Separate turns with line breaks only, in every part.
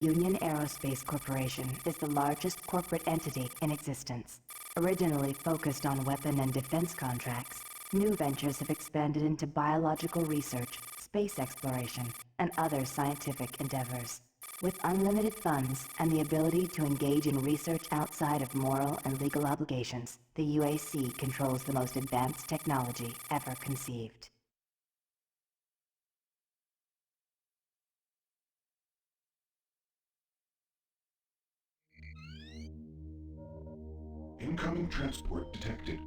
Union Aerospace Corporation is the largest corporate entity in existence. Originally focused on weapon and defense contracts, new ventures have expanded into biological research, space exploration, and other scientific endeavors. With unlimited funds and the ability to engage in research outside of moral and legal obligations, the UAC controls the most advanced technology ever conceived.
Incoming transport detected.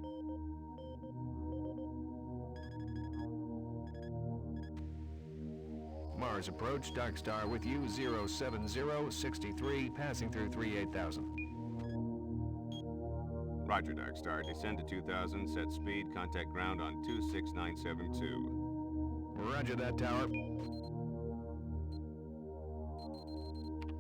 Mars approach, Dark Star with you, 07063, passing through 38,000.
Roger, Dark Star. Descend to 2000, set speed, contact ground on 26972.
Roger that, Tower.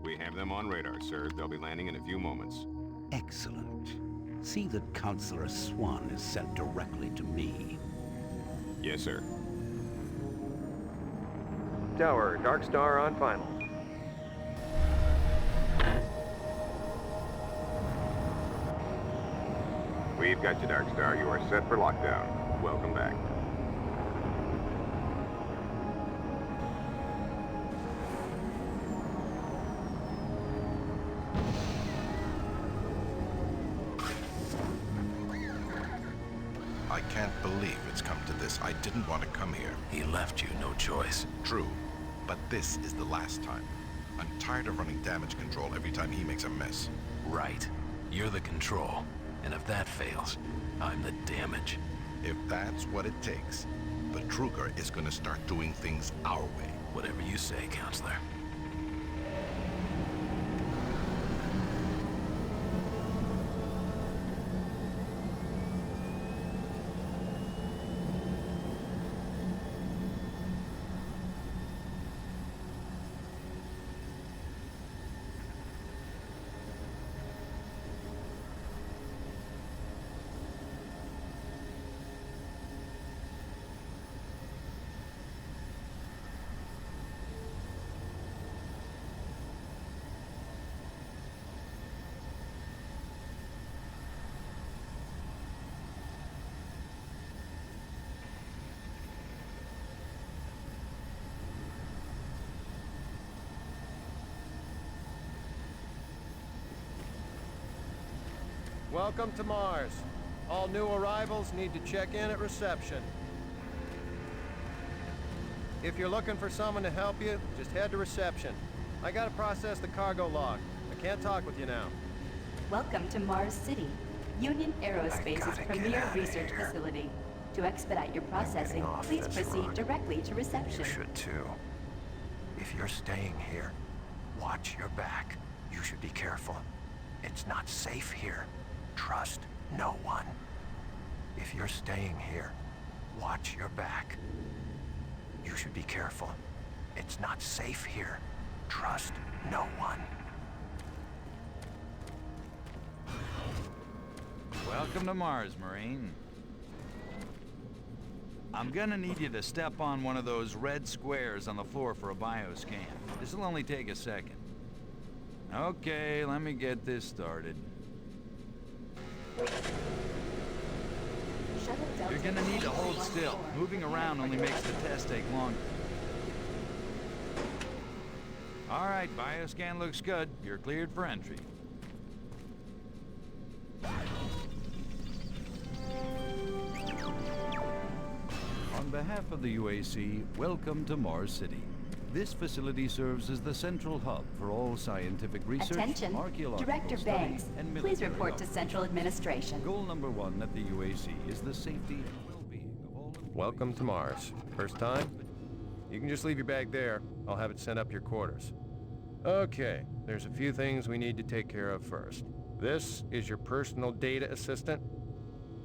We have them on radar, sir. They'll be landing in a few moments.
Excellent. See that Counselor Swan is sent directly to me.
Yes, sir.
Tower, Dark Star on final.
We've got you, Dark Star. You are set for lockdown. Welcome back.
I can't believe it's come to this. I didn't want to come here.
He left you no choice.
True, but this is the last time. I'm tired of running damage control every time he makes a mess.
Right. You're the control. And if that fails, I'm the damage.
If that's what it takes, the Truger is gonna start doing things our way.
Whatever you say, Counselor.
Welcome to Mars. All new arrivals need to check in at reception. If you're looking for someone to help you, just head to reception. I gotta process the cargo log. I can't talk with you now.
Welcome to Mars City, Union Aerospace's premier research facility. To expedite your processing, please proceed directly to reception.
You should too. If you're staying here, watch your back. You should be careful. It's not safe here. Trust no one. If you're staying here, watch your back. You should be careful. It's not safe here. Trust no one.
Welcome to Mars, Marine. I'm gonna need you to step on one of those red squares on the floor for a bioscan. This'll only take a second. Okay, let me get this started. You're gonna need to hold still. Moving around only makes the test take longer. All right, bioscan looks good. You're cleared for entry. On behalf of the UAC, welcome to Mars City. This facility serves as the central hub for all scientific research,
Attention,
archaeological
Director
study,
Banks,
and
please
military
report to
operations.
Central Administration.
Goal number one at the UAC is the safety and well-being of all employees.
Welcome to Mars. First time? You can just leave your bag there. I'll have it sent up your quarters. Okay, there's a few things we need to take care of first. This is your personal data assistant.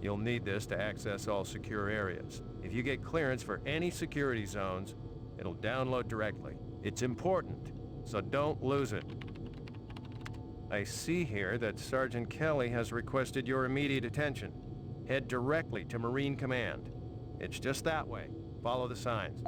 You'll need this to access all secure areas. If you get clearance for any security zones, it'll download directly. It's important, so don't lose it. I see here that Sergeant Kelly has requested your immediate attention. Head directly to Marine Command. It's just that way. Follow the signs.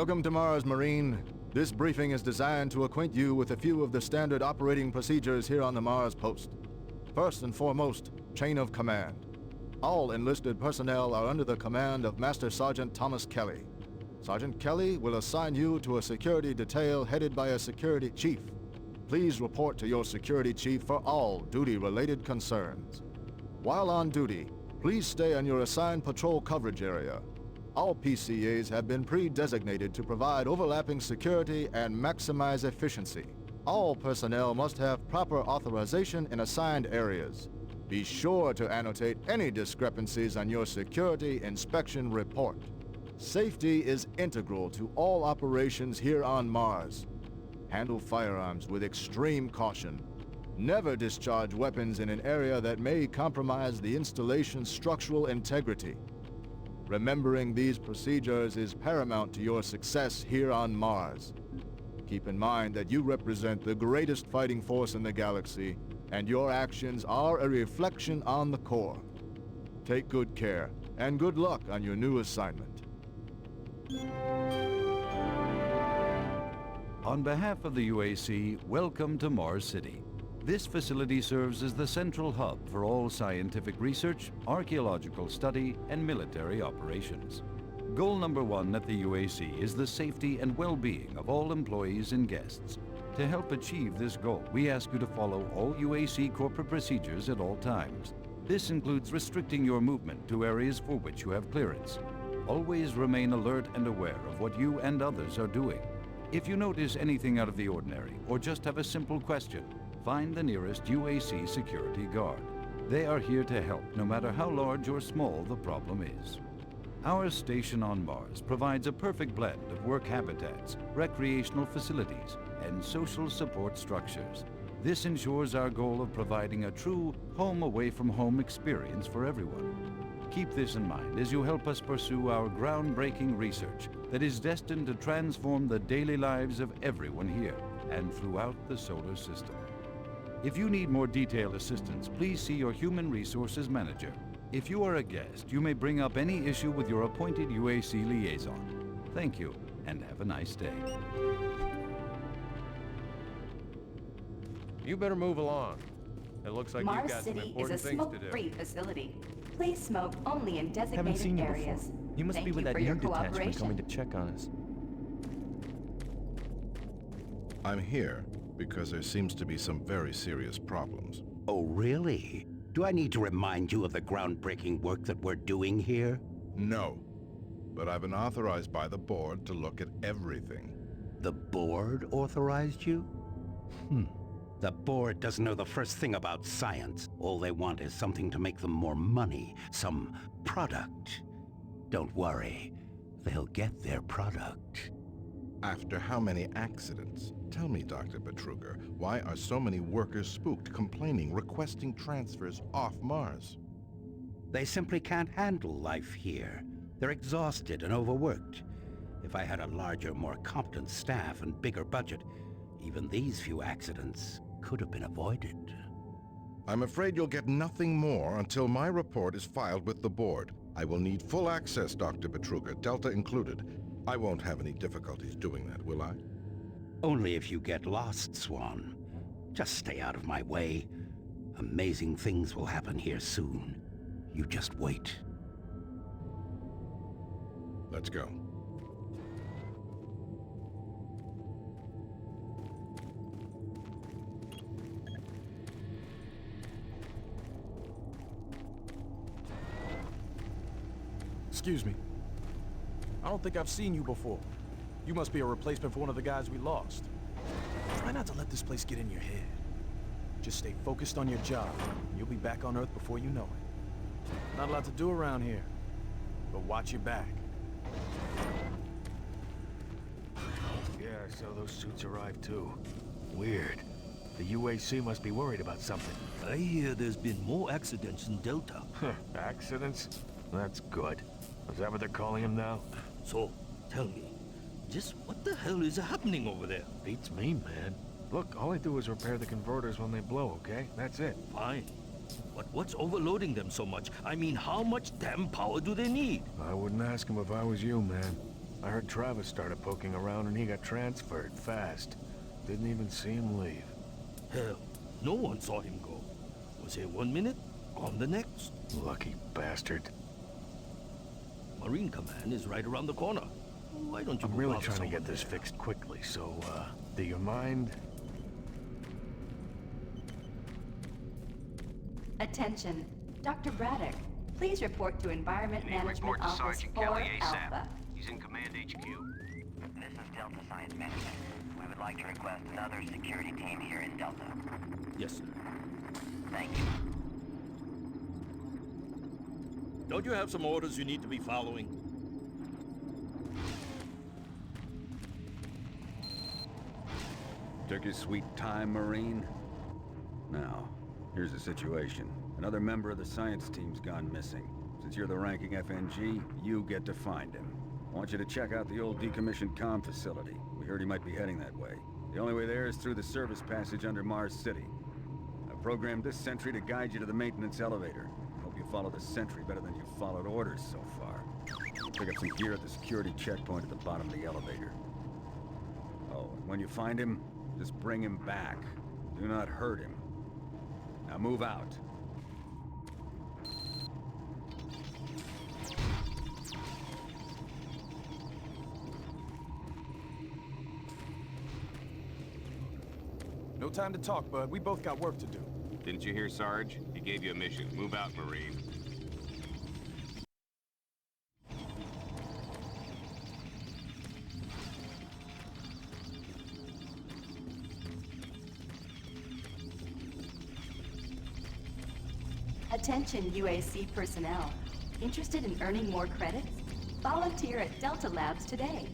Welcome to Mars, Marine. This briefing is designed to acquaint you with a few of the standard operating procedures here on the Mars post. First and foremost, chain of command. All enlisted personnel are under the command of Master Sergeant Thomas Kelly. Sergeant Kelly will assign you to a security detail headed by a security chief. Please report to your security chief for all duty-related concerns. While on duty, please stay on your assigned patrol coverage area. All PCAs have been pre-designated to provide overlapping security and maximize efficiency. All personnel must have proper authorization in assigned areas. Be sure to annotate any discrepancies on your security inspection report. Safety is integral to all operations here on Mars. Handle firearms with extreme caution. Never discharge weapons in an area that may compromise the installation's structural integrity. Remembering these procedures is paramount to your success here on Mars. Keep in mind that you represent the greatest fighting force in the galaxy, and your actions are a reflection on the Corps. Take good care, and good luck on your new assignment.
On behalf of the UAC, welcome to Mars City. This facility serves as the central hub for all scientific research, archaeological study, and military operations. Goal number 1 at the UAC is the safety and well-being of all employees and guests. To help achieve this goal, we ask you to follow all UAC corporate procedures at all times. This includes restricting your movement to areas for which you have clearance. Always remain alert and aware of what you and others are doing. If you notice anything out of the ordinary, or just have a simple question, find the nearest UAC security guard. They are here to help, no matter how large or small the problem is. Our station on Mars provides a perfect blend of work habitats, recreational facilities, and social support structures. This ensures our goal of providing a true home-away-from-home experience for everyone. Keep this in mind as you help us pursue our groundbreaking research that is destined to transform the daily lives of everyone here and throughout the solar system. If you need more detailed assistance, please see your Human Resources Manager. If you are a guest, you may bring up any issue with your appointed UAC liaison. Thank you, and have a nice day.
You better move along. It looks like you've got some important things to do.
Mars City is a smoke-free facility. Please smoke only in designated
Haven't seen you
areas.
before. You must be with that new detachment coming to check on us.
I'm here because there seems to be some very serious problems.
Oh, really? Do I need to remind you of the groundbreaking work that we're doing here?
No, but I've been authorized by the board to look at everything.
The board authorized you? The board doesn't know the first thing about science. All they want is something to make them more money, some product. Don't worry, they'll get their product.
After how many accidents? Tell me, Dr. Betruger, why are so many workers spooked, complaining, requesting transfers off Mars?
They simply can't handle life here. They're exhausted and overworked. If I had a larger, more competent staff and bigger budget, even these few accidents could have been avoided.
I'm afraid you'll get nothing more until my report is filed with the board. I will need full access, Dr. Betruger, Delta included. I won't have any difficulties doing that, will I?
Only if you get lost, Swan. Just stay out of my way. Amazing things will happen here soon. You just wait.
Let's go.
Excuse me. I don't think I've seen you before. You must be a replacement for one of the guys we lost. Try not to let this place get in your head. Just stay focused on your job, and you'll be back on Earth before you know it. Not a lot to do around here, but watch your back.
Yeah, I saw those suits arrive too. Weird. The UAC must be worried about something.
I hear there's been more accidents in Delta.
Accidents? That's good. Is that what they're calling them now?
So, tell me, just what the hell is happening over there?
Beats me, man. Look, all I do is repair the converters when they blow, okay? That's it.
Fine. But what's overloading them so much? I mean, how much damn power do they need?
I wouldn't ask them if I was you, man. I heard Travis started poking around and he got transferred fast. Didn't even see him leave.
Hell, no one saw him go. Was here 1 minute, on the next.
Lucky bastard.
Marine Command is right around the corner. Why don't you
I'm
go
really
bother
trying to get
someone
this
there?
fixed quickly, so, do you mind?
Attention, Dr. Braddock. Please report to Environment Management Office 4 Alpha.
He's in Command HQ.
This is Delta Science Management. We would like to request another security team here in Delta.
Yes, sir.
Thank you.
Don't you have some orders you need to be following?
Took your sweet time, Marine? Now, here's the situation. Another member of the science team's gone missing. Since you're the ranking FNG, you get to find him. I want you to check out the old decommissioned comm facility. We heard he might be heading that way. The only way there is through the service passage under Mars City. I've programmed this sentry to guide you to the maintenance elevator. Hope you follow the sentry better than you've followed orders so far. Pick up some gear at the security checkpoint at the bottom of the elevator. Oh, and when you find him, just bring him back. Do not hurt him. Now move out.
No time to talk, bud. We both got work to do.
Didn't you hear, Sarge? He gave you a mission. Move out, Marine.
Attention UAC personnel. Interested in earning more credits? Volunteer at Delta Labs today.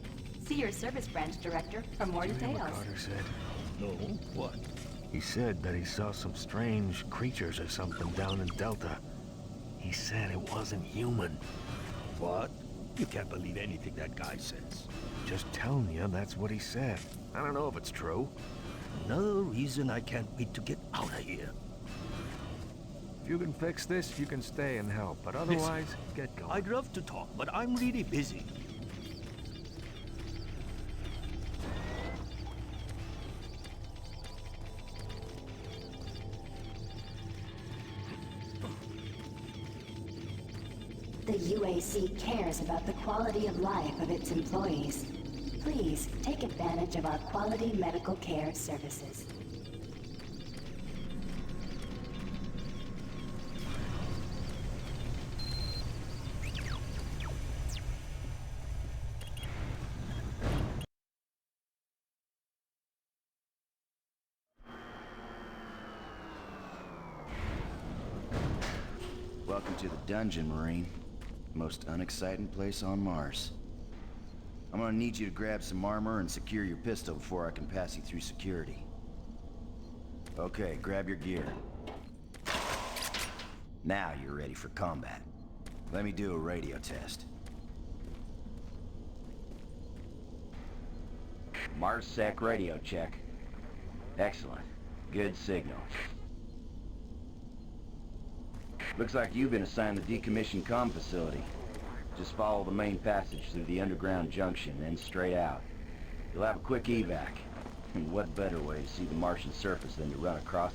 See your service branch director for more
Did you hear
details.
what Carter said?
No, what?
He said that he saw some strange creatures or something down in Delta. He said it wasn't human.
What? You can't believe anything that guy says.
Just telling you, that's what he said. I don't know if it's true.
Another reason I can't wait to get out of here.
If you can fix this, you can stay and help. But otherwise, get going.
I'd love to talk, but I'm really busy.
The UAC cares about the quality of life of its employees. Please take advantage of our quality medical care services.
Welcome to the dungeon, Marine. Most unexciting place on Mars. I'm gonna need you to grab some armor and secure your pistol before I can pass you through security. Okay, grab your gear. Now you're ready for combat. Let me do a radio test. MarsSec radio check. Excellent. Good signal. Looks like you've been assigned the decommissioned comm facility. Just follow the main passage through the underground junction, then straight out. You'll have a quick evac. And what better way to see the Martian surface than to run across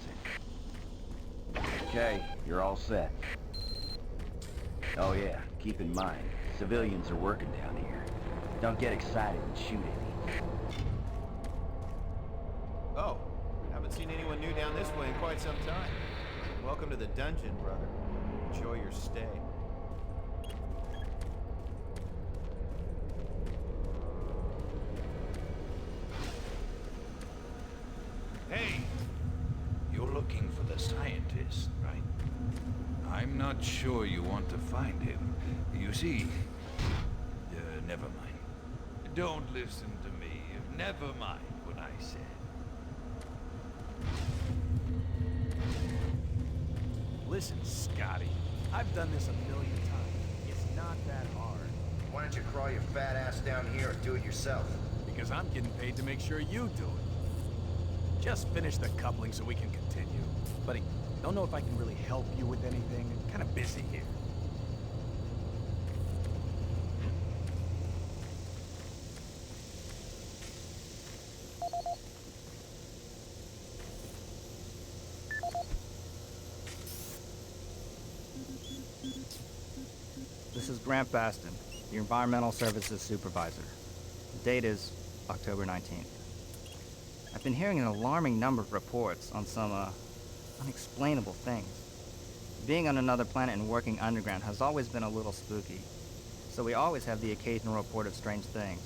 it? Okay, you're all set. Oh yeah, keep in mind, civilians are working down here. Don't get excited and shoot any.
Oh, haven't seen anyone new down this way in quite some time. Welcome to the dungeon, brother. Enjoy your stay.
Hey! You're looking for the scientist, right? I'm not sure you want to find him. You see... never mind. Don't listen to me. Never mind what I said.
Listen, Scotty. I've done this a million times. It's not that hard.
Why don't you crawl your fat ass down here and do it yourself?
Because I'm getting paid to make sure you do it. Just finish the coupling so we can continue. Buddy, don't know if I can really help you with anything. I'm kind of busy here.
This is Grant Baston, the Environmental Services Supervisor. The date is October 19th. I've been hearing an alarming number of reports on some, unexplainable things. Being on another planet and working underground has always been a little spooky, so we always have the occasional report of strange things.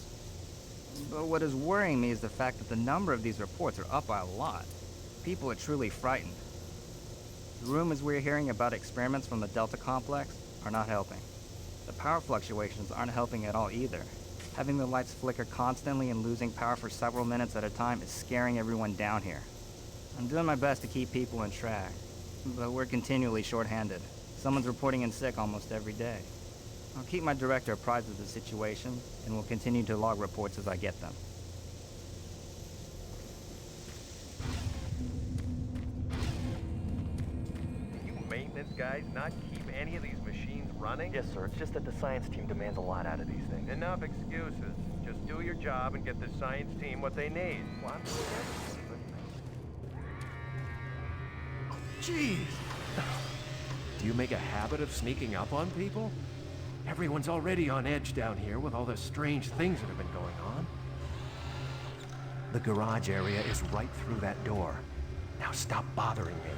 But what is worrying me is the fact that the number of these reports are up by a lot. People are truly frightened. The rumors we're hearing about experiments from the Delta Complex are not helping. The power fluctuations aren't helping at all either. Having the lights flicker constantly and losing power for several minutes at a time is scaring everyone down here. I'm doing my best to keep people in track, but we're continually short-handed. Someone's reporting in sick almost every day. I'll keep my director apprised of the situation, and will continue to log reports as I get them.
You maintenance guys not keep any of these machines running?
Yes, sir. It's just that the science team demands a lot out of these things.
Enough excuses. Just do your job and get the science team what they need.
Well, I'm doing everything, but...
Jeez! Do you make a habit of sneaking up on people? Everyone's already on edge down here with all the strange things that have been going on.
The garage area is right through that door. Now stop bothering me.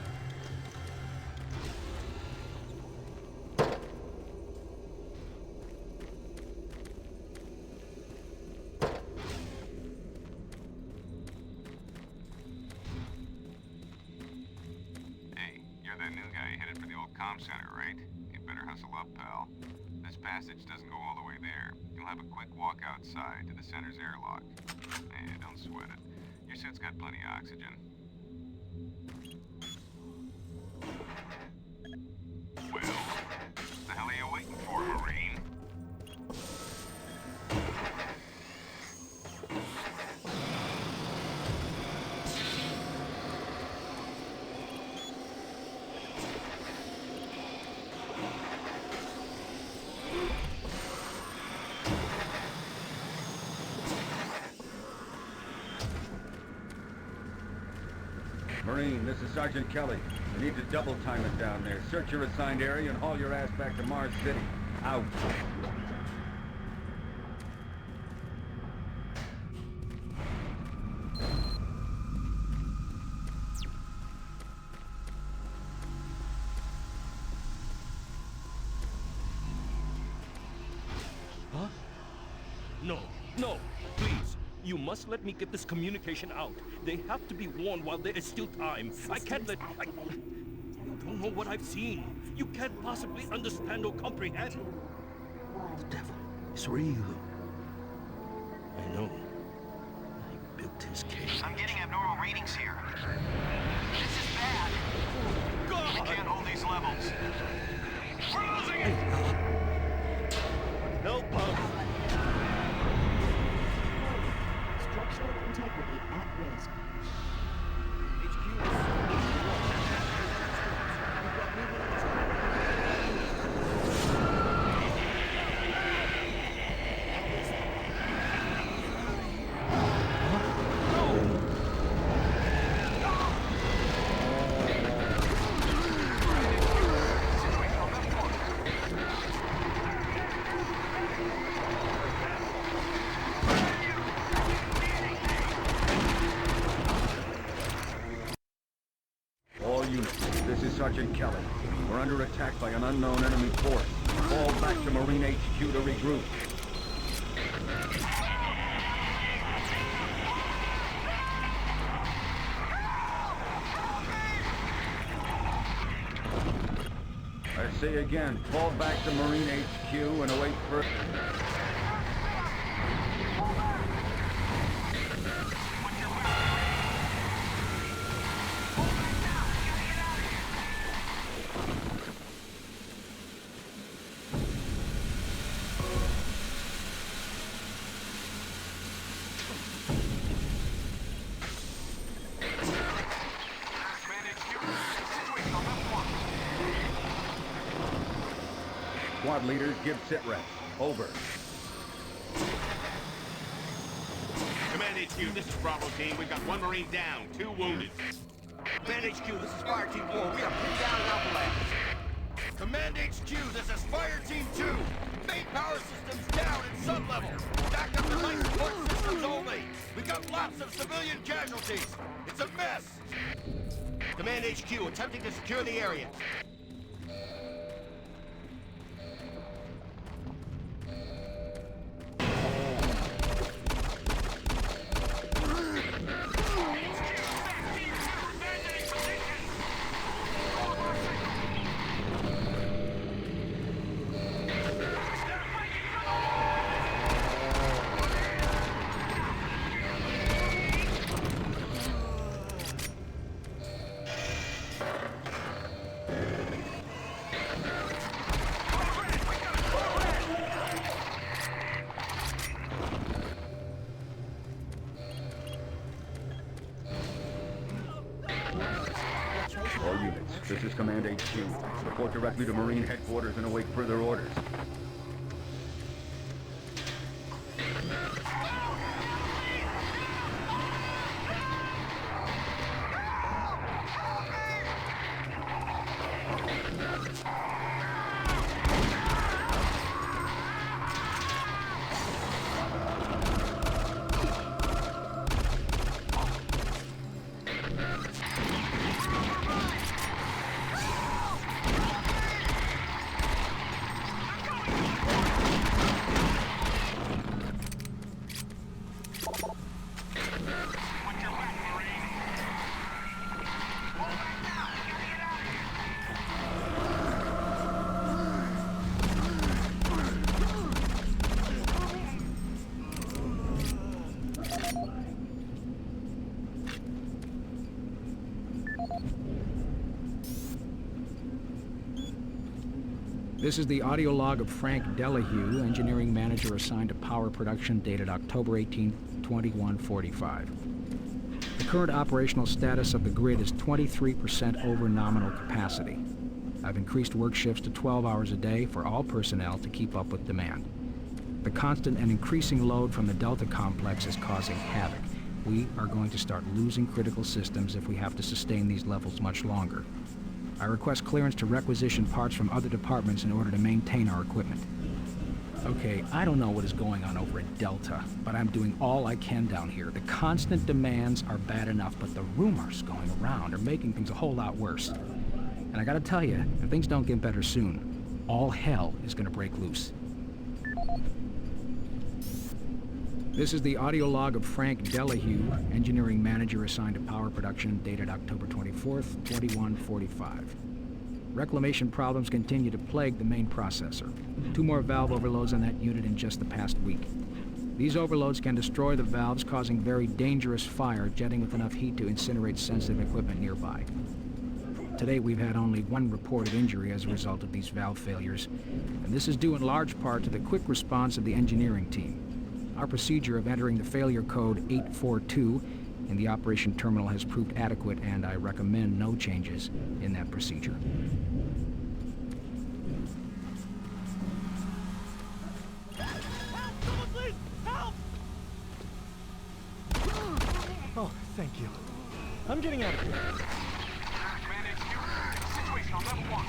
Hey, you're that new guy headed for the old comm center, right? You better hustle up, pal. This passage doesn't go all the way there. You'll have a quick walk outside to the center's airlock. Hey, don't sweat it. Your suit's got plenty of oxygen. Well, what the hell are you waiting for, Marine?
Marine, this is Sergeant Kelly. You need to double time it down there. Search your assigned area and haul your ass back to Mars City. Out.
Huh? No, no, please. You must let me get this communication out. They have to be warned while there is still time. I can't let... You don't know what I've seen. You can't possibly understand or comprehend.
The devil is real. I know. I built his cage.
I'm getting abnormal readings here. This is bad.
God!
We can't hold these levels. We're losing it!
No pump.
Structural integrity at risk.
All units, this is Sergeant Kelly. We're under attack by an unknown enemy force. Fall back to Marine HQ to regroup. I say again, fall back to Marine HQ and await for... Squad leaders, give sit reps. Over.
Command HQ,
HQ, this is Bravo Team. We've got one Marine down, 2 wounded.
Command HQ, this is Fire Team 4. We are pinned down in Alpha Labs. Command HQ, this is Fire Team 2. Main power systems down in sub-level. Backup and life support systems only. We've got lots of civilian casualties. It's a mess. Command HQ, attempting to secure the area.
All units, this is Command HQ. Report directly to Marine Headquarters and await further orders.
This is the audio log of Frank Delahue, engineering manager assigned to power production, dated October 18, 2145. The current operational status of the grid is 23% over nominal capacity. I've increased work shifts to 12 hours a day for all personnel to keep up with demand. The constant and increasing load from the Delta complex is causing havoc. We are going to start losing critical systems if we have to sustain these levels much longer. I request clearance to requisition parts from other departments in order to maintain our equipment. Okay, I don't know what is going on over at Delta, but I'm doing all I can down here. The constant demands are bad enough, but the rumors going around are making things a whole lot worse. And I gotta tell you, if things don't get better soon, all hell is gonna break loose. This is the audio log of Frank Delahue, engineering manager assigned to power production, dated October 24th, 2145. Reclamation problems continue to plague the main processor. 2 more valve overloads on that unit in just the past week. These overloads can destroy the valves, causing very dangerous fire, jetting with enough heat to incinerate sensitive equipment nearby. To date, we've had only 1 reported injury as a result of these valve failures, and this is due in large part to the quick response of the engineering team. Our procedure of entering the failure code 842 in the operation terminal has proved adequate, and I recommend no changes in that procedure.
Help! Someone please! Help! Oh, thank you. I'm getting out of here.
Command HQ, situation on level 1.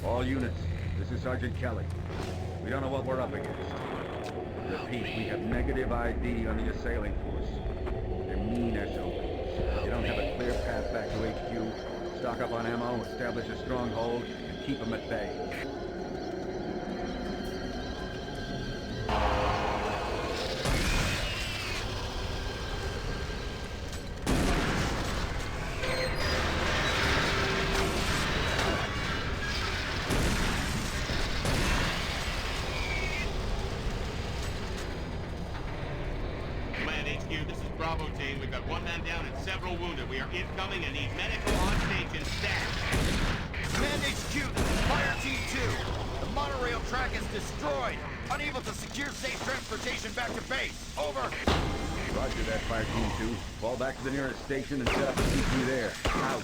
All units, this is Sergeant Kelly. We don't know what we're up against. Repeat, we have negative ID on the assailing force. They're mean SOBs. You don't have a clear path back to HQ. Stock up on ammo, establish a stronghold, and keep them at bay.
Bravo team, we've got one man down and several wounded. We are incoming and need medical on station stat.
Command HQ, this is Fire Team 2. The monorail track is destroyed. Unable to secure safe transportation back to base. Over.
Roger that, Fire Team 2. Fall back to the nearest station and set up a CP there. Out.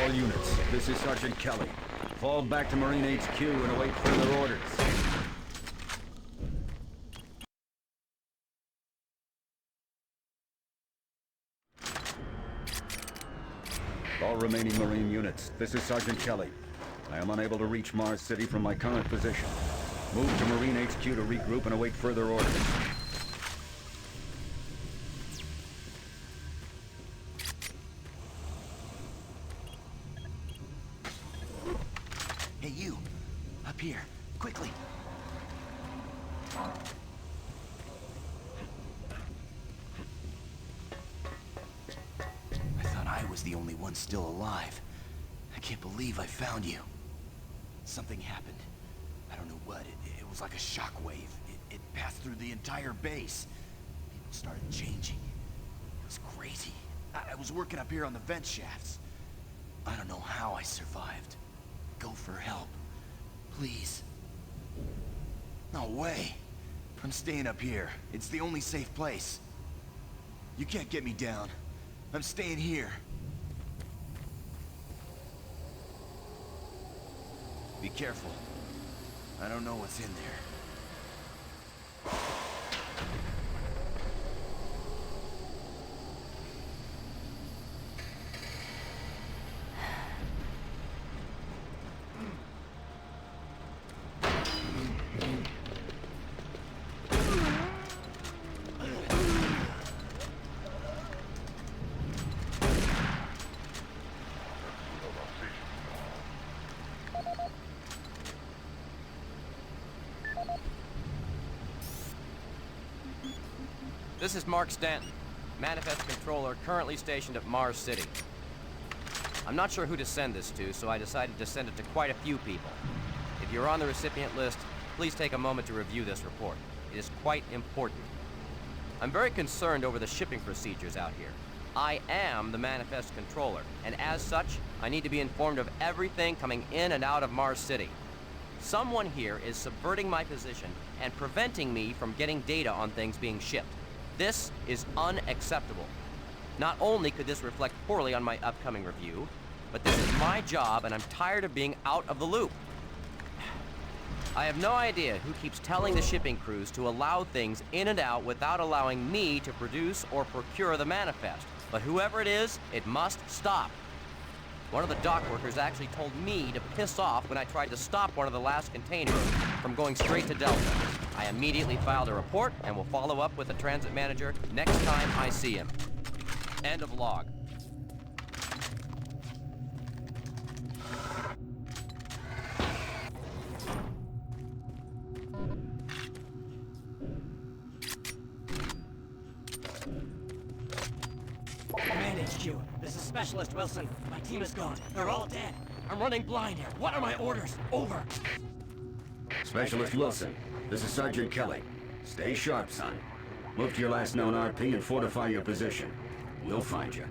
All units, this is Sergeant Kelly. Fall back to Marine HQ and await further orders. All remaining Marine units, this is Sergeant Kelly. I am unable to reach Mars City from my current position. Move to Marine HQ to regroup and await further orders.
Hey, you! Up here, quickly! I thought I was the only one still alive. I can't believe I found you. Something happened. I don't know what. It was like a shockwave. It passed through the entire base. People started changing. It was crazy. I was working up here on the vent shafts. I don't know how I survived. Go for help. Please. No way. I'm staying up here. It's the only safe place. You can't get me down. I'm staying here. Be careful. I don't know what's in there.
This is Mark Stanton, Manifest Controller currently stationed at Mars City. I'm not sure who to send this to, so I decided to send it to quite a few people. If you're on the recipient list, please take a moment to review this report. It is quite important. I'm very concerned over the shipping procedures out here. I am the Manifest Controller, and as such, I need to be informed of everything coming in and out of Mars City. Someone here is subverting my position and preventing me from getting data on things being shipped. This is unacceptable. Not only could this reflect poorly on my upcoming review, but this is my job and I'm tired of being out of the loop. I have no idea who keeps telling the shipping crews to allow things in and out without allowing me to produce or procure the manifest, but whoever it is, it must stop. One of the dock workers actually told me to piss off when I tried to stop one of the last containers from going straight to Delta. I immediately filed a report and will follow up with the transit manager next time I see him. End of log.
Command HQ, this is Specialist Wilson. My team is gone. They're all dead. I'm running blind here. What are my orders? Over.
Specialist Wilson, this is Sergeant Kelly. Stay sharp, son. Move to your last known RP and fortify your position. We'll find you.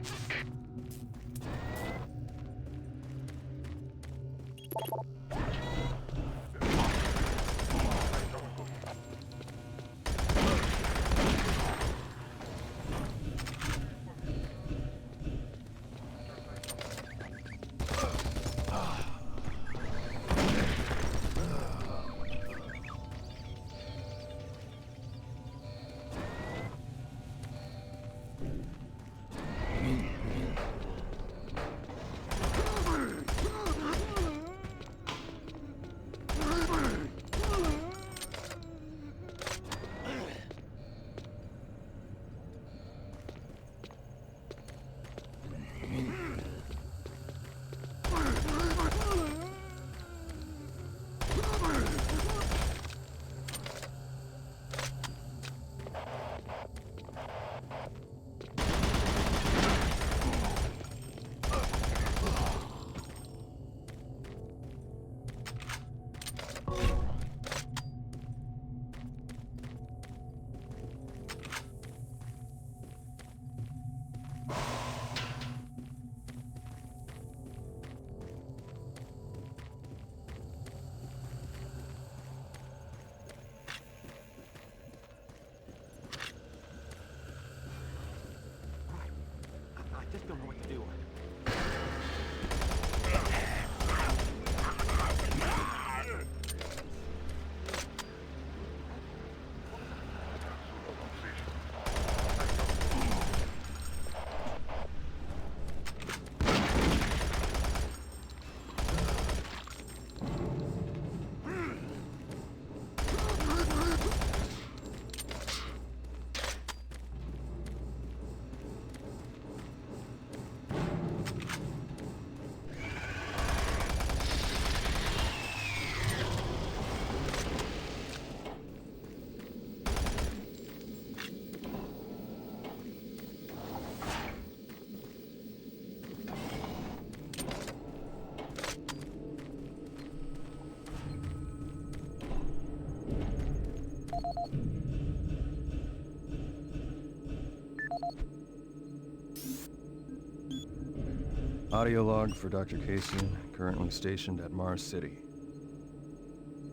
Audio log for Dr. Casian, currently stationed at Mars City.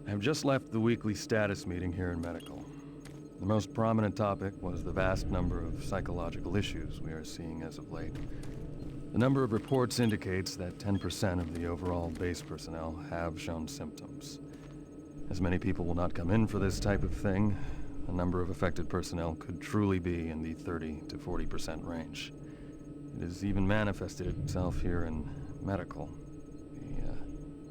I have just left the weekly status meeting here in Medical. The most prominent topic was the vast number of psychological issues we are seeing as of late. The number of reports indicates that 10% of the overall base personnel have shown symptoms. As many people will not come in for this type of thing, the number of affected personnel could truly be in the 30 to 40% range. It has even manifested itself here in Medical.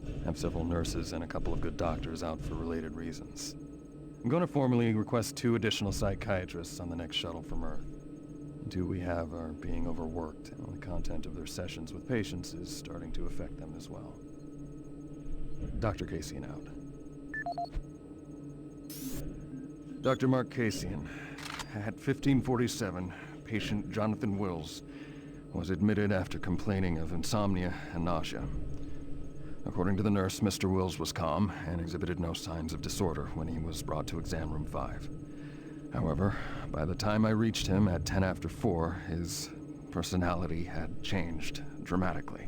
We have several nurses and a couple of good doctors out for related reasons. I'm going to formally request 2 additional psychiatrists on the next shuttle from Earth. The 2 we have are being overworked, and the content of their sessions with patients is starting to affect them as well. Dr. Casian out. Dr. Mark Casian. At 1547, patient Jonathan Wills was admitted after complaining of insomnia and nausea. According to the nurse, Mr. Wills was calm and exhibited no signs of disorder when he was brought to exam room 5. However, by the time I reached him at 10 after 4, his personality had changed dramatically.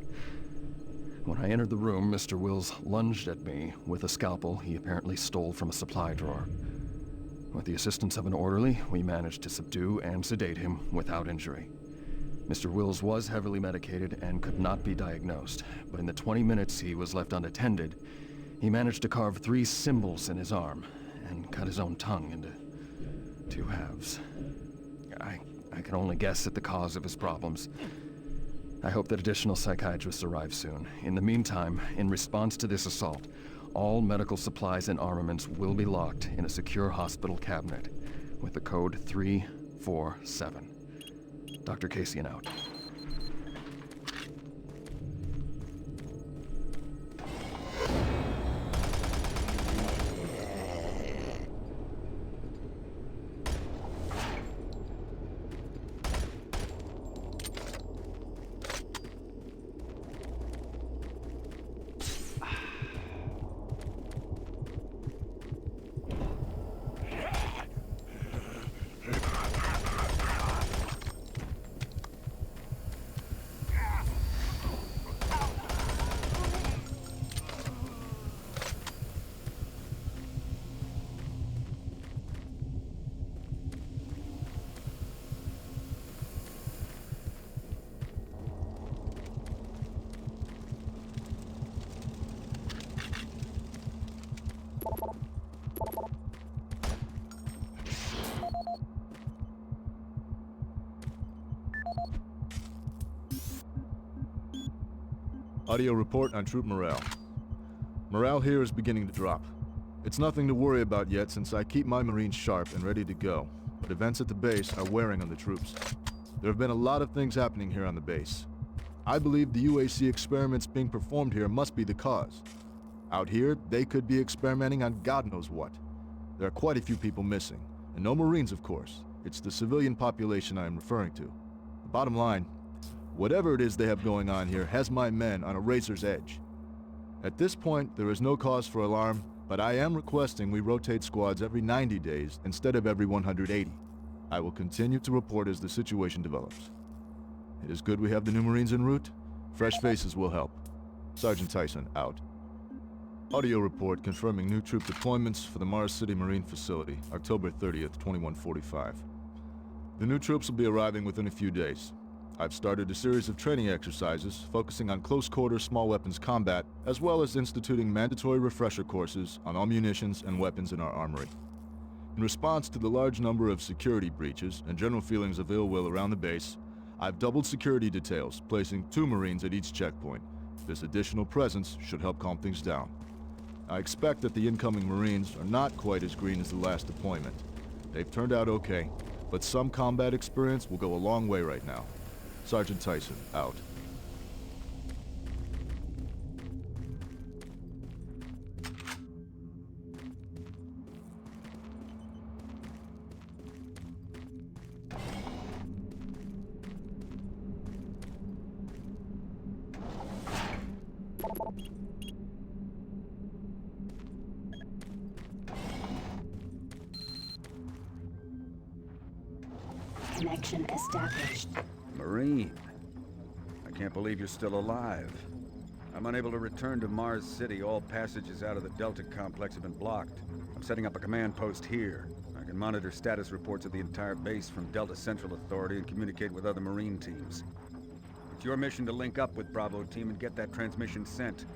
When I entered the room, Mr. Wills lunged at me with a scalpel he apparently stole from a supply drawer. With the assistance of an orderly, we managed to subdue and sedate him without injury. Mr. Wills was heavily medicated and could not be diagnosed, but in the 20 minutes he was left unattended, he managed to carve 3 symbols in his arm and cut his own tongue into 2 halves. I can only guess at the cause of his problems. I hope that additional psychiatrists arrive soon. In the meantime, in response to this assault, all medical supplies and armaments will be locked in a secure hospital cabinet with the code 347. Dr. Casian out.
Audio report on troop morale. Morale here is beginning to drop. It's nothing to worry about yet since I keep my Marines sharp and ready to go, but events at the base are wearing on the troops. There have been a lot of things happening here on the base. I believe the UAC experiments being performed here must be the cause. Out here, they could be experimenting on God knows what. There are quite a few people missing, and no Marines, of course. It's the civilian population I am referring to. The bottom line, whatever it is they have going on here has my men on a razor's edge. At this point, there is no cause for alarm, but I am requesting we rotate squads every 90 days instead of every 180. I will continue to report as the situation develops. It is good we have the new Marines en route. Fresh faces will help. Sergeant Tyson, out. Audio report confirming new troop deployments for the Mars City Marine Facility, October 30th, 2145. The new troops will be arriving within a few days. I've started a series of training exercises focusing on close-quarter small weapons combat, as well as instituting mandatory refresher courses on all munitions and weapons in our armory. In response to the large number of security breaches and general feelings of ill will around the base, I've doubled security details, placing 2 Marines at each checkpoint. This additional presence should help calm things down. I expect that the incoming Marines are not quite as green as the last deployment. They've turned out okay, but some combat experience will go a long way right now. Sergeant Tyson, out.
Connection established.
Marine. I can't believe you're still alive. I'm unable to return to Mars City. All passages out of the Delta complex have been blocked. I'm setting up a command post here. I can monitor status reports of the entire base from Delta Central Authority and communicate with other Marine teams. It's your mission to link up with Bravo Team and get that transmission sent.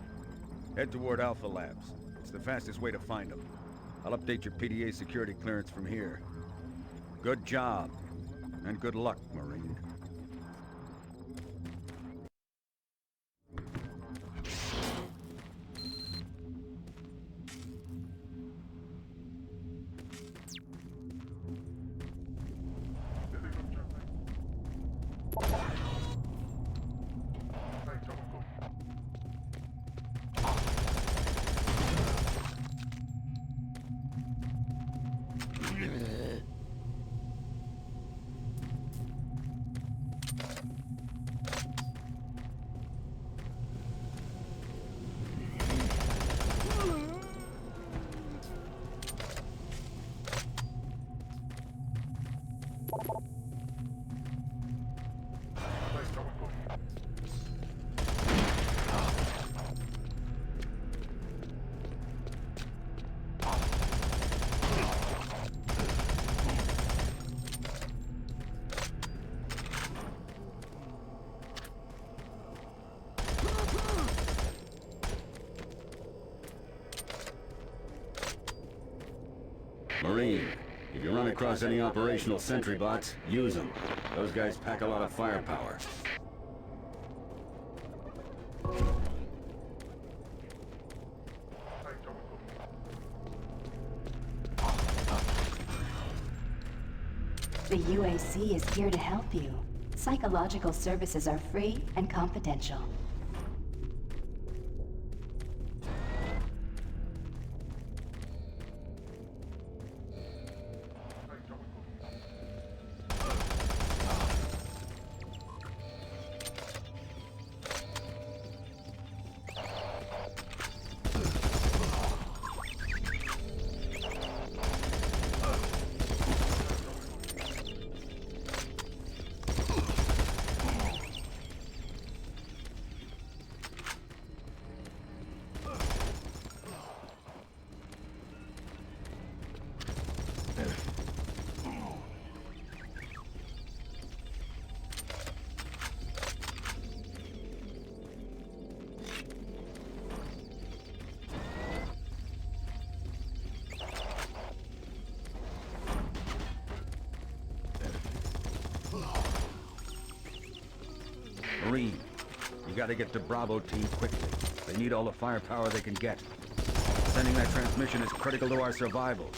Head toward Alpha Labs. It's the fastest way to find them. I'll update your PDA security clearance from here. Good job, and good luck, Marine.
Marine, if you run across any operational sentry bots, use them. Those guys pack a lot of firepower.
The UAC is here to help you. Psychological services are free and confidential.
Marine, you gotta get to Bravo Team quickly. They need all the firepower they can get. Sending that transmission is critical to our survival.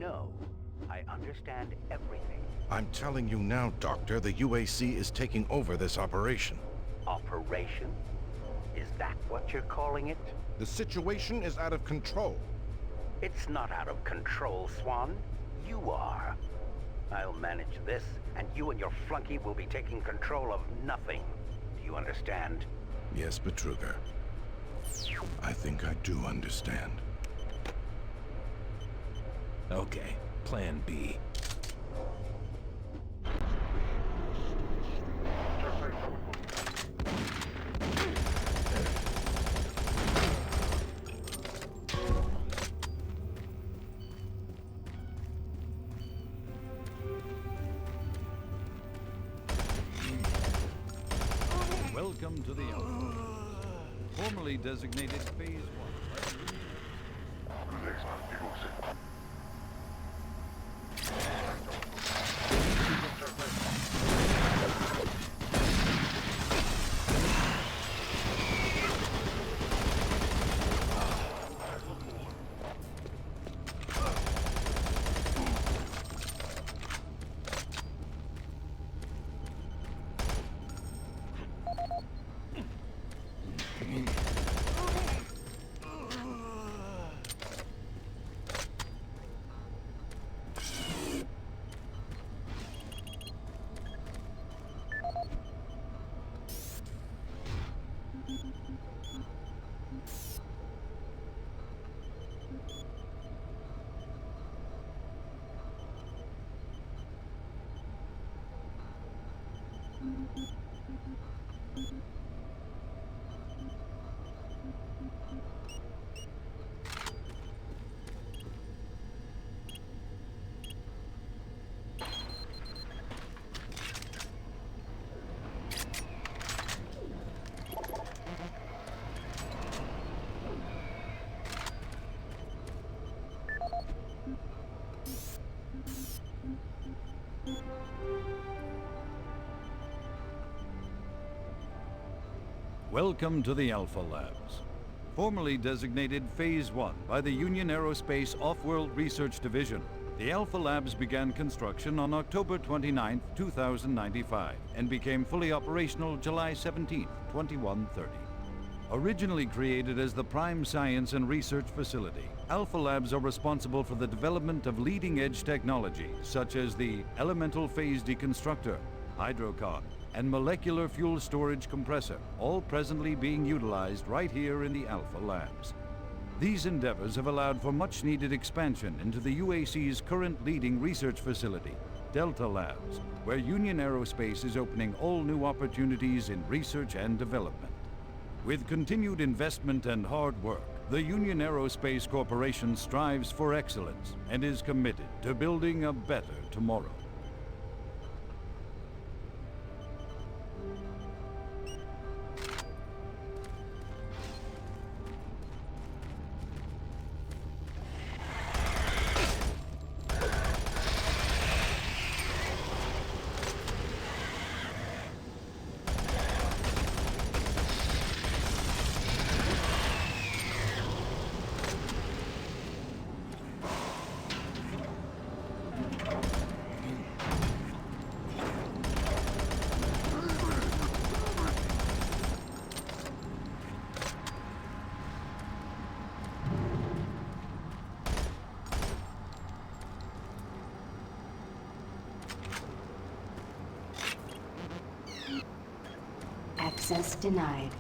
No, I understand everything.
I'm telling you now, Doctor, the UAC is taking over this operation.
Operation? Is that what you're calling it?
The situation is out of control.
It's not out of control, Swan. You are.
I'll manage this, and you and your flunky will be taking control of nothing. Do you understand?
Yes, Betruger. I think I do understand.
Okay, plan B.
Welcome to the Alpha. Formerly designated Phase 1. Welcome to the Alpha Labs. Formerly designated Phase 1 by the Union Aerospace Off-World Research Division, the Alpha Labs began construction on October 29, 2095, and became fully operational July 17, 2130. Originally created as the prime science and research facility, Alpha Labs are responsible for the development of leading-edge technology such as the elemental phase deconstructor, hydrocon, and molecular fuel storage compressor, all presently being utilized right here in the Alpha Labs. These endeavors have allowed for much-needed expansion into the UAC's current leading research facility, Delta Labs, where Union Aerospace is opening all new opportunities in research and development. With continued investment and hard work, the Union Aerospace Corporation strives for excellence and is committed to building a better tomorrow.
Access denied.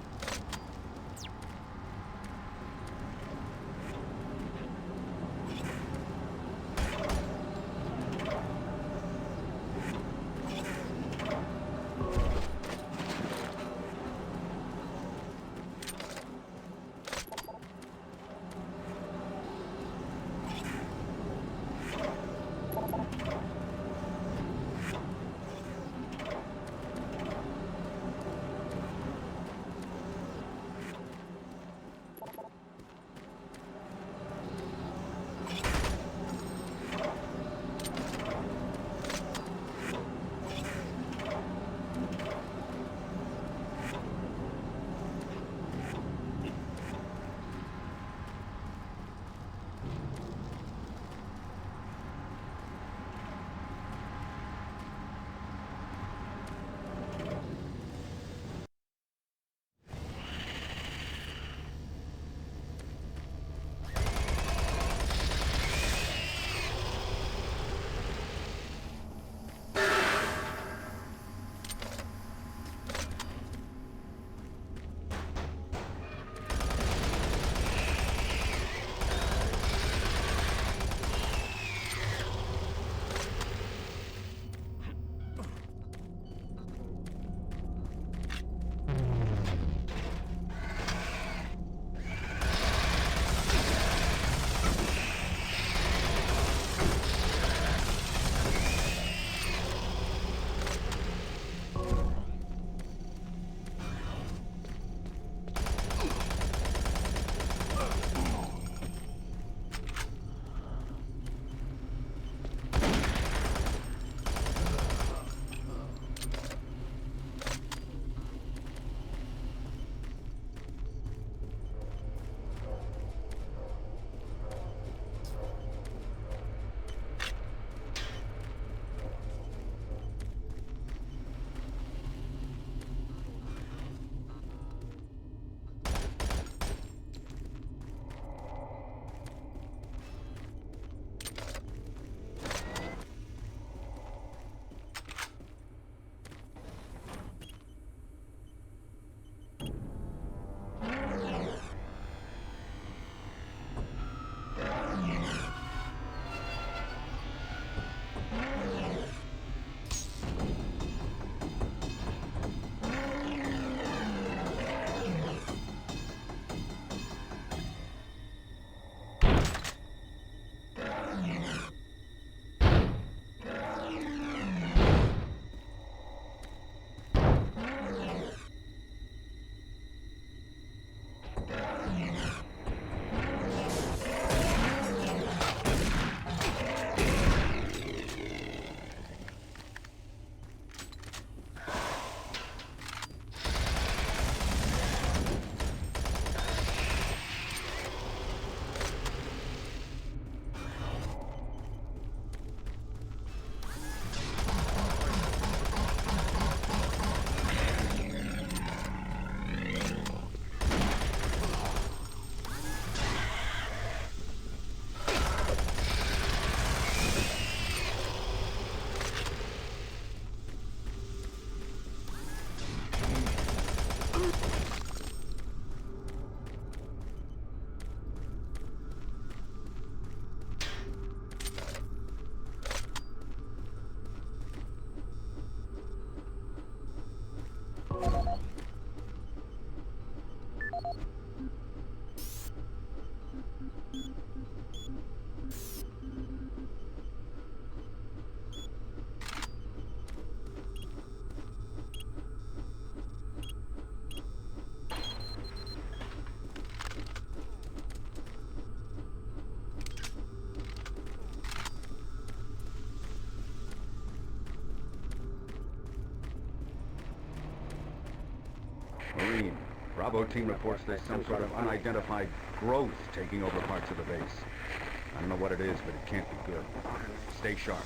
Bravo team reports there's some sort of unidentified growth taking over parts of the base. I don't know what it is, but it can't be good. Stay sharp.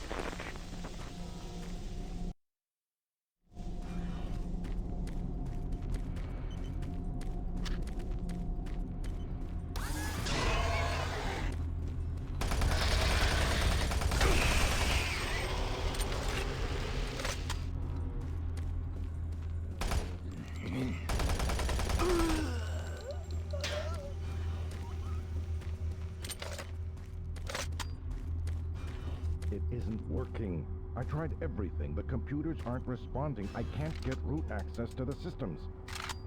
It isn't working. I tried everything. The computers aren't responding. I can't get root access to the systems.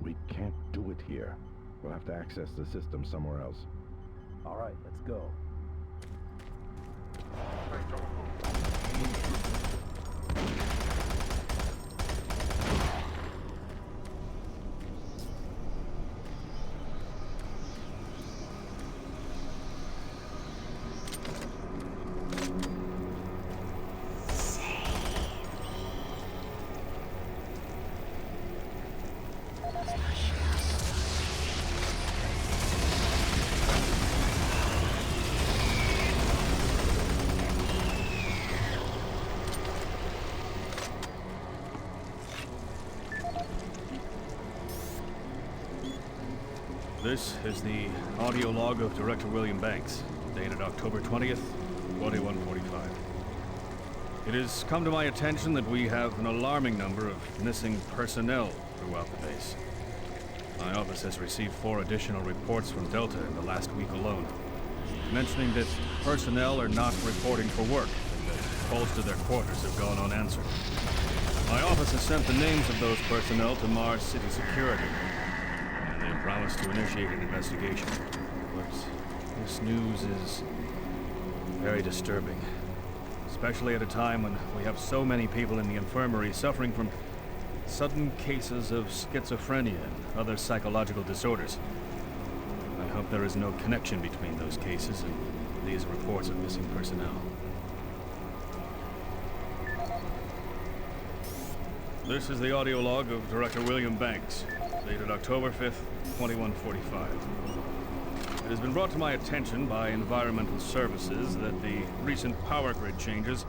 We can't do it here. We'll have to access the system somewhere else.
All right, let's go.
This is the audio log of Director William Banks, dated October 20th, 2145. It has come to my attention that we have an alarming number of missing personnel throughout the base. My office has received 4 additional reports from Delta in the last week alone, mentioning that personnel are not reporting for work and that calls to their quarters have gone unanswered. My office has sent the names of those personnel to Mars City Security, and they promised to initiate an investigation. But this news is very disturbing, especially at a time when we have so many people in the infirmary suffering from sudden cases of schizophrenia and other psychological disorders. I hope there is no connection between those cases and these reports of missing personnel. This is the audio log of Director William Banks, dated October 5th, 2145. It has been brought to my attention by Environmental Services that the recent power grid changes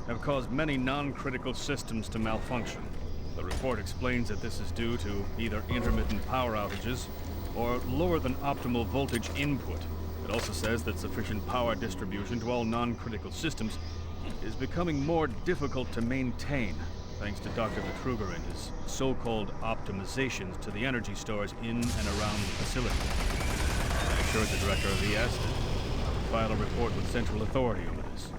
have caused many non-critical systems to malfunction. The report explains that this is due to either intermittent power outages or lower than optimal voltage input. It also says that sufficient power distribution to all non-critical systems is becoming more difficult to maintain, thanks to Dr. Vitruger and his so-called optimizations to the energy stores in and around the facility. I assured the director of ES that I would file a report with Central Authority over this.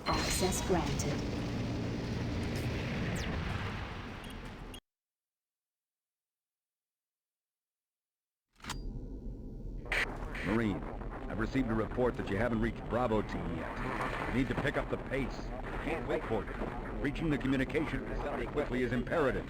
Access granted.
Marine, I've received a report that you haven't reached Bravo team yet. You need to pick up the pace. Can't wait for you. Reaching the communication facility quickly is imperative.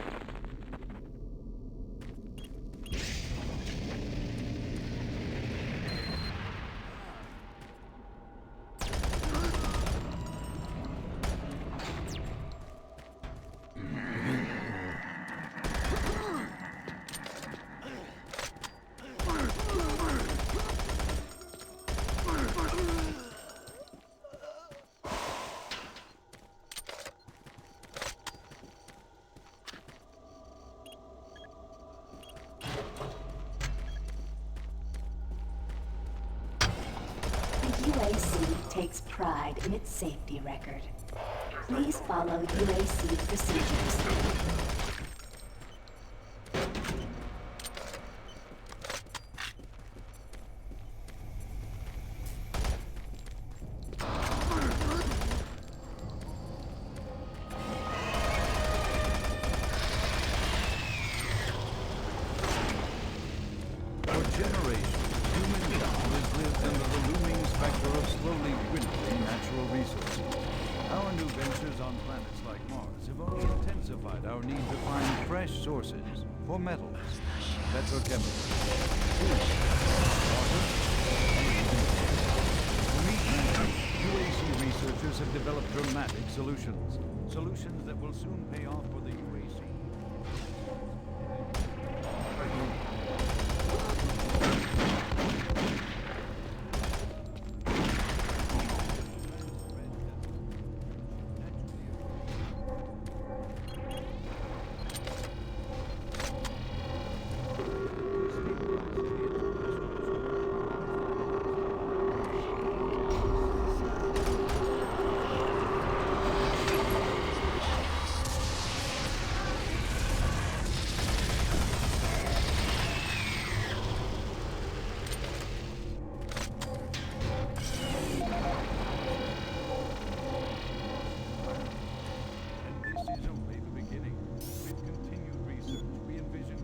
UAC takes pride in its safety record. Please follow UAC procedures.
generations, humankind has lived under the looming specter of slowly dwindling natural resources. Our new ventures on planets like Mars have only intensified our need to find fresh sources for metals, petrochemicals, food, water, and even air. To meet that need, UAC researchers have developed dramatic solutions. Solutions that will soon pay off for the UAC.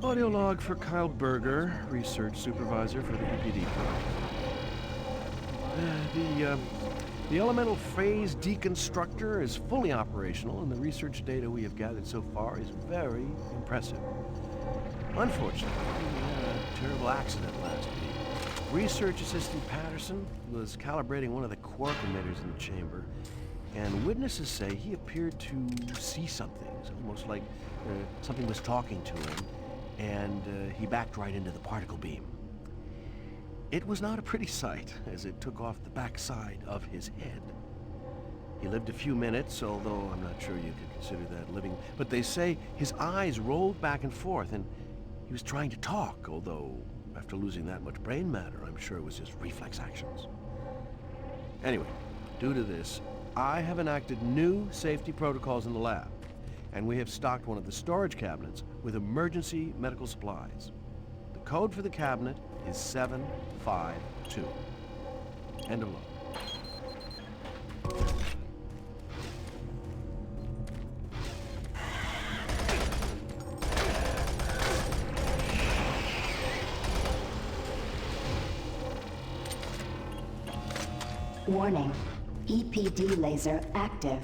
Audio log for Kyle Berger, research supervisor for the EPD project. The elemental phase deconstructor is fully operational, and the research data we have gathered so far is very impressive. Unfortunately, we had a terrible accident last week. Research assistant Patterson was calibrating one of the quark emitters in the chamber, and witnesses say he appeared to see something. It's almost like something was talking to him, and he backed right into the particle beam. It was not a pretty sight, as it took off the backside of his head. He lived a few minutes, although I'm not sure you could consider that living, but they say his eyes rolled back and forth, and he was trying to talk, although after losing that much brain matter, I'm sure it was just reflex actions. Anyway, due to this, I have enacted new safety protocols in the lab, and we have stocked one of the storage cabinets with emergency medical supplies. The code for the cabinet is 752. End of log.
Warning. EPD laser active.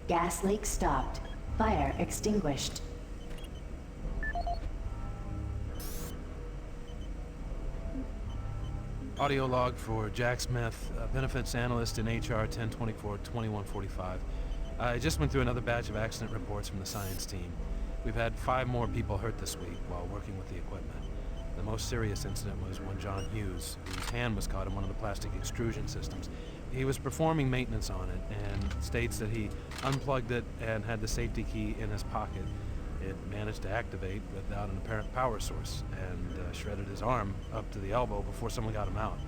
Gas leak stopped. Fire extinguished.
Audio log for Jack Smith, benefits analyst in HR 1024-2145. I just went through another batch of accident reports from the science team. We've had 5 more people hurt this week while working with the equipment. The most serious incident was when John Hughes, whose hand was caught in one of the plastic extrusion systems. He was performing maintenance on it and states that he unplugged it and had the safety key in his pocket. It managed to activate without an apparent power source and shredded his arm up to the elbow before someone got him out.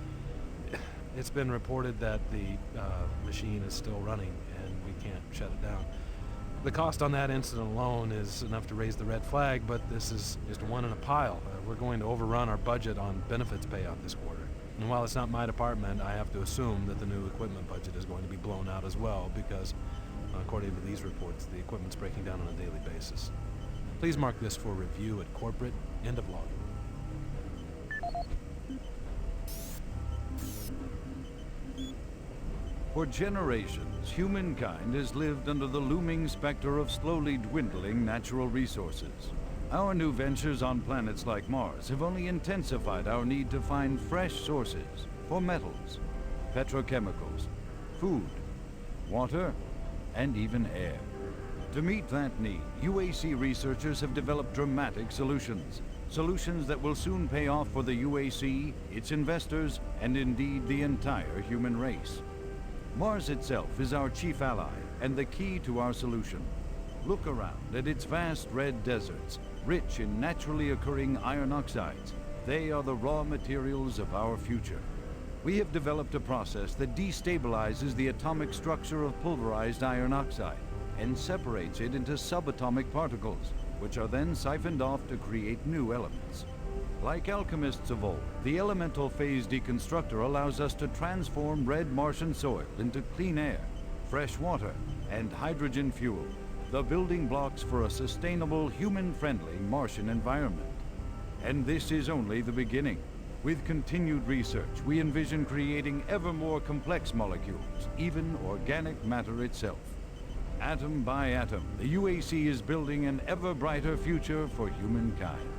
It's been reported that the machine is still running and we can't shut it down. The cost on that incident alone is enough to raise the red flag, but this is just one in a pile. We're going to overrun our budget on benefits payout this quarter. And while it's not my department, I have to assume that the new equipment budget is going to be blown out as well because, according to these reports, the equipment's breaking down on a daily basis. Please mark this for review at corporate. End of log.
For generations, humankind has lived under the looming specter of slowly dwindling natural resources. Our new ventures on planets like Mars have only intensified our need to find fresh sources for metals, petrochemicals, food, water, and even air. To meet that need, UAC researchers have developed dramatic solutions. Solutions that will soon pay off for the UAC, its investors, and indeed the entire human race. Mars itself is our chief ally and the key to our solution. Look around at its vast red deserts, rich in naturally occurring iron oxides. They are the raw materials of our future. We have developed a process that destabilizes the atomic structure of pulverized iron oxide and separates it into subatomic particles, which are then siphoned off to create new elements. Like alchemists of old, the elemental phase deconstructor allows us to transform red Martian soil into clean air, fresh water, and hydrogen fuel, the building blocks for a sustainable, human-friendly Martian environment. And this is only the beginning. With continued research, we envision creating ever more complex molecules, even organic matter itself. Atom by atom, the UAC is building an ever brighter future for humankind.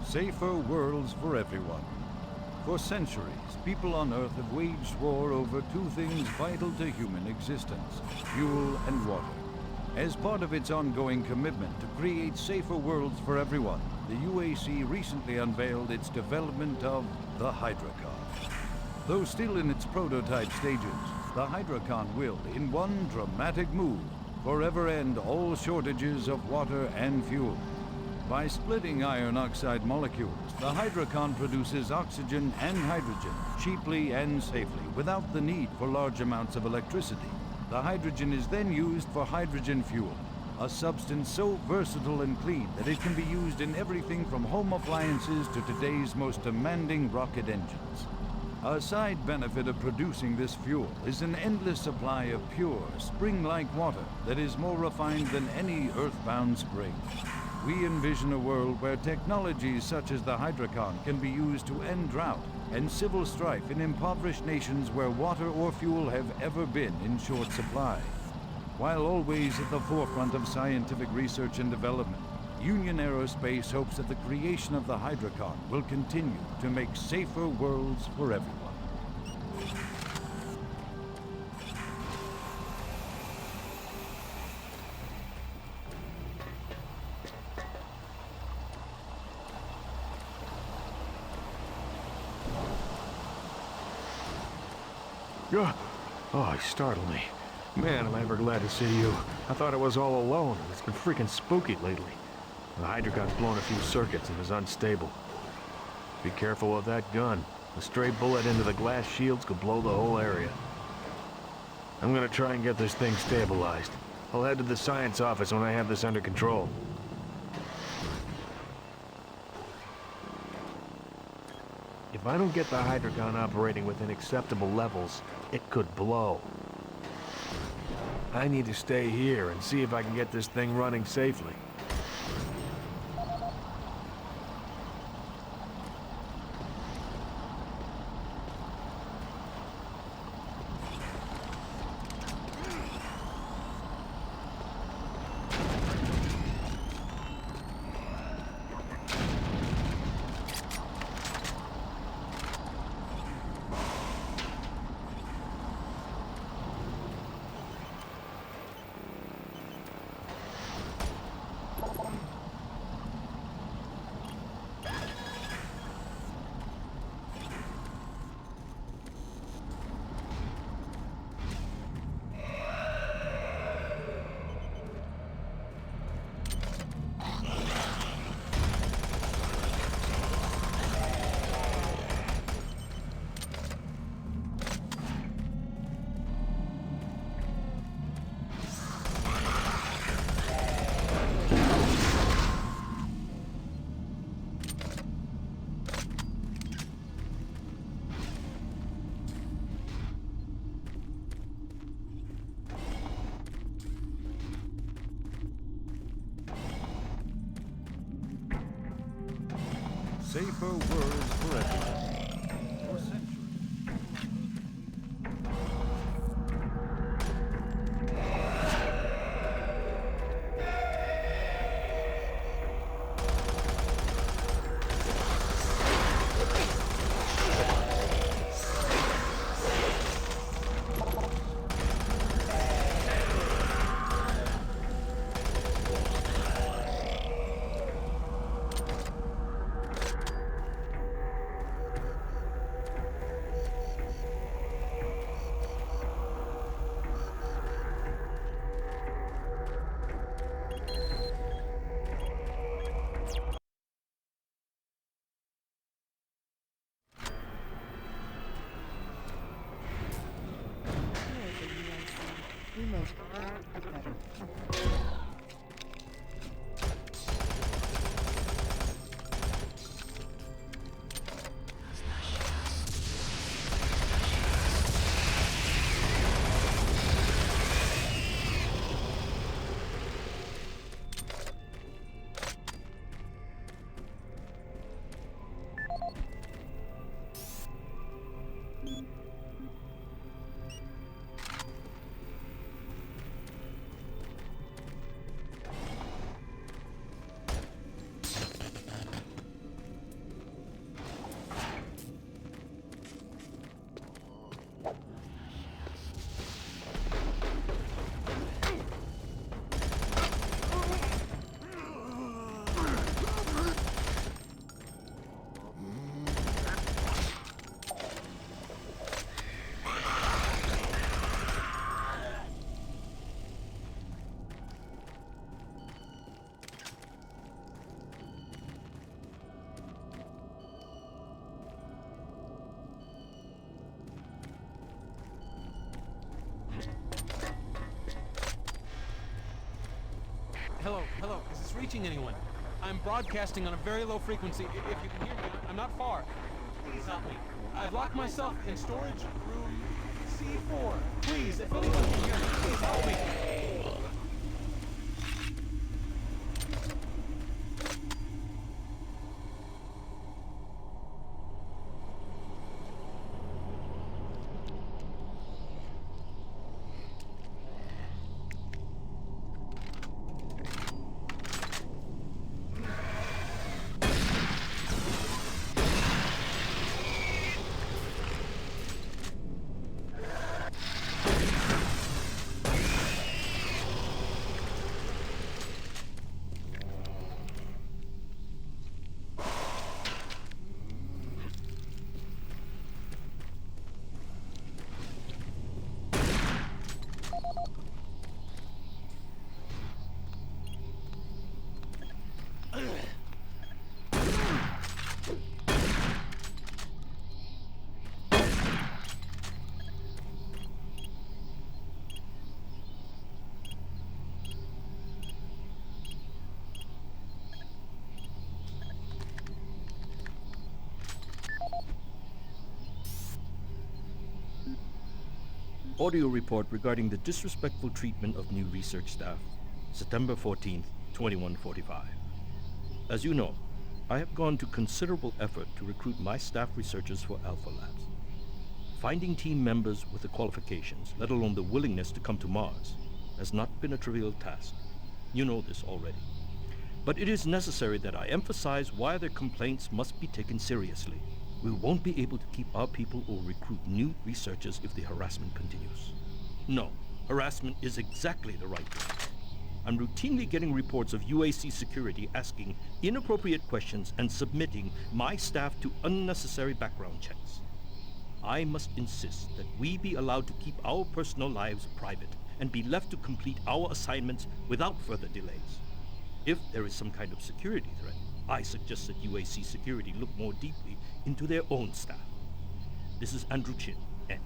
Safer worlds for everyone. For centuries, people on Earth have waged war over two things vital to human existence: fuel and water. As part of its ongoing commitment to create safer worlds for everyone, the UAC recently unveiled its development of the Hydrocon. Though still in its prototype stages, the Hydrocon will, in one dramatic move, forever end all shortages of water and fuel. By splitting iron oxide molecules, the Hydrocon produces oxygen and hydrogen cheaply and safely without the need for large amounts of electricity. The hydrogen is then used for hydrogen fuel, a substance so versatile and clean that it can be used in everything from home appliances to today's most demanding rocket engines. A side benefit of producing this fuel is an endless supply of pure, spring-like water that is more refined than any earthbound spring. We envision a world where technologies such as the Hydrocon can be used to end drought and civil strife in impoverished nations where water or fuel have ever been in short supply. While always at the forefront of scientific research and development, Union Aerospace hopes that the creation of the Hydrocon will continue to make safer worlds for everyone.
Oh, you startled me. Man, am I ever glad to see you. I thought I was all alone. It's been freaking spooky lately. The Hydrocon's blown a few circuits and is unstable. Be careful with that gun. A stray bullet into the glass shields could blow the whole area. I'm gonna try and get this thing stabilized. I'll head to the science office when I have this under control. If I don't get the Hydrocon operating within acceptable levels, it could blow. I need to stay here and see if I can get this thing running safely.
Safer worlds for everyone. For centuries.
Hello, is this reaching anyone? I'm broadcasting on a very low frequency. If you can hear me, I'm not far. Please help me. I've locked myself in storage room C4. Please, if anyone can hear me, please help me.
Audio report regarding the disrespectful treatment of new research staff, September 14th, 2145. As you know, I have gone to considerable effort to recruit my staff researchers for Alpha Labs. Finding team members with the qualifications, let alone the willingness to come to Mars, has not been a trivial task. You know this already. But it is necessary that I emphasize why their complaints must be taken seriously. We won't be able to keep our people or recruit new researchers if the harassment continues. No, harassment is exactly the right word. I'm routinely getting reports of UAC security asking inappropriate questions and submitting my staff to unnecessary background checks. I must insist that we be allowed to keep our personal lives private and be left to complete our assignments without further delays. If there is some kind of security threat, I suggest that UAC security look more deeply into their own staff. This is Andrew Chin, end.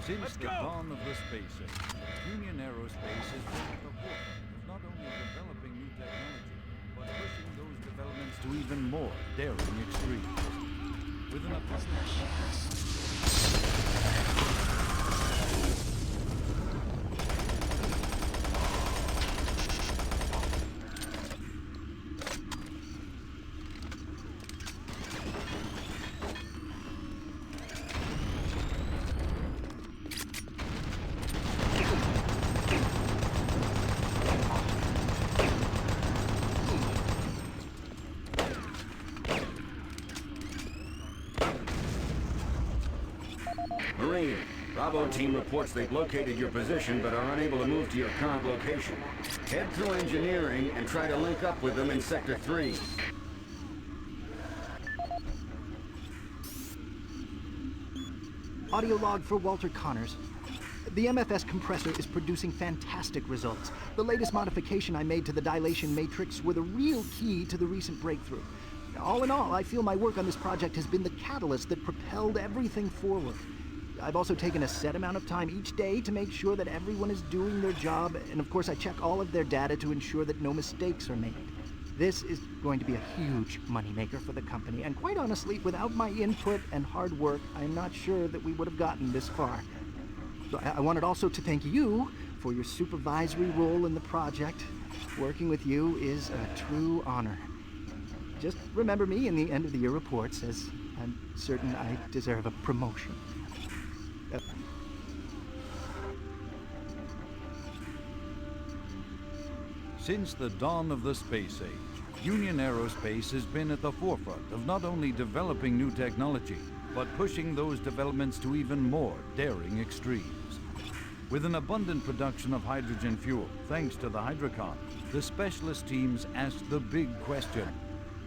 Since the dawn of the space age, Union Aerospace has been at the forefront of not only developing new technology, but pushing those developments to even more daring extremes. With an abundance
Marine, Bravo team reports they've located your position but are unable to move to your current location. Head through engineering and try to link up with them in Sector 3.
Audio log for Walter Connors. The MFS compressor is producing fantastic results. The latest modification I made to the dilation matrix were the real key to the recent breakthrough. All in all, I feel my work on this project has been the catalyst that propelled everything forward. I've also taken a set amount of time each day to make sure that everyone is doing their job, and of course I check all of their data to ensure that no mistakes are made. This is going to be a huge moneymaker for the company, and quite honestly, without my input and hard work, I'm not sure that we would have gotten this far. So I wanted also to thank you for your supervisory role in the project. Working with you is a true honor. Just remember me in the end of the year reports, as I'm certain I deserve a promotion.
Since the dawn of the space age, Union Aerospace has been at the forefront of not only developing new technology, but pushing those developments to even more daring extremes. With an abundant production of hydrogen fuel, thanks to the Hydrocon, the specialist teams asked the big question.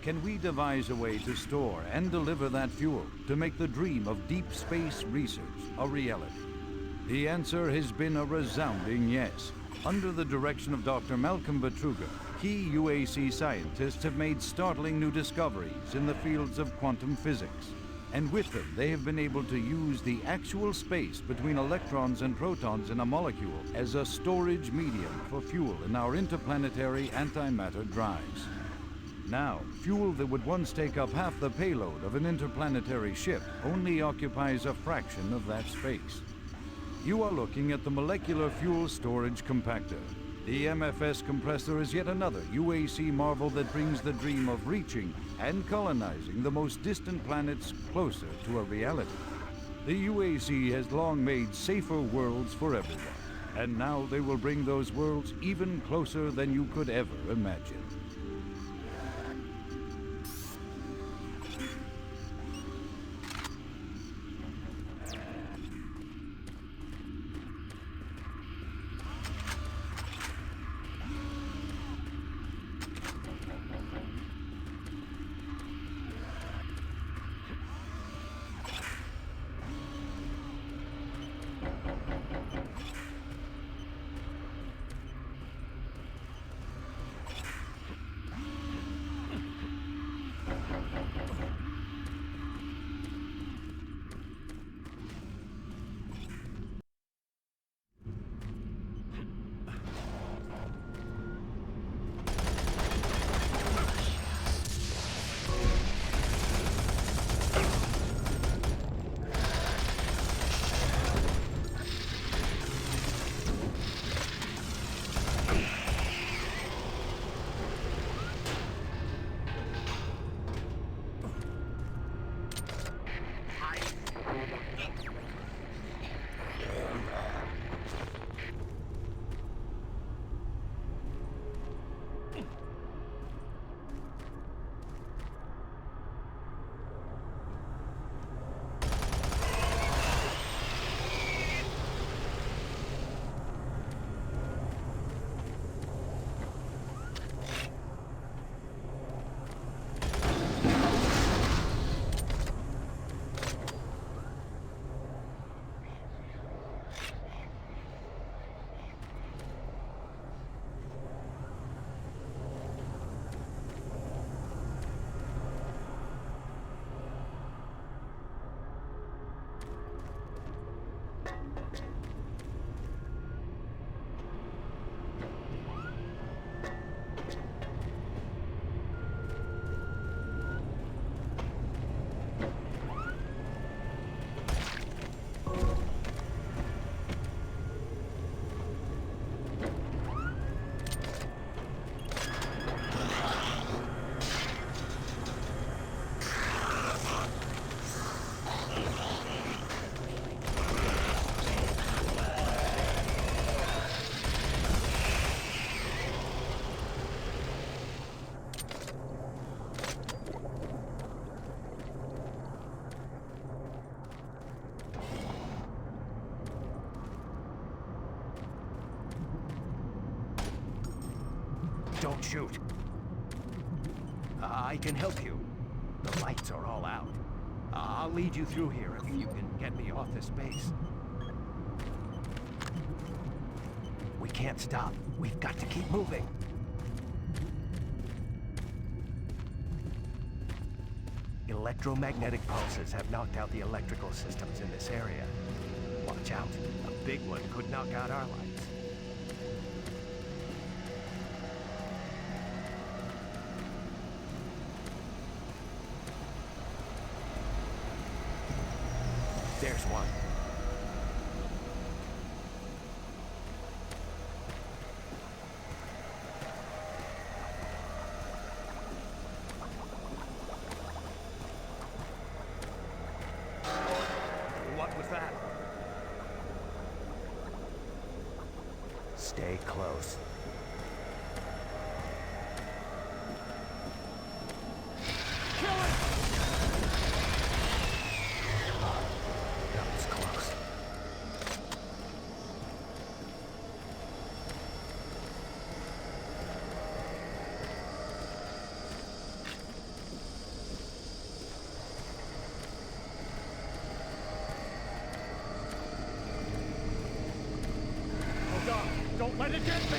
Can we devise a way to store and deliver that fuel to make the dream of deep space research a reality? The answer has been a resounding yes. Under the direction of Dr. Malcolm Betruger, key UAC scientists have made startling new discoveries in the fields of quantum physics. And with them, they have been able to use the actual space between electrons and protons in a molecule as a storage medium for fuel in our interplanetary antimatter drives. Now, fuel that would once take up half the payload of an interplanetary ship only occupies a fraction of that space. You are looking at the Molecular Fuel Storage Compactor. The MFS compressor is yet another UAC marvel that brings the dream of reaching and colonizing the most distant planets closer to a reality. The UAC has long made safer worlds for everyone, and now they will bring those worlds even closer than you could ever imagine.
Don't shoot. I can help you. The lights are all out. I'll lead you through here if you can get me off this base. We can't stop. We've got to keep moving. Electromagnetic pulses have knocked out the electrical systems in this area. Watch out. A big one could knock out our lights. There's one. What was that? Stay close.
Don't let it get me!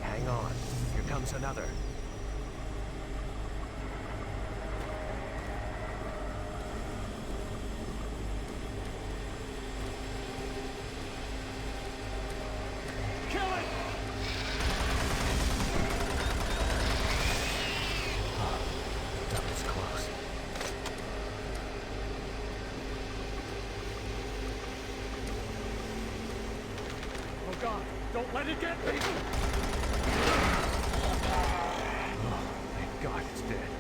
Hang on. Here comes another.
Kill it!
That was close.
Oh God, don't let it get me!
Thank God it's dead.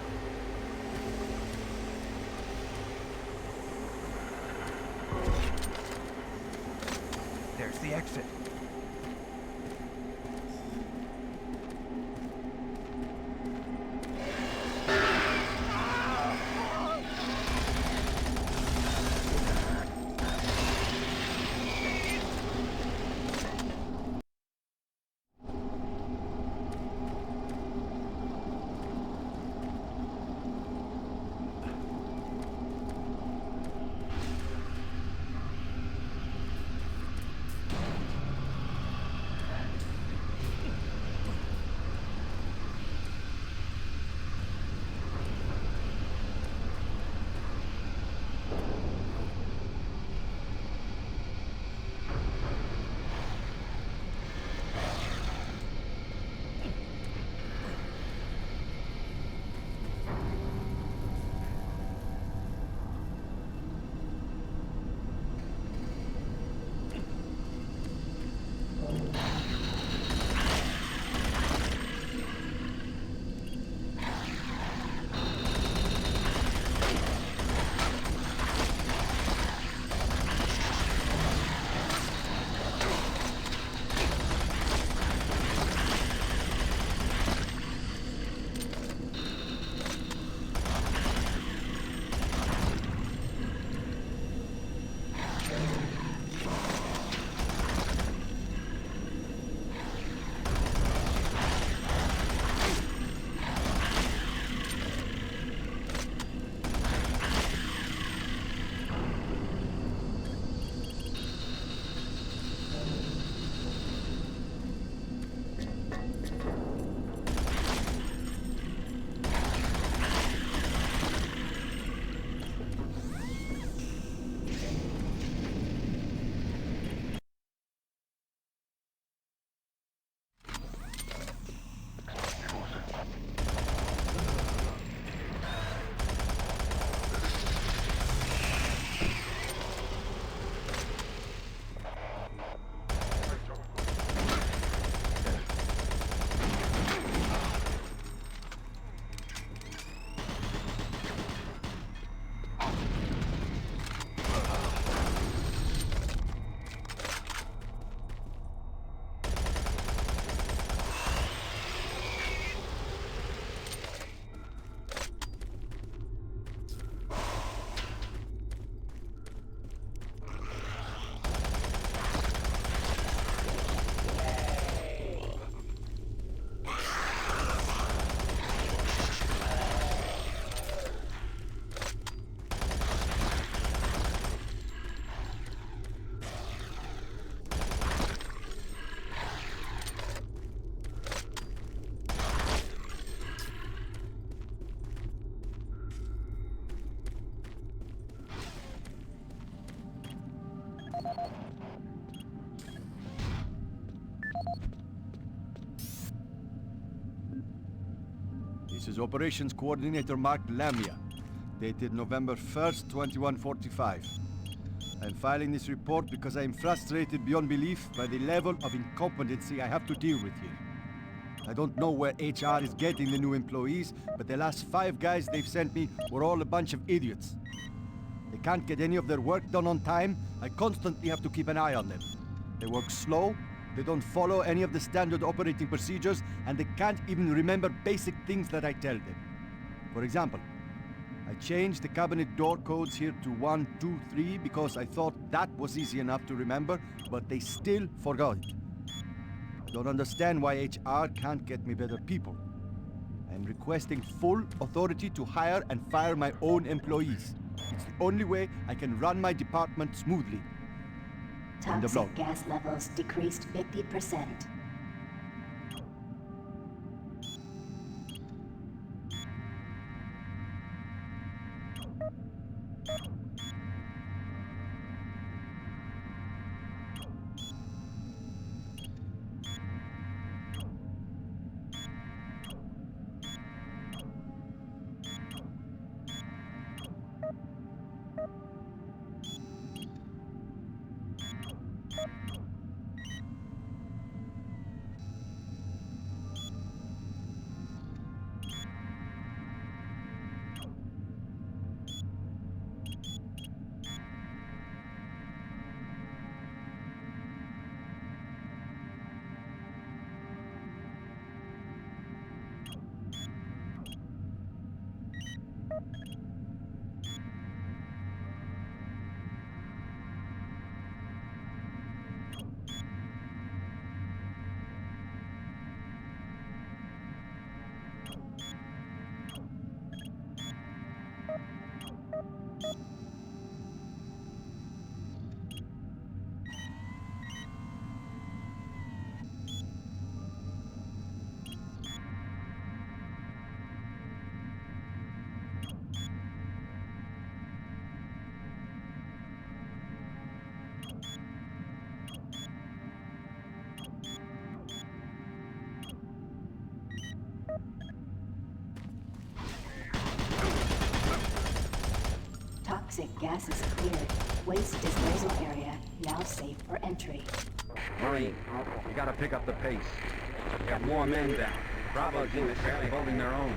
There's the exit.
This is Operations Coordinator Mark Lamia, dated November 1st, 2145. I'm filing this report because I am frustrated beyond belief by the level of incompetency I have to deal with here. I don't know where HR is getting the new employees, but the last 5 guys they've sent me were all a bunch of idiots. They can't get any of their work done on time. I constantly have to keep an eye on them. They work slow, they don't follow any of the standard operating procedures, and they can't even remember basic things that I tell them. For example, I changed the cabinet door codes here to 1, 2, 3 because I thought that was easy enough to remember, but they still forgot it. I don't understand why HR can't get me better people.
I'm requesting full authority to hire and fire my own employees. It's the only way I can run my department smoothly. End of log.
Toxic gas levels decreased 50%. Toxic gas is cleared. Waste disposal area now safe for entry.
Marine, you gotta pick up the pace. We got more men down. Bravo team is barely holding their own.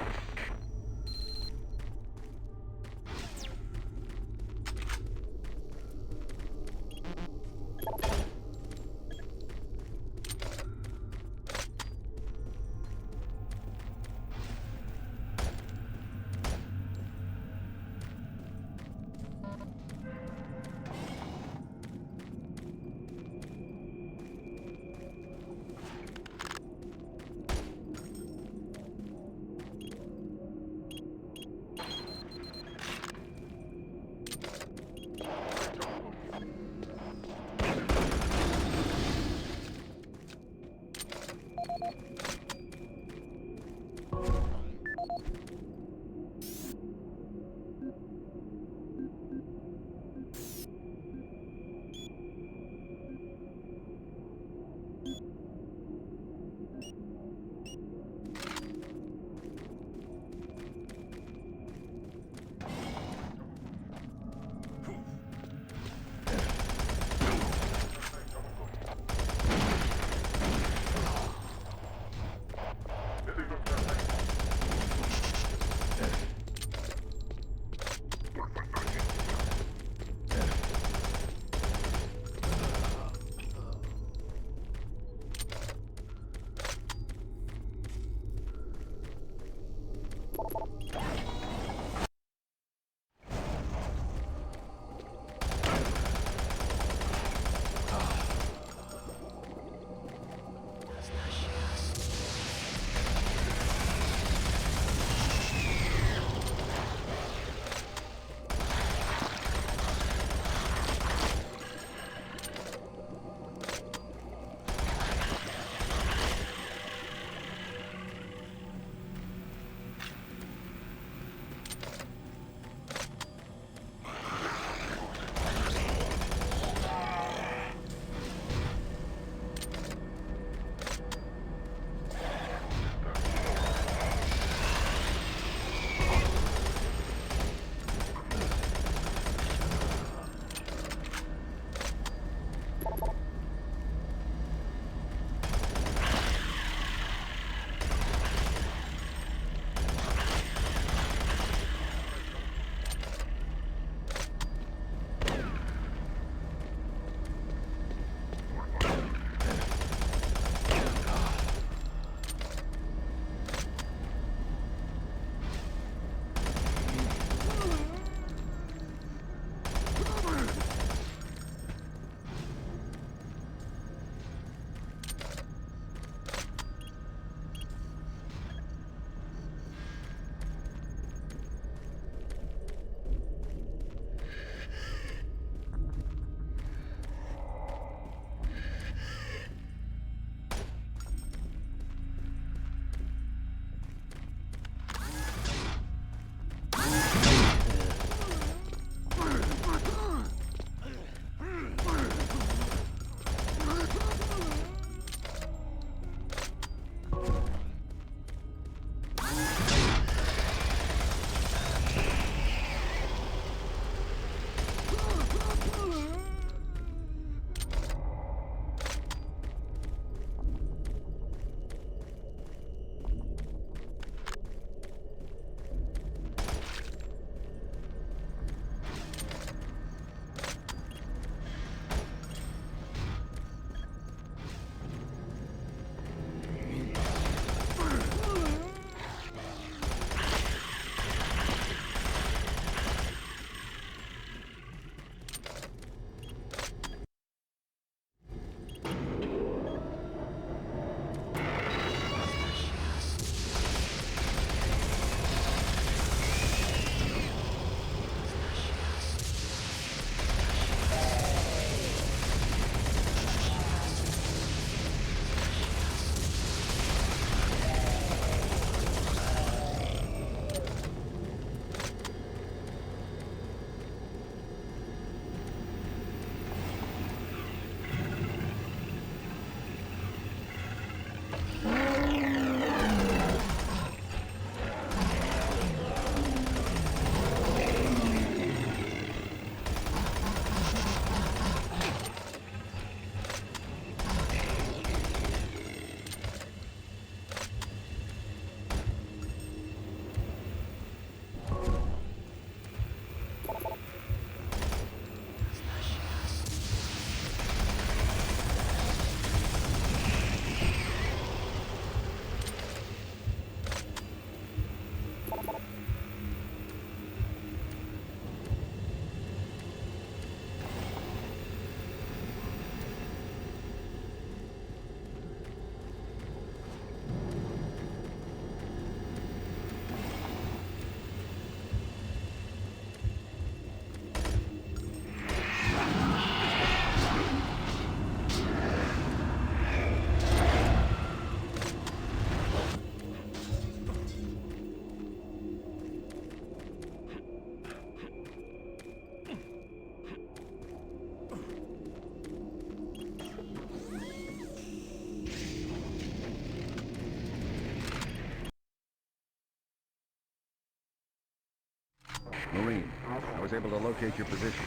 able to locate your position.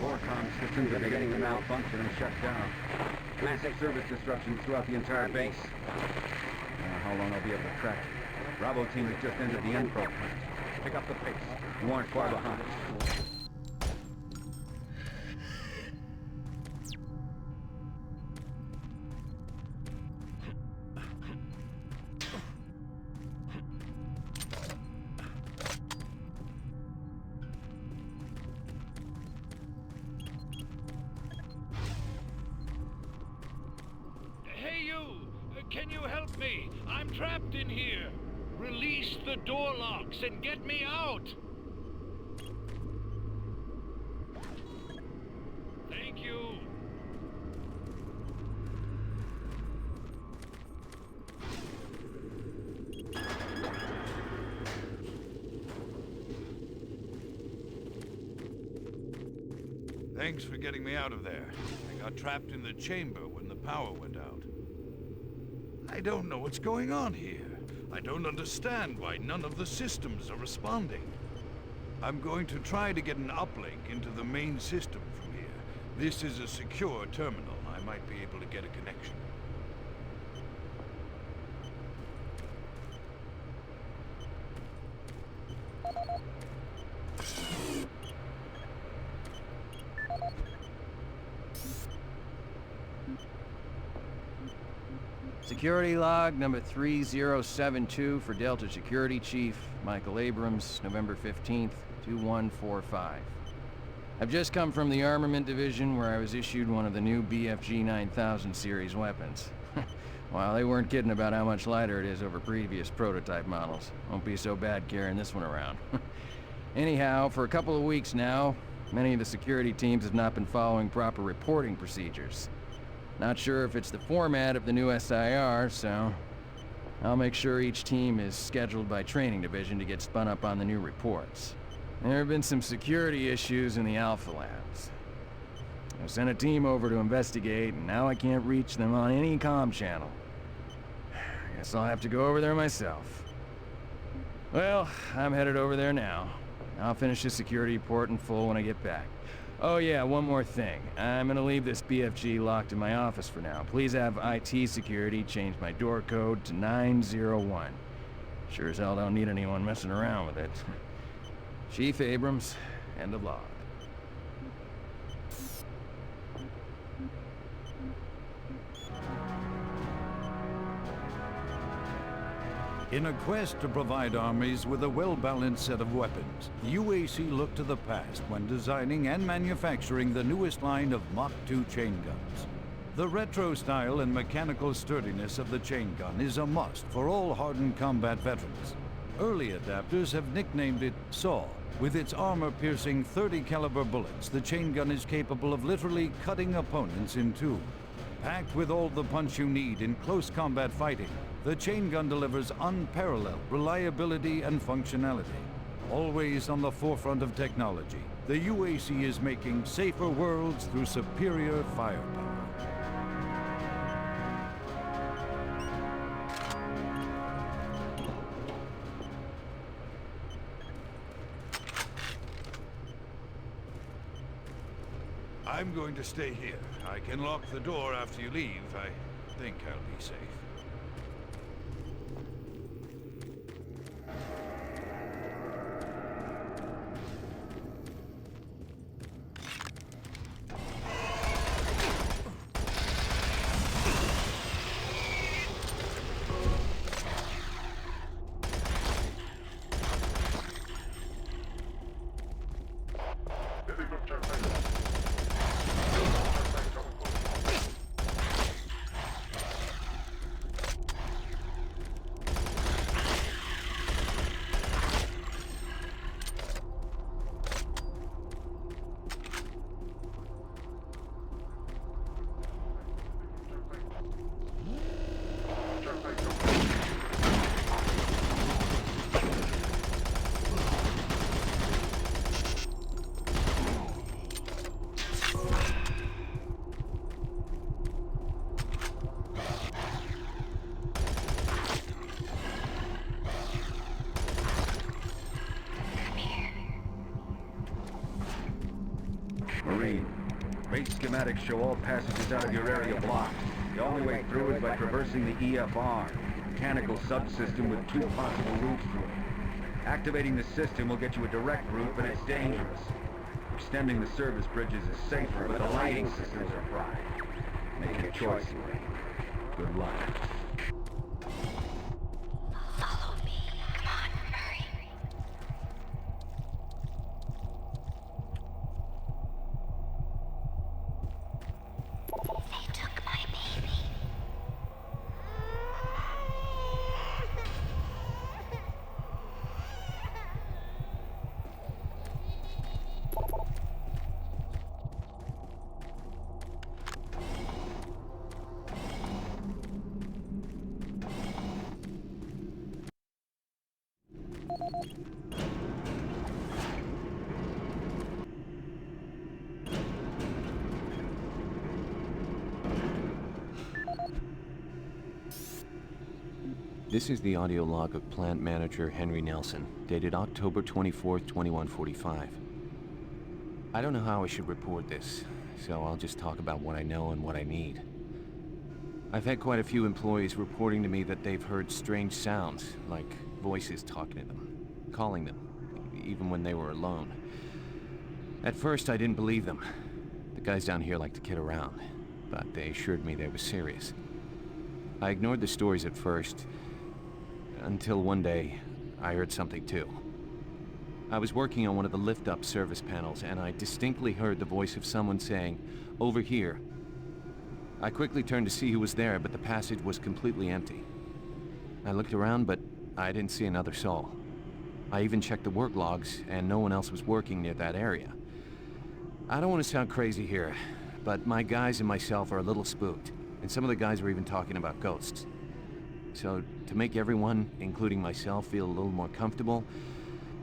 Core comm systems are beginning to malfunction and shut down. Massive service disruptions throughout the entire base. I don't know how long I'll be able to track it. Bravo team has just entered the N-Pro plant. Pick up the pace. You aren't far behind.
Hey you! Can you help me? I'm trapped in here. Release the door locks and get me out! Thank you. Thanks for getting me out of there. I got trapped in the chamber when the power went out. I don't know what's going on here. I don't understand why none of the systems are responding. I'm going to try to get an uplink into the main system from here. This is a secure terminal. I might be able to get a connection.
Security log number 3072 for Delta Security Chief Michael Abrams, November 15th, 2145. I've just come from the Armament Division where I was issued one of the new BFG 9000 series weapons. Well, they weren't kidding about how much lighter it is over previous prototype models. Won't be so bad carrying this one around. Anyhow, for a couple of weeks now, many of the security teams have not been following proper reporting procedures. Not sure if it's the format of the new SIR, so I'll make sure each team is scheduled by Training Division to get spun up on the new reports. There have been some security issues in the Alpha Labs. I sent a team over to investigate, and now I can't reach them on any comm channel. Guess I'll have to go over there myself. Well, I'm headed over there now. I'll finish the security report in full when I get back. Oh yeah, one more thing. I'm gonna leave this BFG locked in my office for now. Please have IT security change my door code to 901. Sure as hell don't need anyone messing around with it. Chief Abrams, end of log.
In a quest to provide armies with a well-balanced set of weapons, UAC looked to the past when designing and manufacturing the newest line of Mach 2 chain guns. The retro style and mechanical sturdiness of the chain gun is a must for all hardened combat veterans. Early adapters have nicknamed it SAW. With its armor-piercing 30 caliber bullets, the chain gun is capable of literally cutting opponents in two. Packed with all the punch you need in close combat fighting, the chain gun delivers unparalleled reliability and functionality. Always on the forefront of technology, the UAC is making safer worlds through superior firepower. I'm going to stay here. I can lock the door after you leave. I think I'll be safe.
Marine. Base schematics show all passages out of your area blocked. The only way through is by traversing the EFR, mechanical subsystem with 2 possible routes through it. Activating the system will get you a direct route, but it's dangerous. Extending the service bridges is safer, but the lighting systems are fried. Make your choice, Marine. Good luck.
This is the audio log of Plant Manager Henry Nelson, dated October 24th, 2145. I don't know how I should report this, so I'll just talk about what I know and what I need. I've had quite a few employees reporting to me that they've heard strange sounds, like voices talking to them, calling them, even when they were alone. At first, I didn't believe them. The guys down here like to kid around, but they assured me they were serious. I ignored the stories at first, until one day, I heard something too. I was working on one of the lift-up service panels, and I distinctly heard the voice of someone saying, "Over here." I quickly turned to see who was there, but the passage was completely empty. I looked around, but I didn't see another soul. I even checked the work logs, and no one else was working near that area. I don't want to sound crazy here, but my guys and myself are a little spooked, and some of the guys were even talking about ghosts. So, to make everyone, including myself, feel a little more comfortable,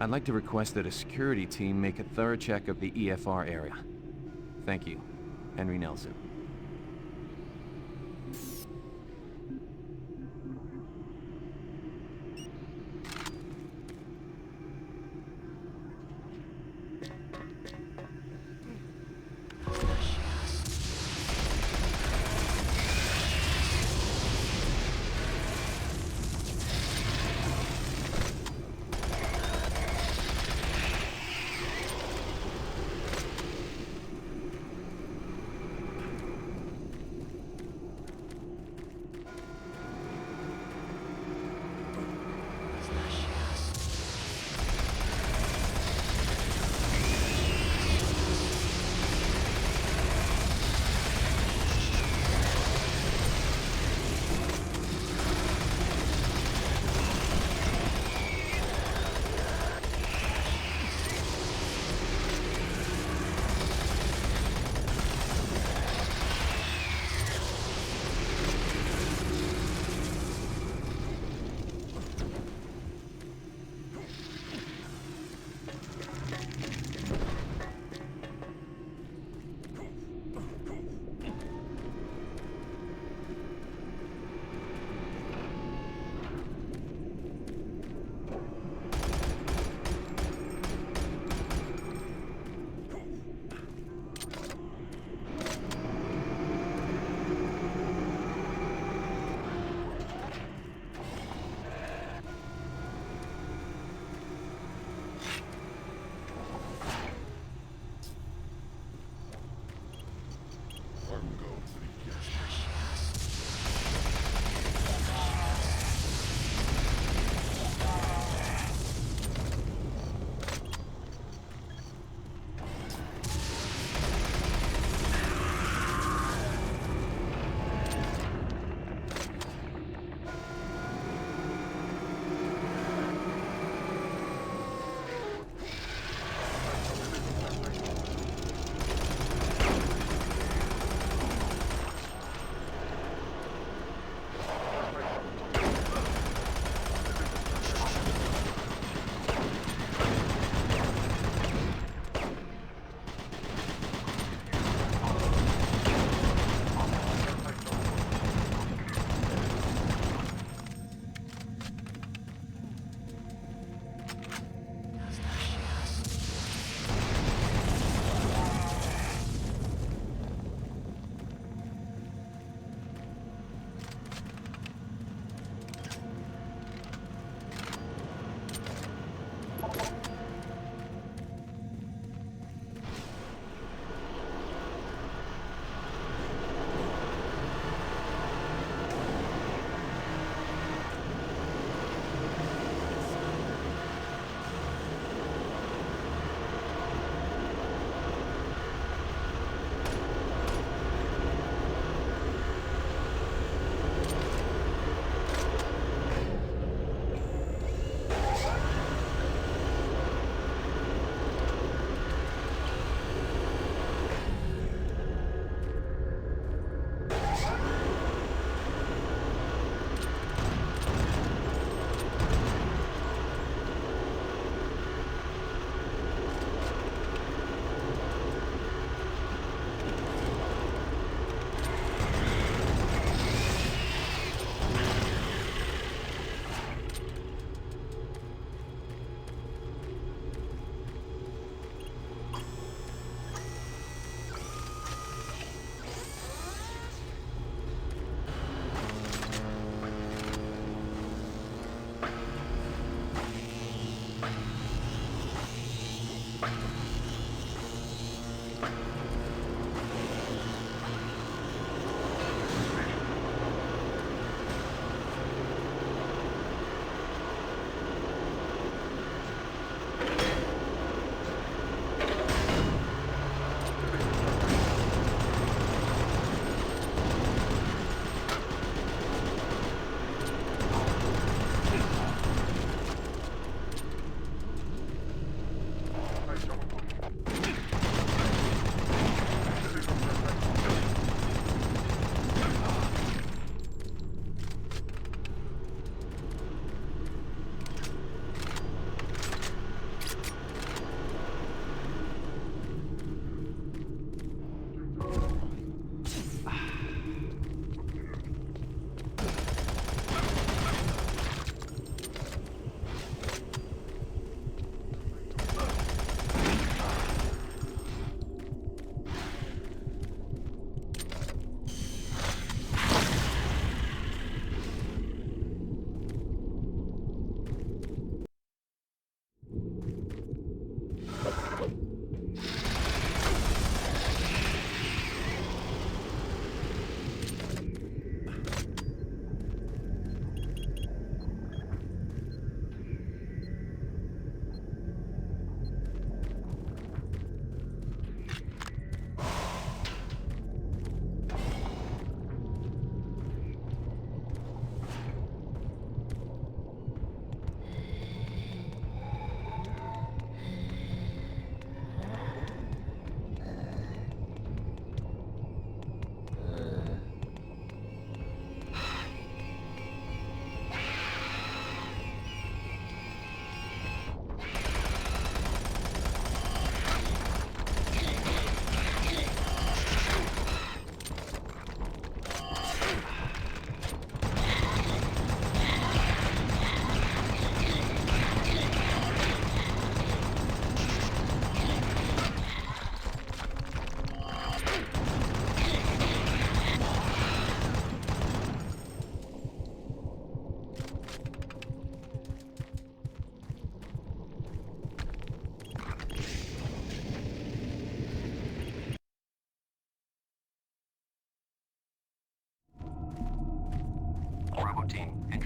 I'd like to request that a security team make a thorough check of the EFR area. Thank you. Henry Nelson.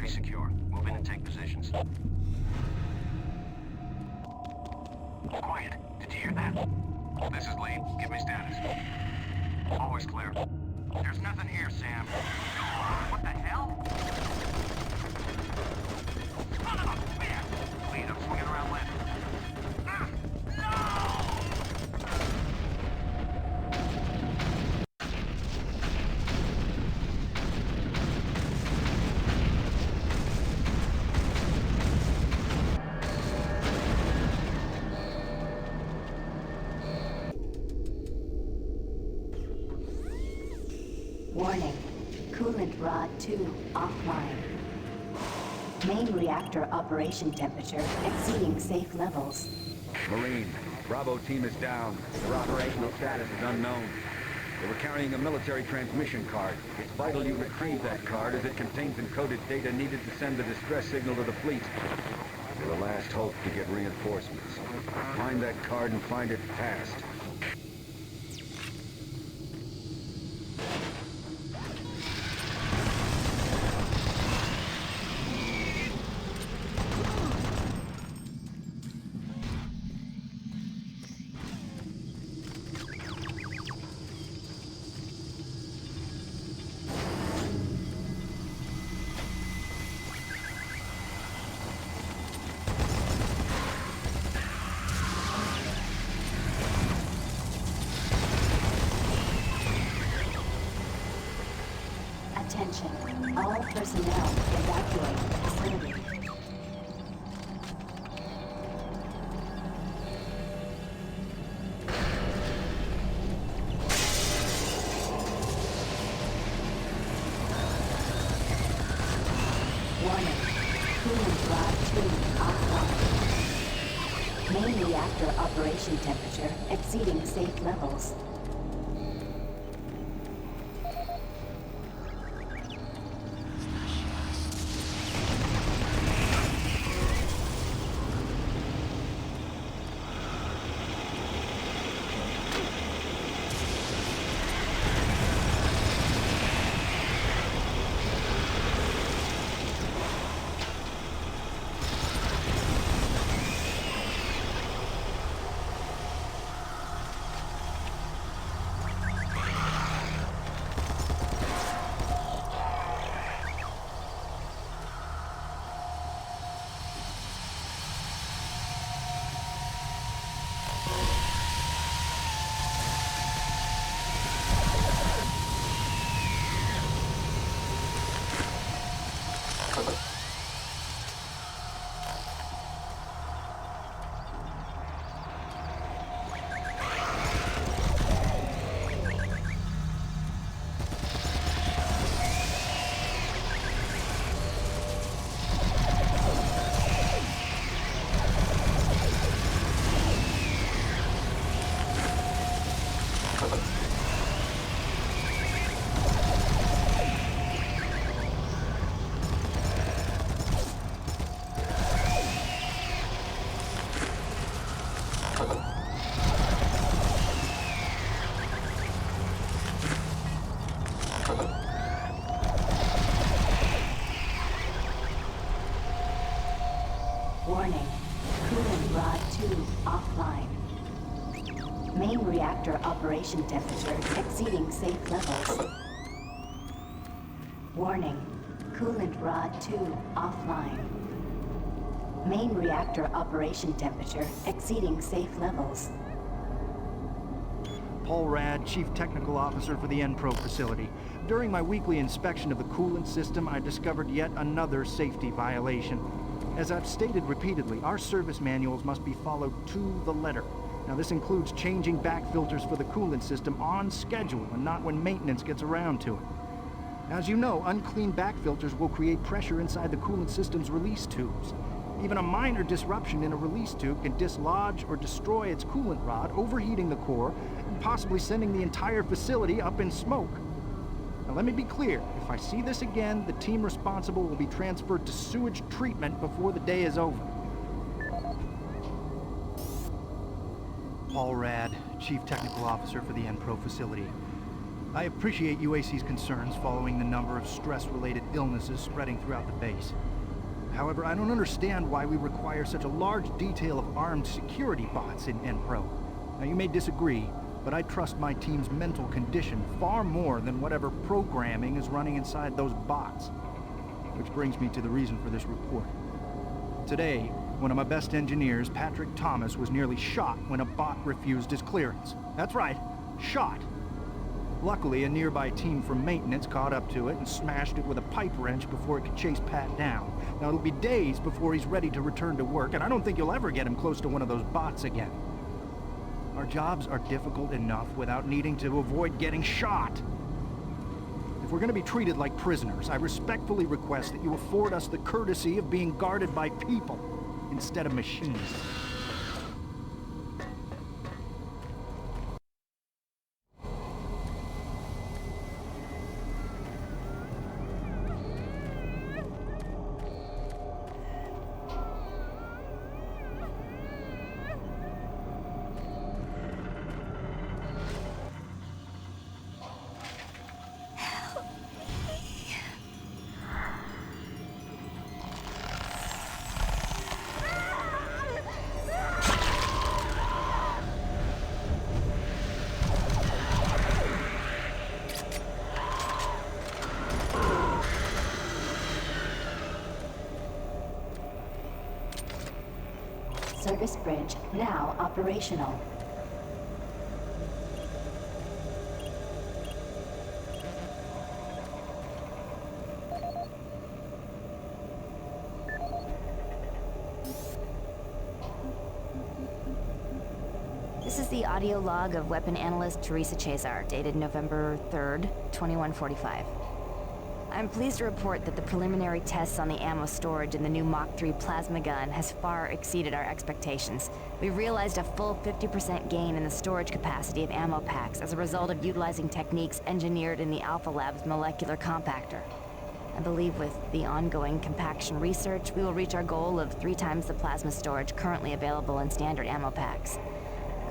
Entry secure. Move in and take positions. Quiet. Did you hear that? This is Lee. Give me status. Always clear. There's nothing here, Sam. What the hell? Son of a bitch! Lead, I'm swinging around landing.
Warning. Coolant rod 2 offline. Main reactor operation temperature exceeding safe levels.
Marine, Bravo team is down. Their operational status is unknown. They were carrying a military transmission card. It's vital you retrieve that card as it contains encoded data needed to send the distress signal to the fleet. They're the last hope to get reinforcements. Find that card and find it fast.
Attention. All personnel evacuate the facility. Warning. Coolant rod 2 offline. Main reactor operation temperature exceeding safe levels. Warning. Coolant rod 2 offline. Main reactor operation temperature exceeding safe levels. Warning. Coolant rod 2 offline. Main reactor operation temperature exceeding safe levels.
Paul Rad, Chief Technical Officer for the Enpro facility. During my weekly inspection of the coolant system, I discovered yet another safety violation. As I've stated repeatedly, our service manuals must be followed to the letter. Now, this includes changing back filters for the coolant system on schedule and not when maintenance gets around to it. As you know, unclean back filters will create pressure inside the coolant system's release tubes. Even a minor disruption in a release tube can dislodge or destroy its coolant rod, overheating the core, and possibly sending the entire facility up in smoke. Now let me be clear, if I see this again, the team responsible will be transferred to sewage treatment before the day is over. Paul Rad, Chief Technical Officer for the Enpro facility. I appreciate UAC's concerns following the number of stress-related illnesses spreading throughout the base. However, I don't understand why we require such a large detail of armed security bots in N-Pro. Now, you may disagree, but I trust my team's mental condition far more than whatever programming is running inside those bots. Which brings me to the reason for this report. Today, one of my best engineers, Patrick Thomas, was nearly shot when a bot refused his clearance. That's right, shot. Luckily, a nearby team from maintenance caught up to it and smashed it with a pipe wrench before it could chase Pat down. Now, it'll be days before he's ready to return to work, and I don't think you'll ever get him close to one of those bots again. Our jobs are difficult enough without needing to avoid getting shot. If we're going to be treated like prisoners, I respectfully request that you afford us the courtesy of being guarded by people instead of machines.
Service bridge now operational.
This is the audio log of weapon analyst Teresa Chazar, dated November 3rd, 2145. I'm pleased to report that the preliminary tests on the ammo storage in the new Mach 3 plasma gun has far exceeded our expectations. We've realized a full 50% gain in the storage capacity of ammo packs as a result of utilizing techniques engineered in the Alpha Lab's molecular compactor. I believe with the ongoing compaction research, we will reach our goal of 3 times the plasma storage currently available in standard ammo packs.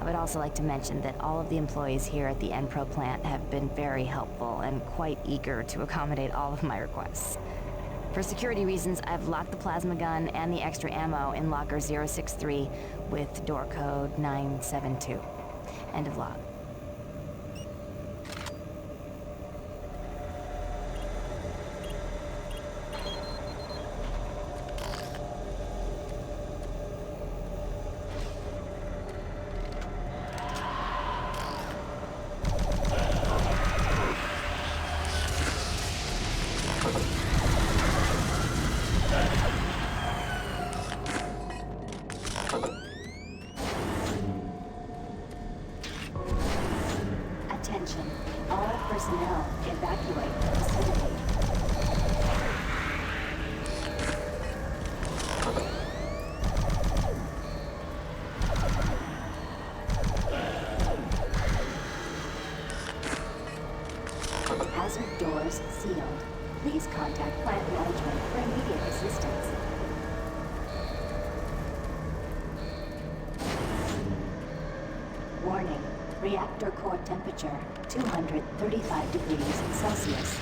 I would also like to mention that all of the employees here at the N-Pro plant have been very helpful and quite eager to accommodate all of my requests. For security reasons, I've locked the plasma gun and the extra ammo in locker 063 with door code 972. End of log.
Attention, all personnel evacuate the facility. Hazard doors sealed. Please contact plant management for immediate assistance. Warning. Reactor core temperature, 235 degrees Celsius.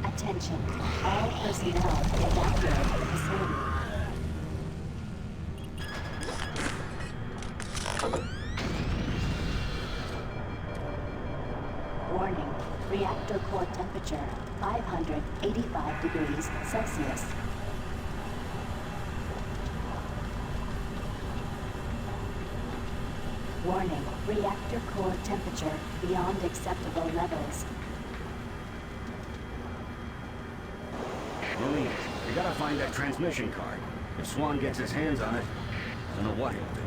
Attention, all personnel evacuate the facility. Warning, reactor core temperature, 585 degrees Celsius. Warning, reactor core temperature beyond acceptable levels.
Marines, you gotta find that transmission card. If Swan gets his hands on it, I don't know what he'll do.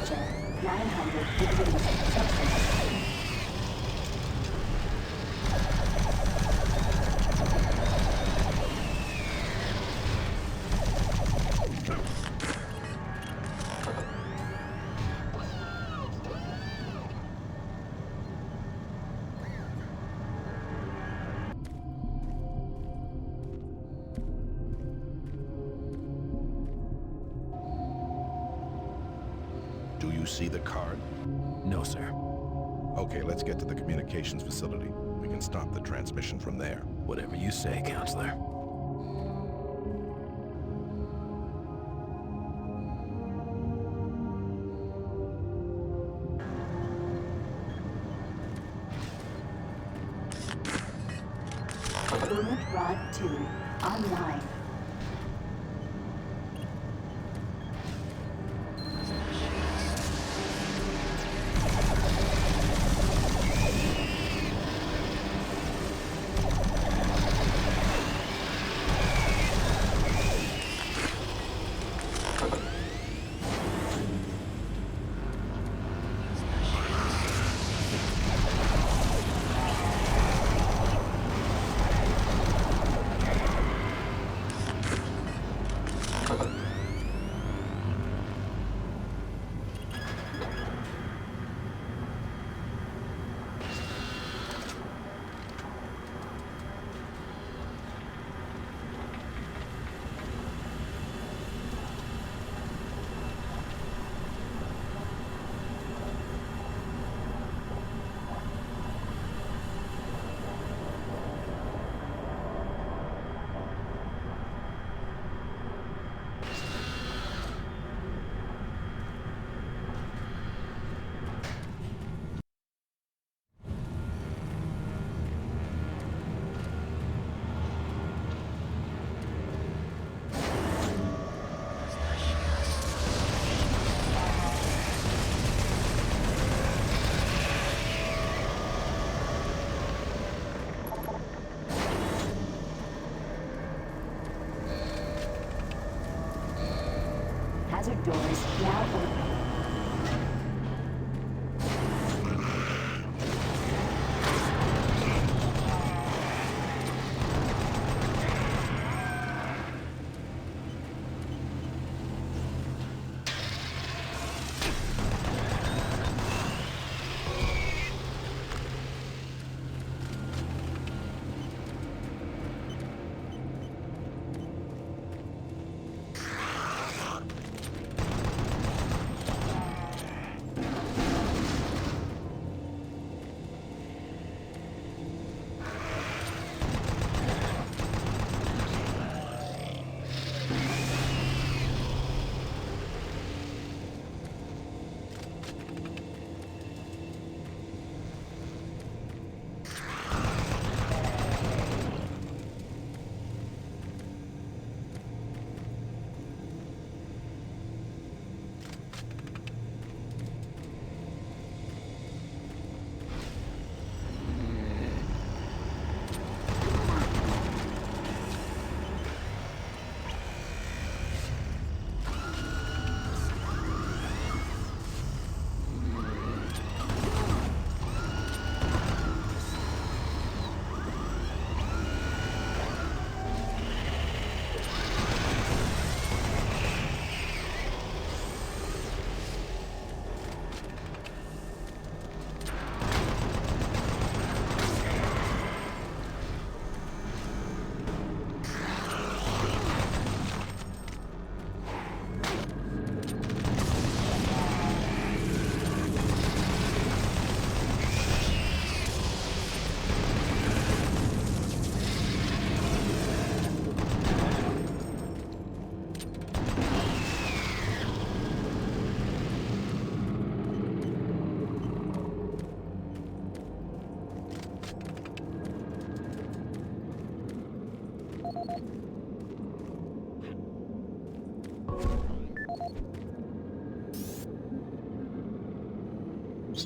Temperature 900 degrees Celsius.
Do you see the card?
No, sir.
Okay, let's get to the communications facility. We can stop the transmission from there.
Whatever you say, Counselor.
Unit Rod 2 online. Hazard doors now open.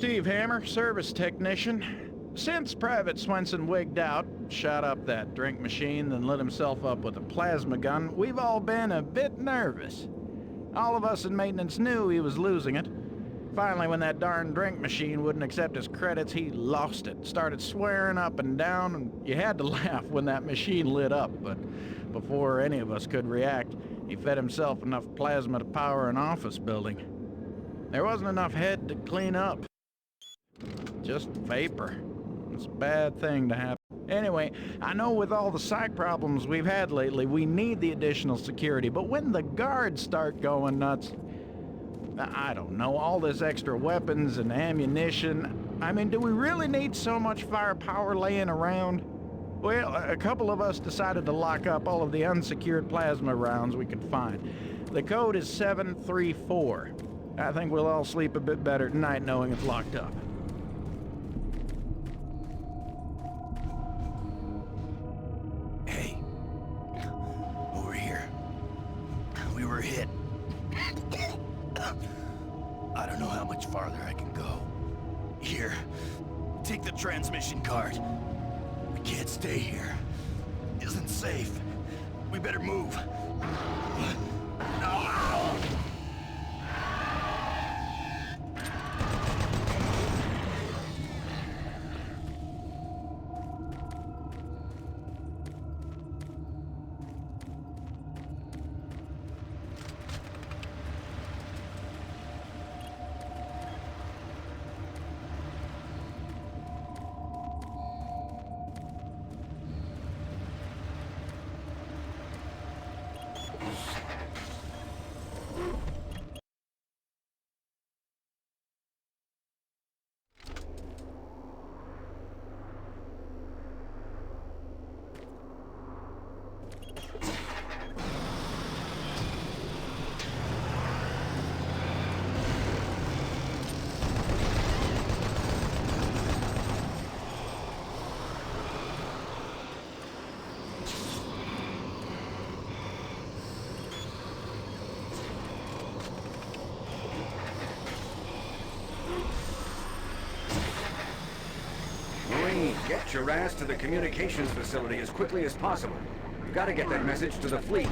Steve Hammer, service technician. Since Private Swenson wigged out, shot up that drink machine, then lit himself up with a plasma gun, we've all been a bit nervous. All of us in maintenance knew he was losing it. Finally, when that darn drink machine wouldn't accept his credits, he lost it. Started swearing up and down, and you had to laugh when that machine lit up. But before any of us could react, he fed himself enough plasma to power an office building. There wasn't enough head to clean up. Just vapor. It's a bad thing to happen. Anyway, I know with all the psych problems we've had lately, we need the additional security, but when the guards start going nuts, I don't know, all this extra weapons and ammunition, I mean, do we really need so much firepower laying around? Well, a couple of us decided to lock up all of the unsecured plasma rounds we could find. The code is 734. I think we'll all sleep a bit better tonight knowing it's locked up.
Hey, over here. We were hit. I don't know how much farther I can go. Here, take the transmission card. We can't stay here. Isn't safe. We better move.
Get your ass to the communications facility as quickly as possible. You gotta get that message to the fleet.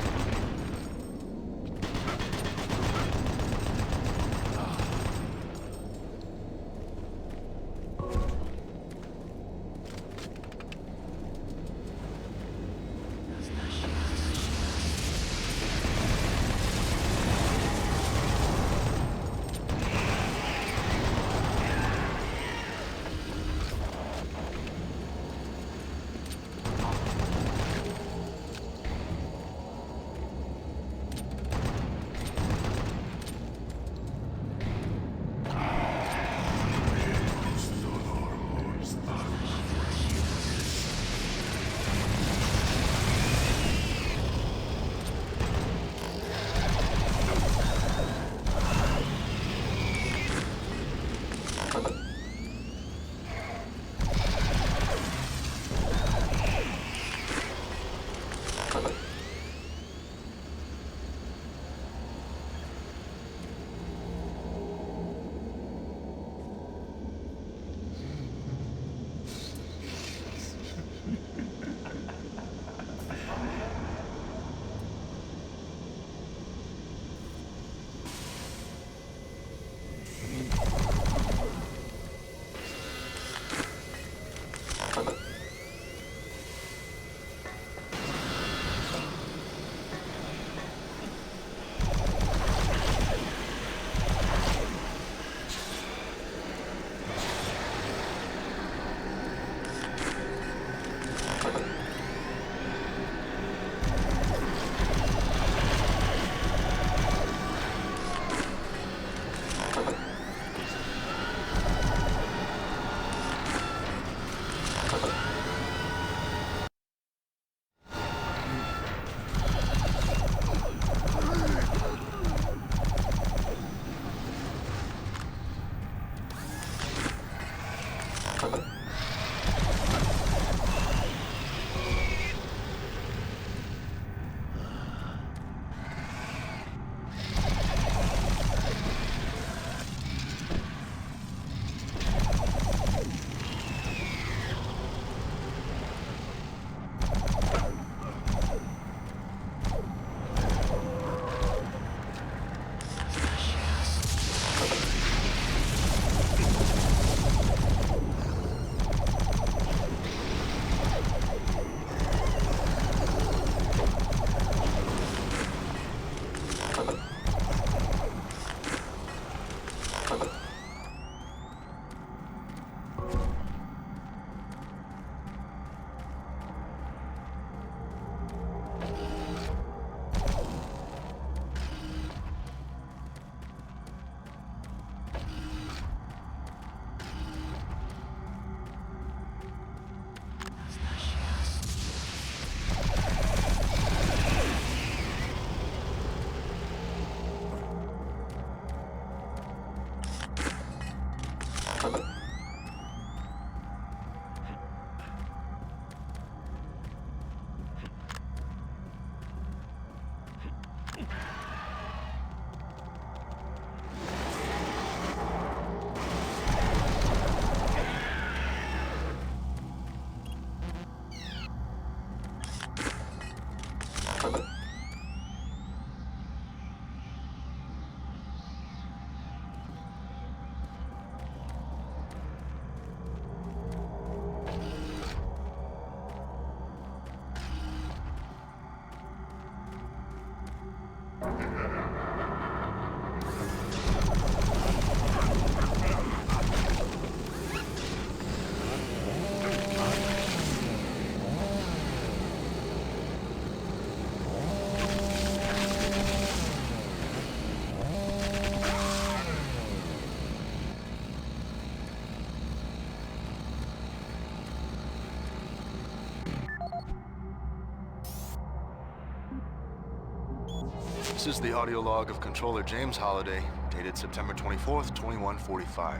This is the audio log of Controller James Holliday, dated September 24th, 2145.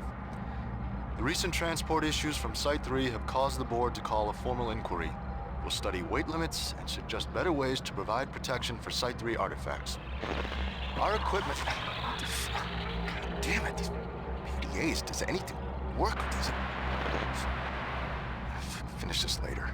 The recent transport issues from Site 3 have caused the board to call a formal inquiry. We'll study weight limits and suggest better ways to provide protection for Site 3 artifacts. Our equipment... God damn it, these PDAs, does anything work with these? Finish this later.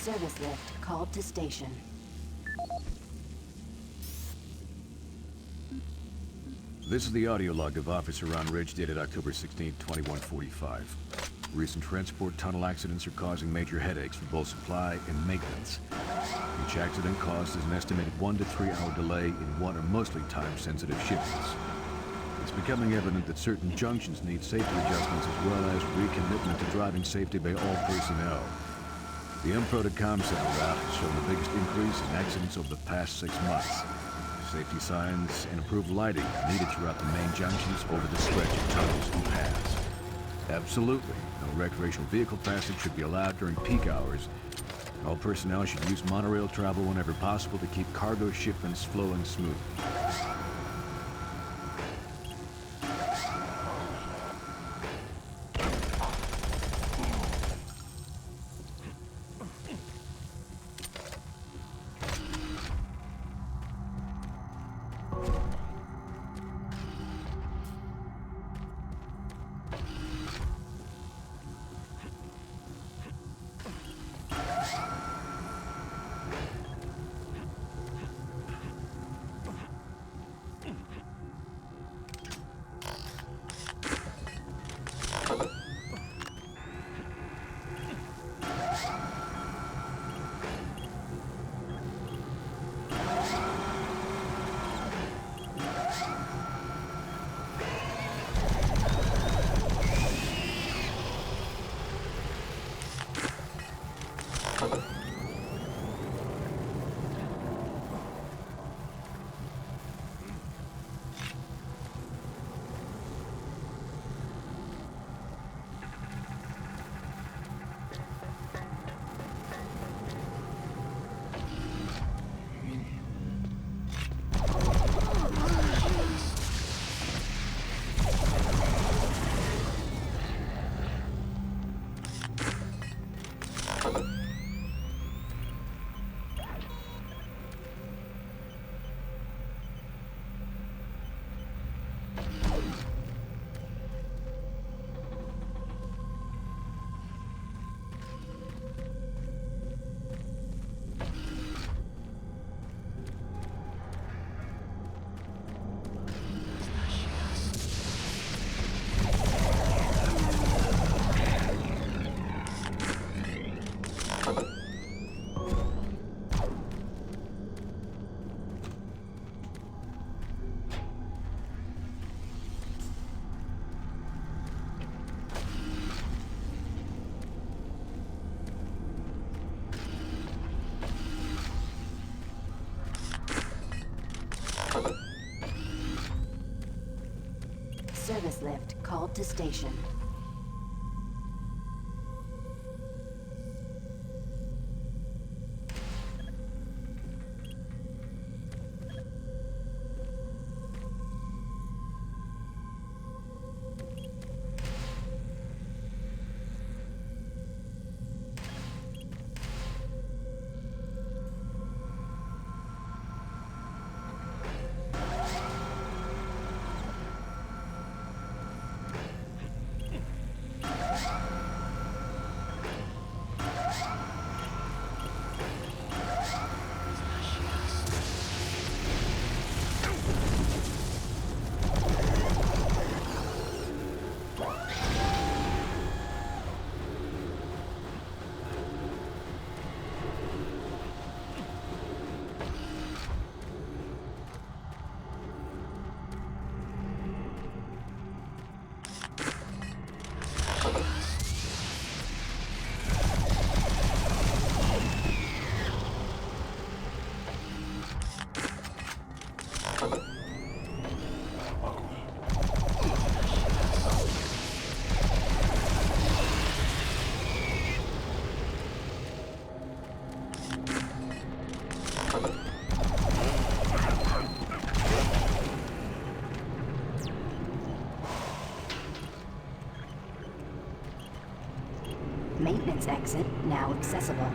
Service lift called to station.
This is the audio log of Officer Ron Ridge, dated October 16, 2145. Recent transport tunnel accidents are causing major headaches for both supply and maintenance. Each accident causes an estimated 1 to 3 hour delay in what are mostly time-sensitive shipments. It's becoming evident that certain junctions need safety adjustments as well as recommitment to driving safety by all personnel. The Unproted Comm Center route has shown the biggest increase in accidents over the past 6 months. Safety signs and improved lighting are needed throughout the main junctions over the stretch of tunnels and paths. Absolutely, no recreational vehicle passage should be allowed during peak hours. All personnel should use monorail travel whenever possible to keep cargo shipments flowing smoothly.
to station. Maintenance exit now accessible.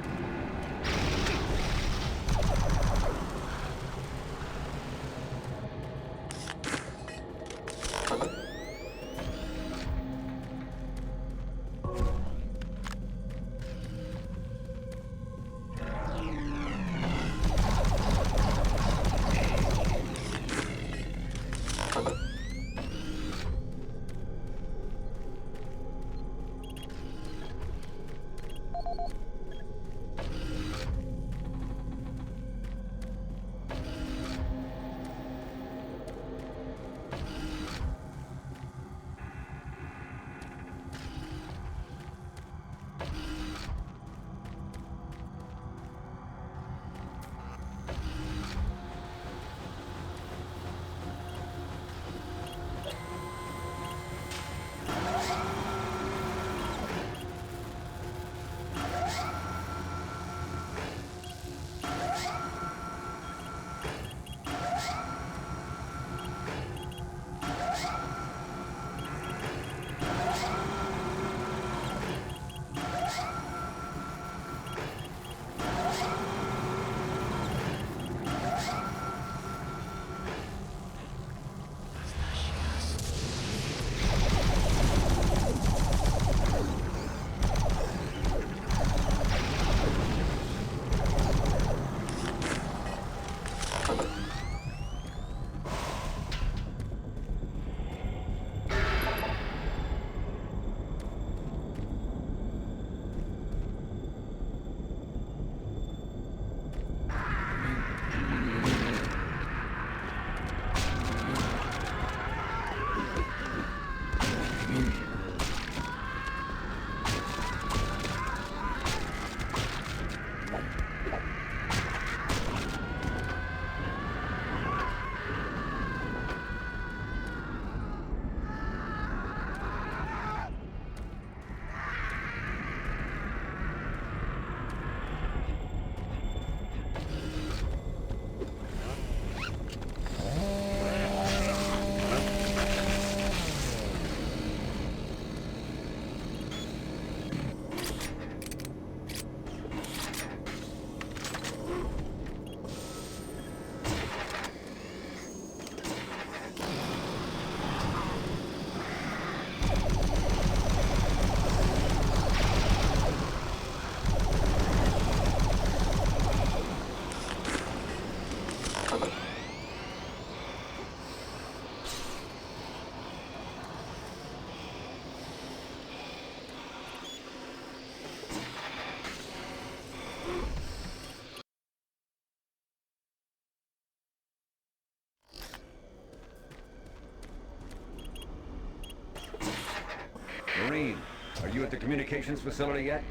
Marine, are you at the communications facility yet?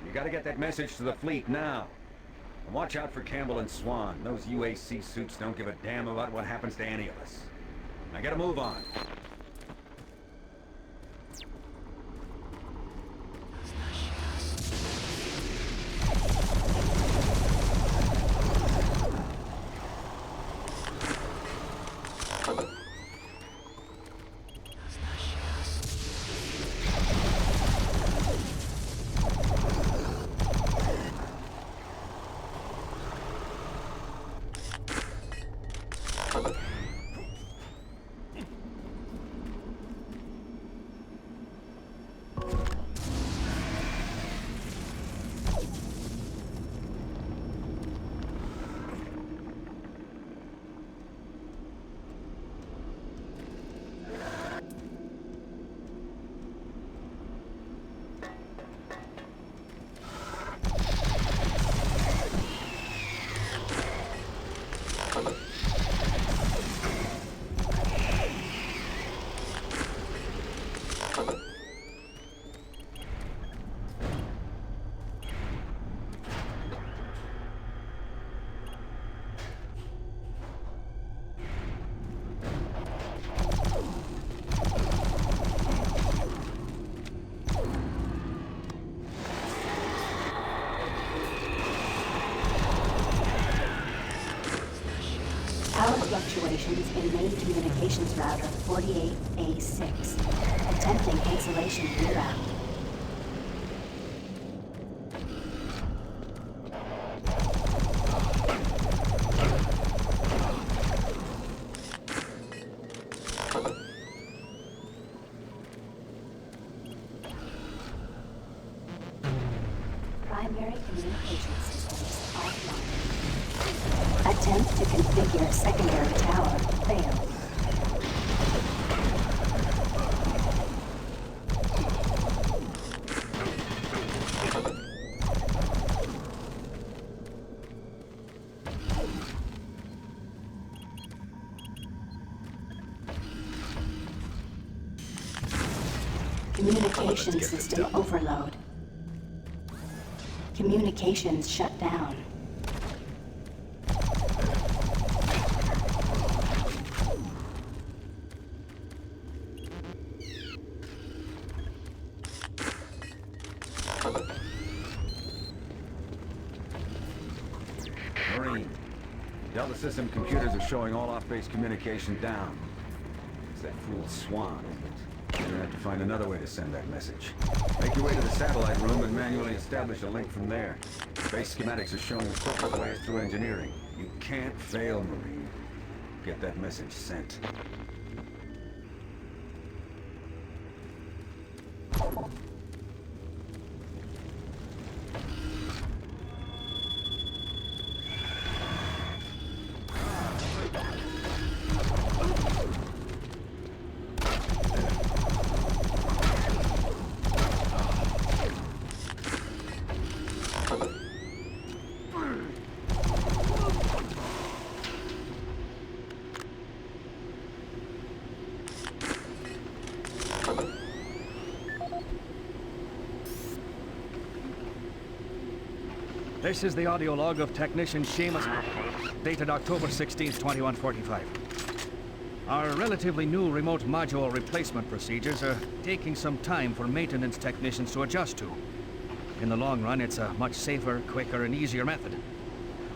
You gotta get that message to the fleet now. And watch out for Campbell and Swan. Those UAC suits don't give a damn about what happens to any of us. Now get a move on.
fluctuations in main communications router 48A6. Attempting cancellation reroute. Primary communications systems offline. Attempt to configure secondary tower failed. Communications system overload. Communications shut down.
Marine, Delta System computers are showing all off-base communication down. It's that fool Swan, but you're gonna have to find another way to send that message. Make your way to the satellite room and manually establish a link from there. Base schematics are showing the quickest ways through engineering. You can't fail, Marine. Get that message sent.
This is the audio log of Technician Seamus, dated October 16th, 2145. Our relatively new remote module replacement procedures are taking some time for maintenance technicians to adjust to. In the long run, it's a much safer, quicker, and easier method.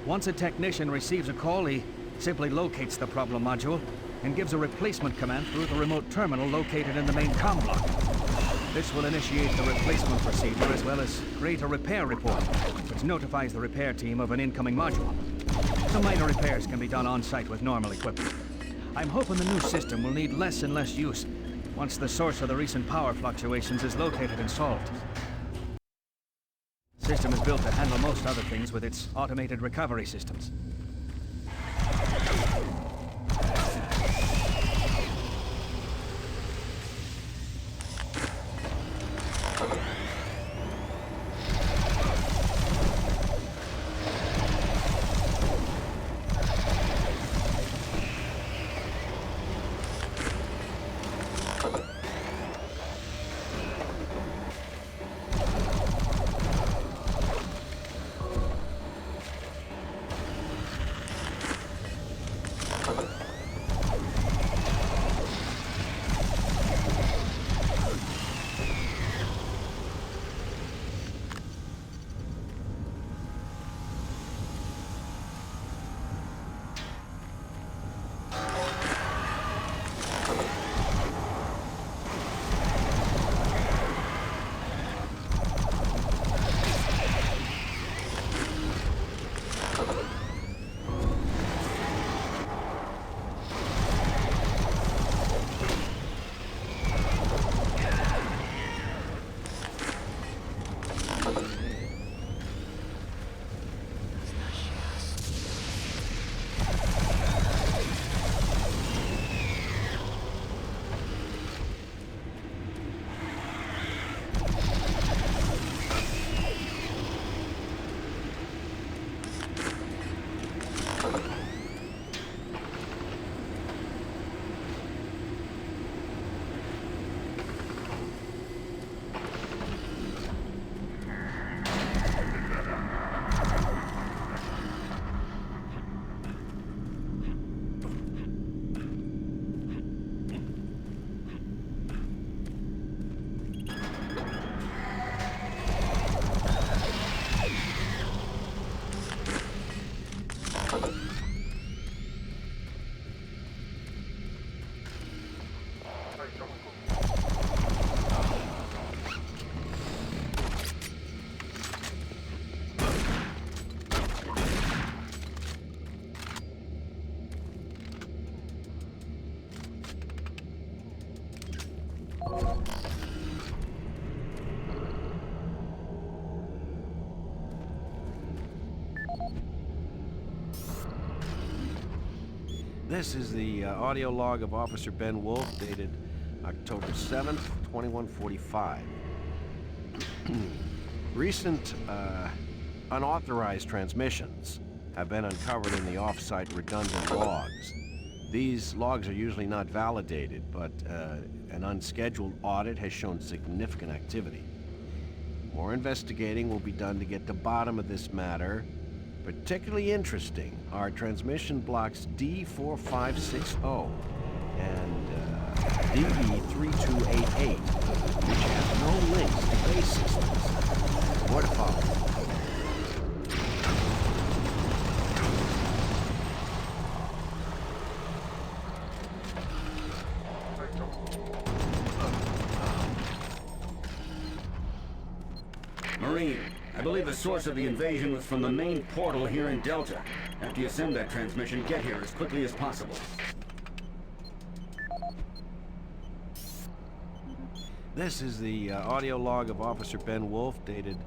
Once a technician receives a call, he simply locates the problem module and gives a replacement command through the remote terminal located in the main comm block. This will initiate the replacement procedure as well as create a repair report, which notifies the repair team of an incoming module. Some minor repairs can be done on-site with normal equipment. I'm hoping the new system will need less and less use once the source of the recent power fluctuations is located and solved. The system is built to handle most other things with its automated recovery systems.
This is the audio log of Officer Ben Wolf, dated October 7th, 2145. Recent unauthorized transmissions have been uncovered in the off-site redundant logs. These logs are usually not validated, but an unscheduled audit has shown significant activity. More investigating will be done to get to the bottom of this matter. Particularly interesting are transmission blocks D4560 and DE3288, which have no links to base systems. More to follow.
Marine, I believe the source of the invasion was from the main portal here in Delta. After you send that transmission, get here as quickly as possible.
This is the audio log of Officer Ben Wolf, dated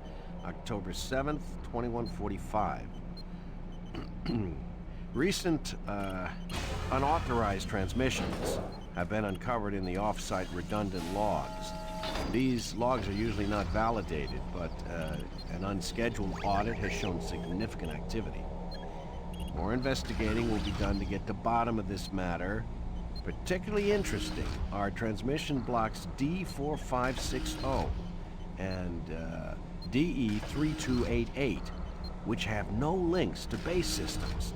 October 7th, 2145. Recent unauthorized transmissions have been uncovered in the off-site redundant logs. These logs are usually not validated, but an unscheduled audit has shown significant activity. More investigating will be done to get to the bottom of this matter. Particularly interesting are transmission blocks D4560 and DE3288, which have no links to base systems.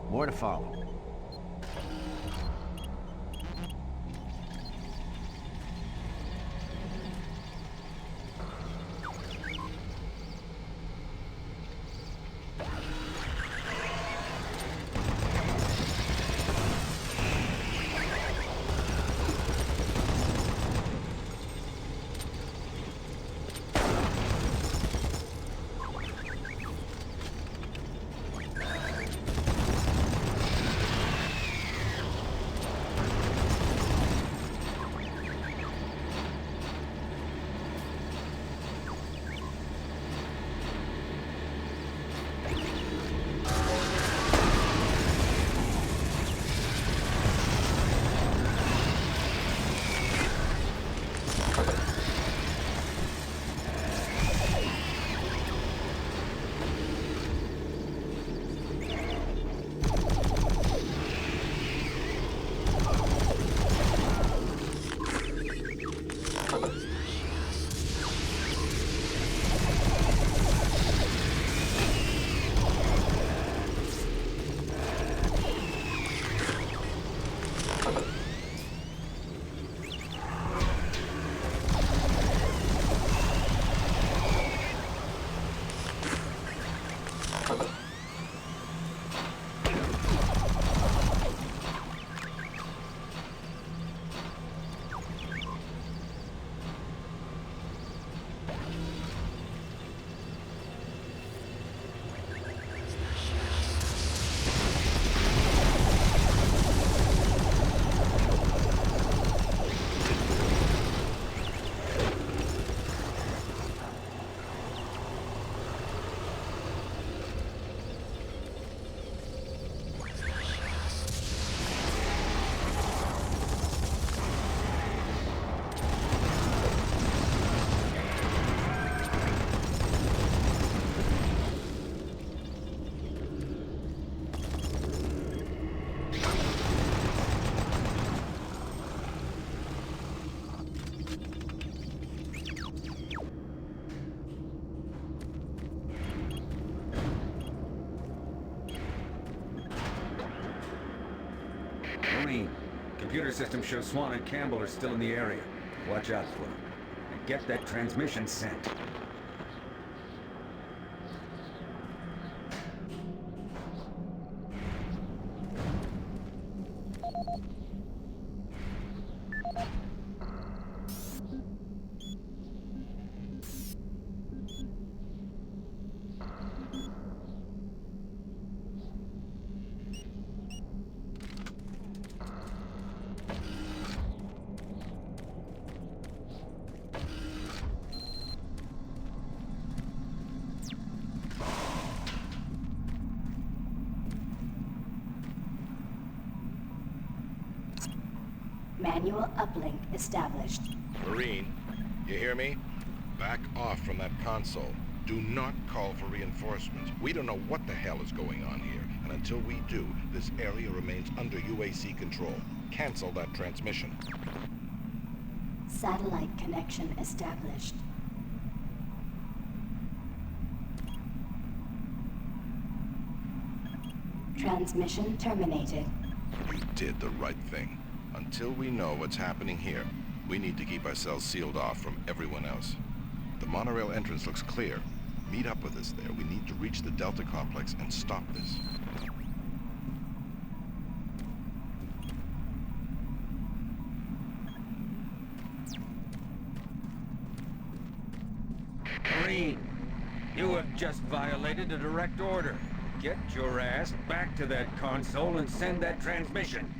More to follow.
Marine, computer system shows Swan and Campbell are still in the area. Watch out for them. And get that transmission sent.
Manual uplink established.
Marine, you hear me? Back off from that console. Do not call for reinforcements. We don't know what the hell is going on here, and until we do, this area remains under UAC control. Cancel that transmission.
Satellite connection established. Transmission terminated.
You did the right thing. Until we know what's happening here, we need to keep ourselves sealed off from everyone else. The monorail entrance looks clear. Meet up with us there. We need to reach the Delta Complex and stop this.
Marine, you have just violated a direct order. Get your ass back to that console and send that transmission.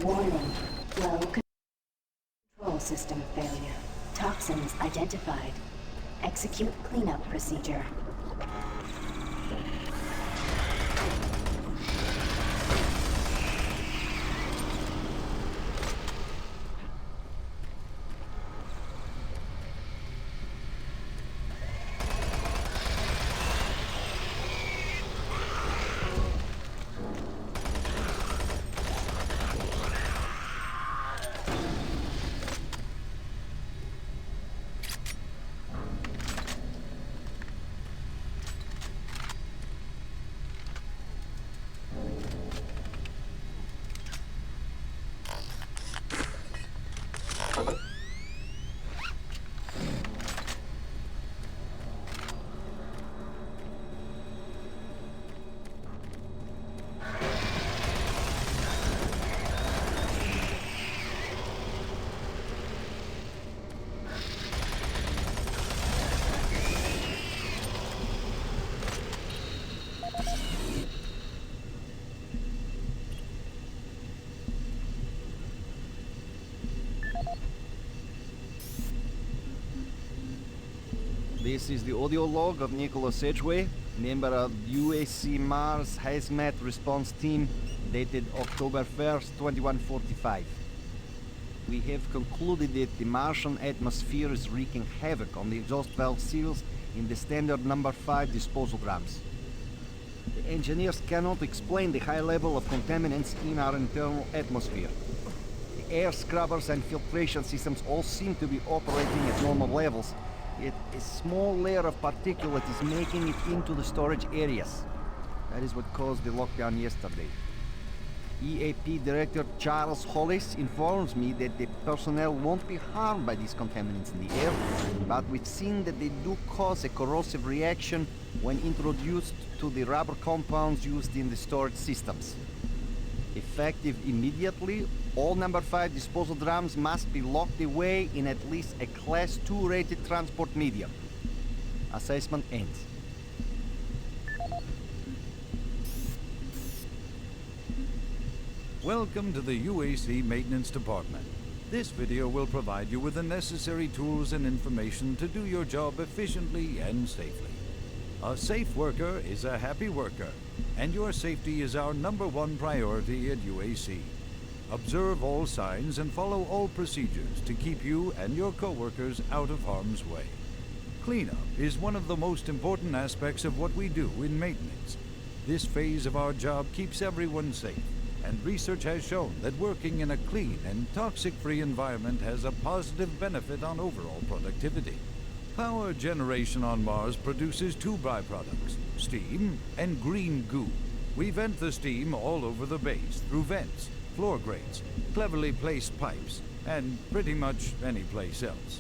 Warning. Flow control system failure. Toxins identified. Execute cleanup procedure.
This is the audio log of Nicholas Edgway, member of UAC Mars Hazmat Response Team, dated October 1st, 2145. We have concluded that the Martian atmosphere is wreaking havoc on the exhaust valve seals in the standard number 5 disposal drums. The engineers cannot explain the high level of contaminants in our internal atmosphere. The air scrubbers and filtration systems all seem to be operating at normal levels, yet a small layer of particulate is making it into the storage areas. That is what caused the lockdown yesterday. EAP Director Charles Hollis informs me that the personnel won't be harmed by these contaminants in the air, but we've seen that they do cause a corrosive reaction when introduced to the rubber compounds used in the storage systems. Effective immediately, all number 5 disposal drums must be locked away in at least a Class 2 rated transport medium. Assessment ends.
Welcome to the UAC Maintenance Department. This video will provide you with the necessary tools and information to do your job efficiently and safely. A safe worker is a happy worker, and your safety is our #1 priority at UAC. Observe all signs and follow all procedures to keep you and your coworkers out of harm's way. Cleanup is one of the most important aspects of what we do in maintenance. This phase of our job keeps everyone safe, and research has shown that working in a clean and toxic-free environment has a positive benefit on overall productivity. Power generation on Mars produces 2 byproducts, steam and green goo. We vent the steam all over the base through vents, floor grates, cleverly placed pipes, and pretty much any place else.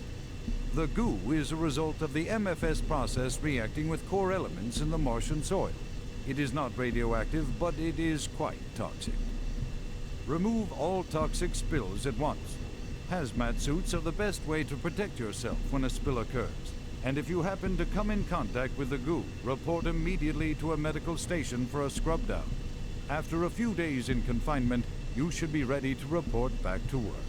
The goo is a result of the MFS process reacting with core elements in the Martian soil. It is not radioactive, but it is quite toxic. Remove all toxic spills at once. Hazmat suits are the best way to protect yourself when a spill occurs. And if you happen to come in contact with the goo, report immediately to a medical station for a scrub down. After a few days in confinement, you should be ready to report back to work.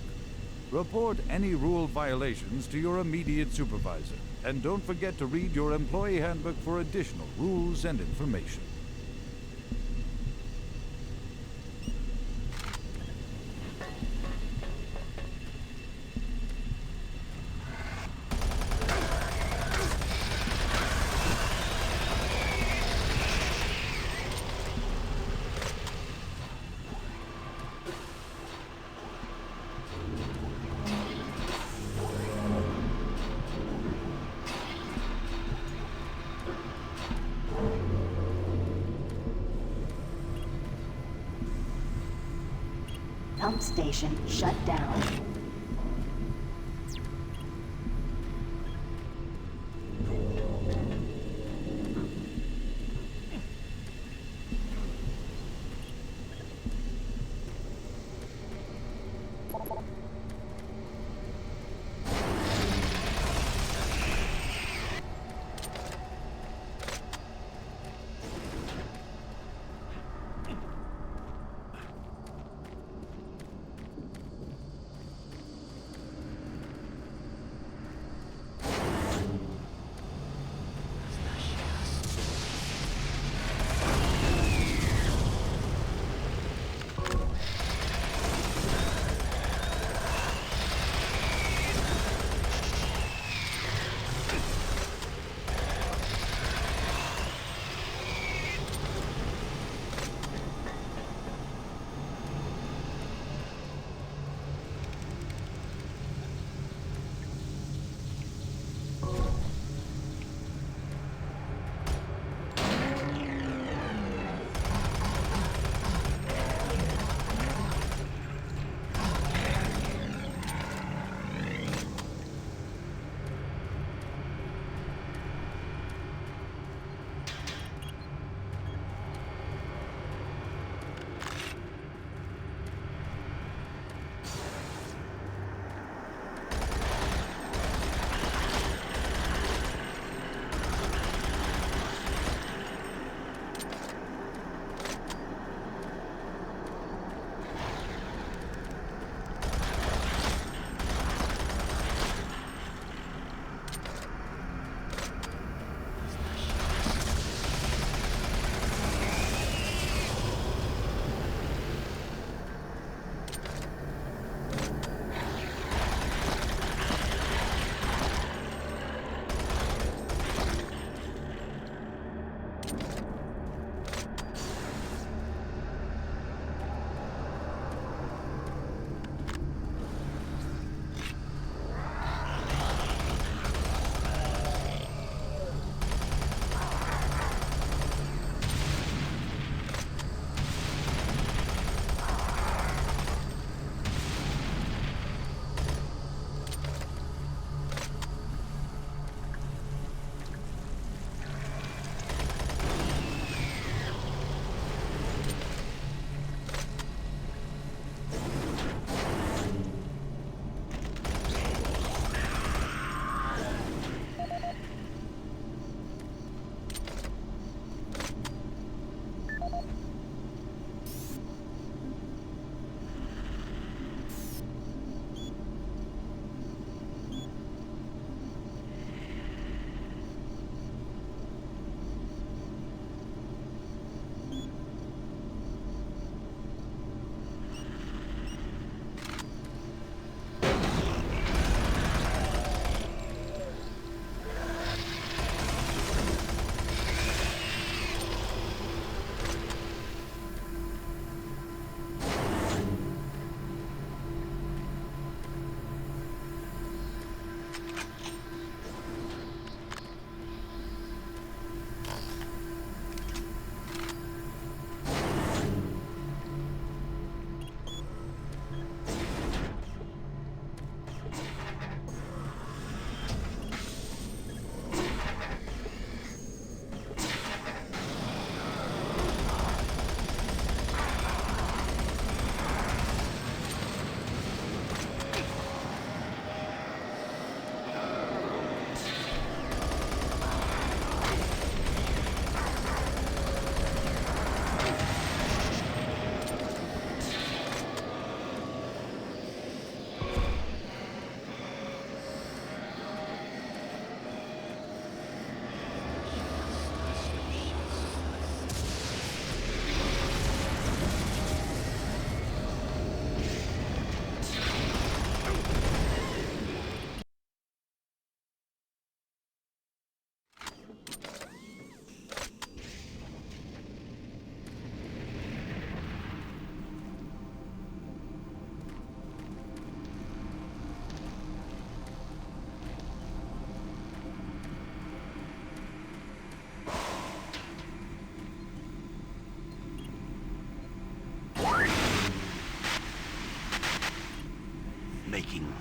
Report any rule violations to your immediate supervisor, and don't forget to read your employee handbook for additional rules and information.
Pump station shut down.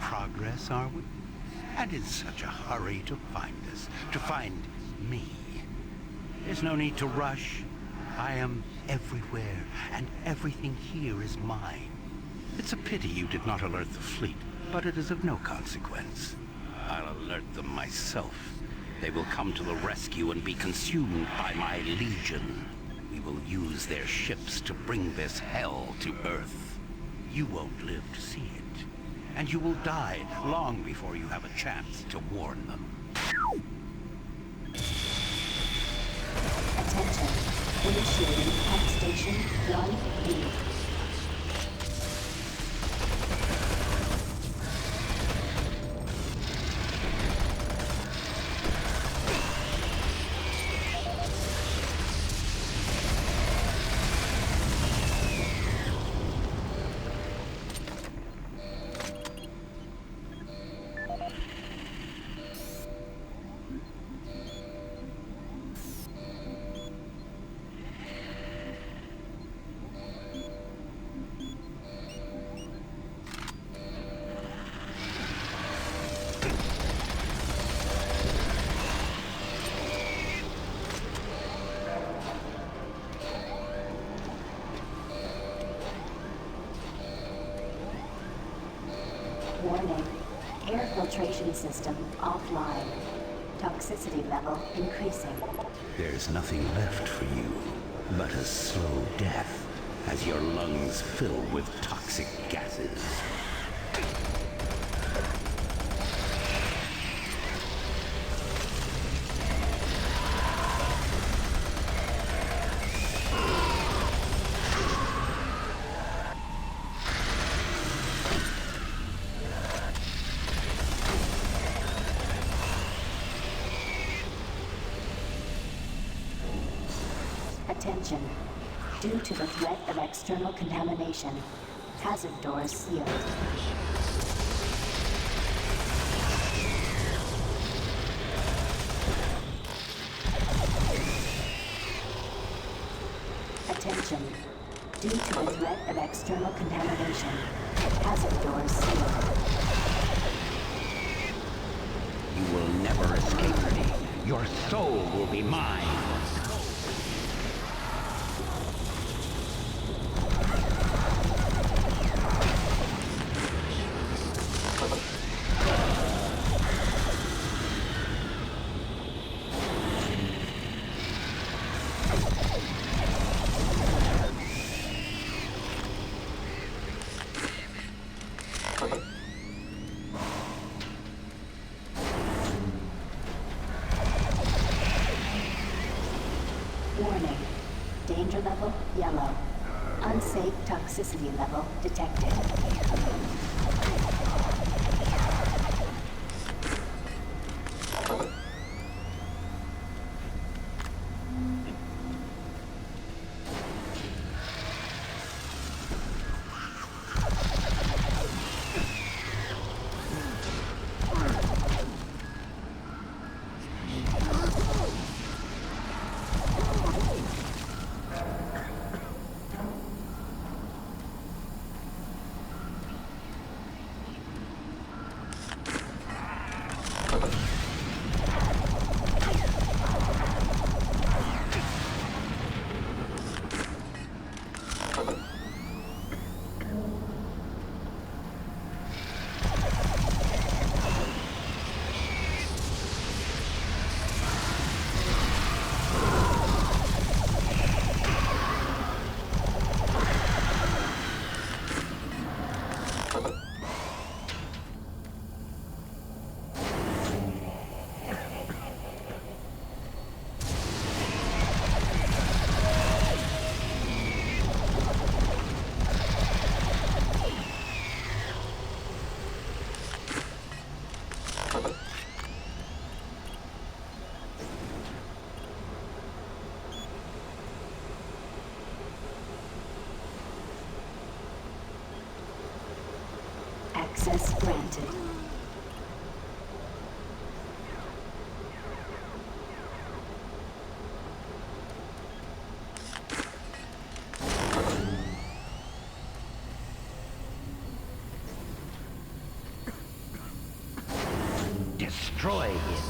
progress, are we? And in such a hurry to find us, to find me. There's no need to rush. I am everywhere, and everything here is mine. It's a pity you did not alert the fleet, but it is of no consequence. I'll alert them myself. They will come to the rescue and be consumed by my legion. We will use their ships to bring this hell to Earth. You won't live to see it, and you will die long before you have a chance to warn them.
Attention. Initiating pump station 1B. Warning. Air filtration system offline. Toxicity level increasing.
There's nothing left for you but a slow death as your lungs fill with toxic gases.
Attention. Due to the threat of external contamination, hazard doors sealed. Attention. Due to the threat of external contamination, hazard doors sealed.
You will never escape me. Your soul will be mine.
Warning. Danger level yellow. Unsafe toxicity level detected. Access granted.
play here.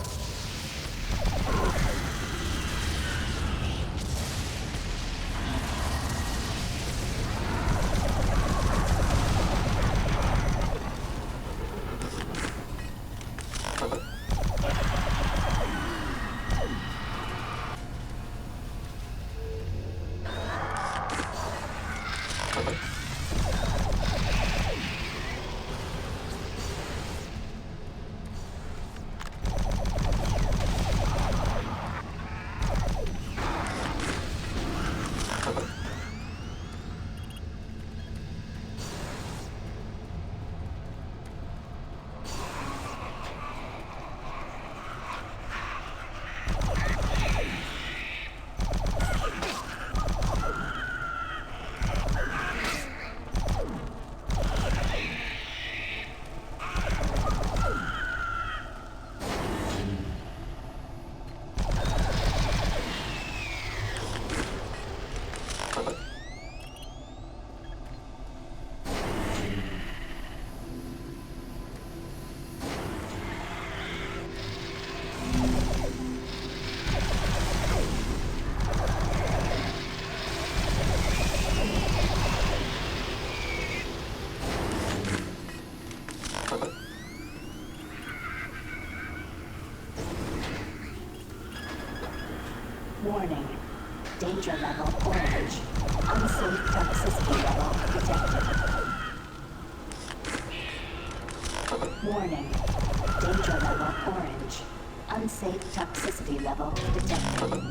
Warning. Danger level orange. Unsafe toxicity level detected. Warning. Danger level orange. Unsafe toxicity level detected.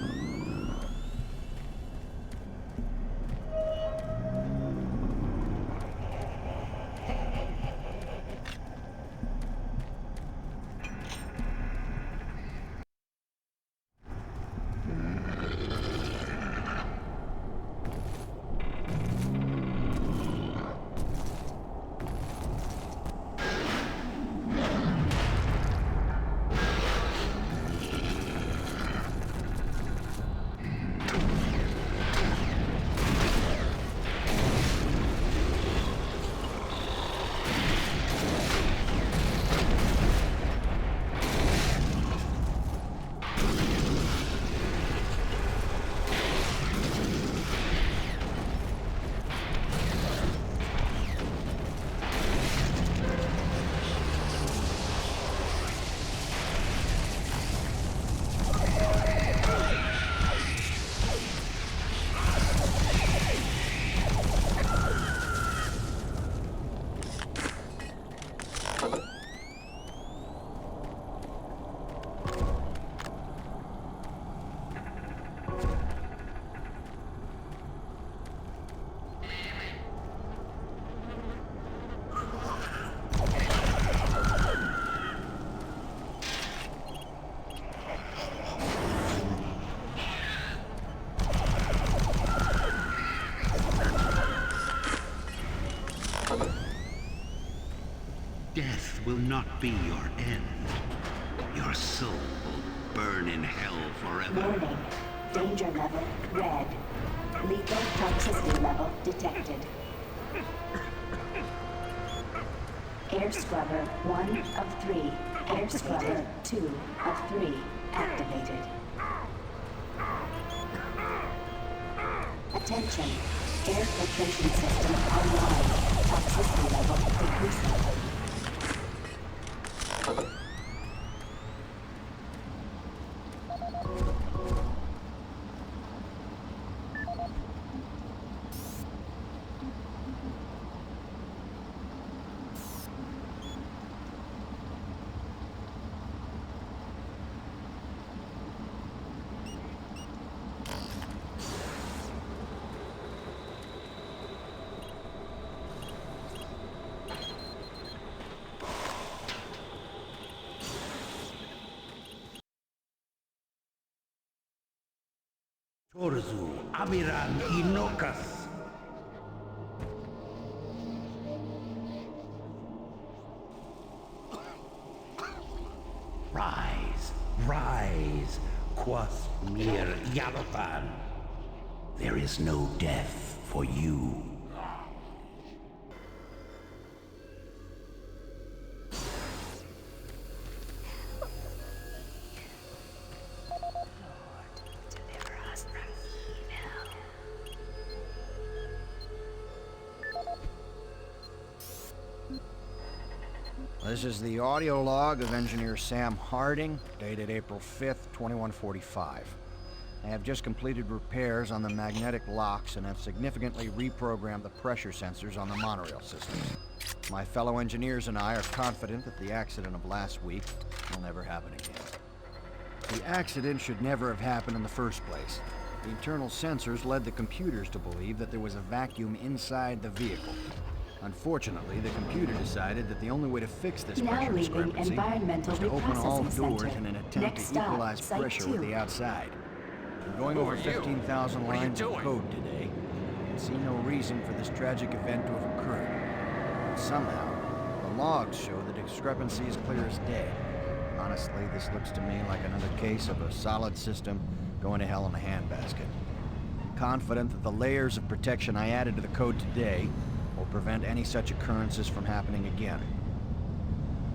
Death will not be your end. Your soul will burn in hell forever.
Warning. Danger level red. Lethal toxicity level detected. Air Scrubber 1 of 3. Air Scrubber 2 of 3 activated. Attention. Air filtration system online. Toxicity level decreasing.
Torzu, Amiran Inokas. Rise, rise, Quas Mir Yalothan. There is no death for you.
This is the audio log of Engineer Sam Harding, dated April 5th, 2145. I have just completed repairs on the magnetic locks and have significantly reprogrammed the pressure sensors on the monorail systems. My fellow engineers and I are confident that the accident of last week will never happen again. The accident should never have happened in the first place. The internal sensors led the computers to believe that there was a vacuum inside the vehicle. Unfortunately, the computer decided that the only way to fix this pressure discrepancy was to open all doors in an attempt to equalize pressure with the outside. I'm going over 15,000 lines of code today and see no reason for this tragic event to have occurred. But somehow, the logs show the discrepancy is clear as day. Honestly, this looks to me like another case of a solid system going to hell in a handbasket. I'm confident that the layers of protection I added to the code today will prevent any such occurrences from happening again.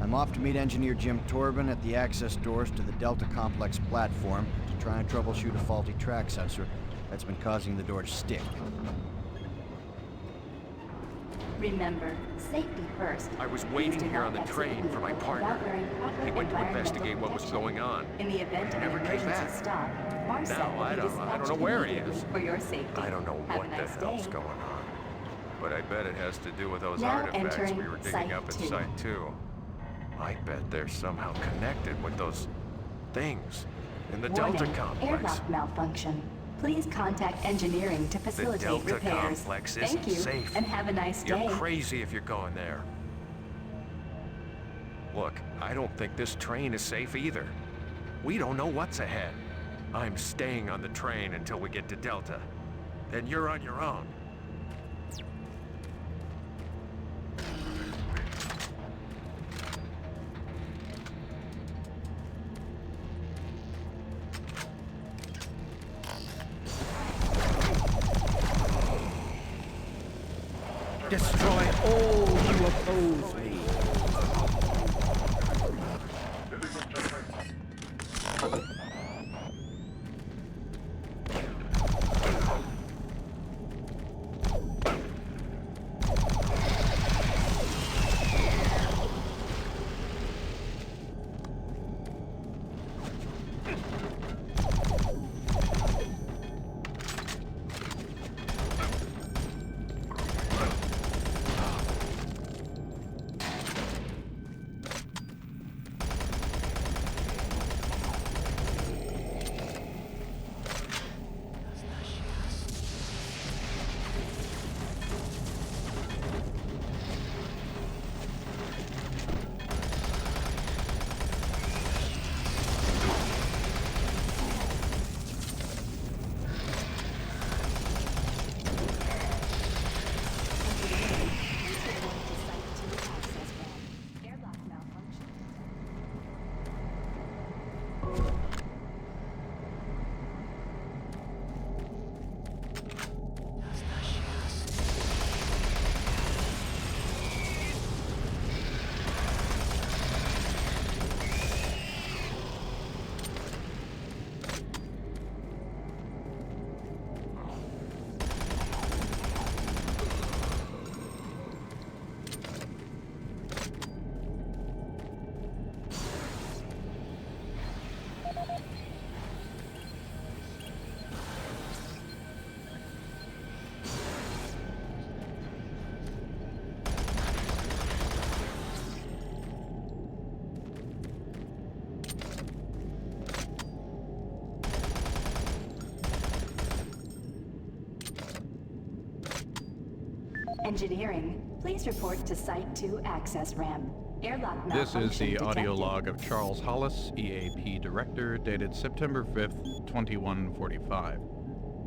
I'm off to meet Engineer Jim Torben at the access doors to the Delta Complex platform to try and troubleshoot a faulty track sensor that's been causing the door to stick.
Remember, safety first.
I was waiting here on the train for my partner. He went to investigate what was going on.
In the event of an emergency stop, Mars said
Now, I don't know where he is.
For your safety.
I don't know what the hell's going on. But I bet it has to do with those
Now
artifacts we
entering
were digging
Site
up at
2.
Site 2. I bet they're somehow connected with those things in the Delta Complex.
Airlock malfunction. Please contact engineering to facilitate
The Delta
repairs.
Complex
Thank
isn't
you,
safe.
and have a nice day.
You're crazy if you're going there. Look, I don't think this train is safe either. We don't know what's ahead. I'm staying on the train until we get to Delta. Then you're on your own.
Destroy all who oppose me.
Engineering, please report to Site 2 access ramp. Airlock
This
malfunction
is the audio
detected.
log of Charles Hollis, EAP Director, dated September 5th, 2145.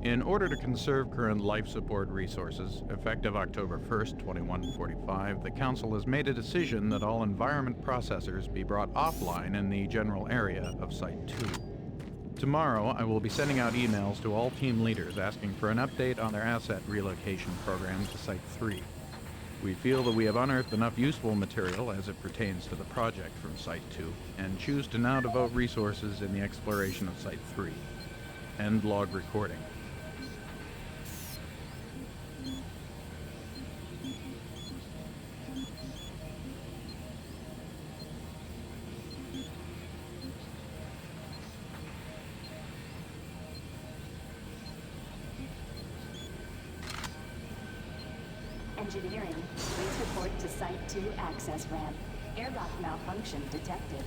In order to conserve current life support resources, effective October 1st, 2145, the Council has made a decision that all environment processors be brought offline in the general area of Site 2. Tomorrow, I will be sending out emails to all team leaders asking for an update on their asset relocation program to Site 3. We feel that we have unearthed enough useful material as it pertains to the project from Site 2, and choose to now devote resources in the exploration of Site 3. End log recording.
Engineering, please report to Site 2 access ramp. Airlock malfunction detected.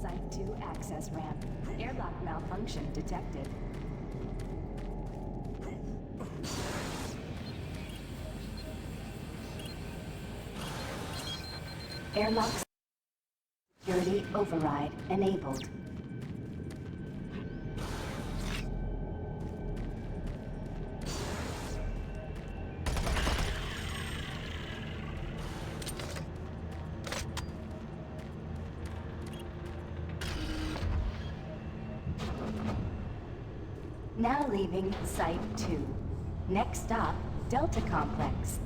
Site 2 access ramp. Airlock malfunction detected. Airlock security override enabled. Now leaving Site 2. Next stop, Delta Complex.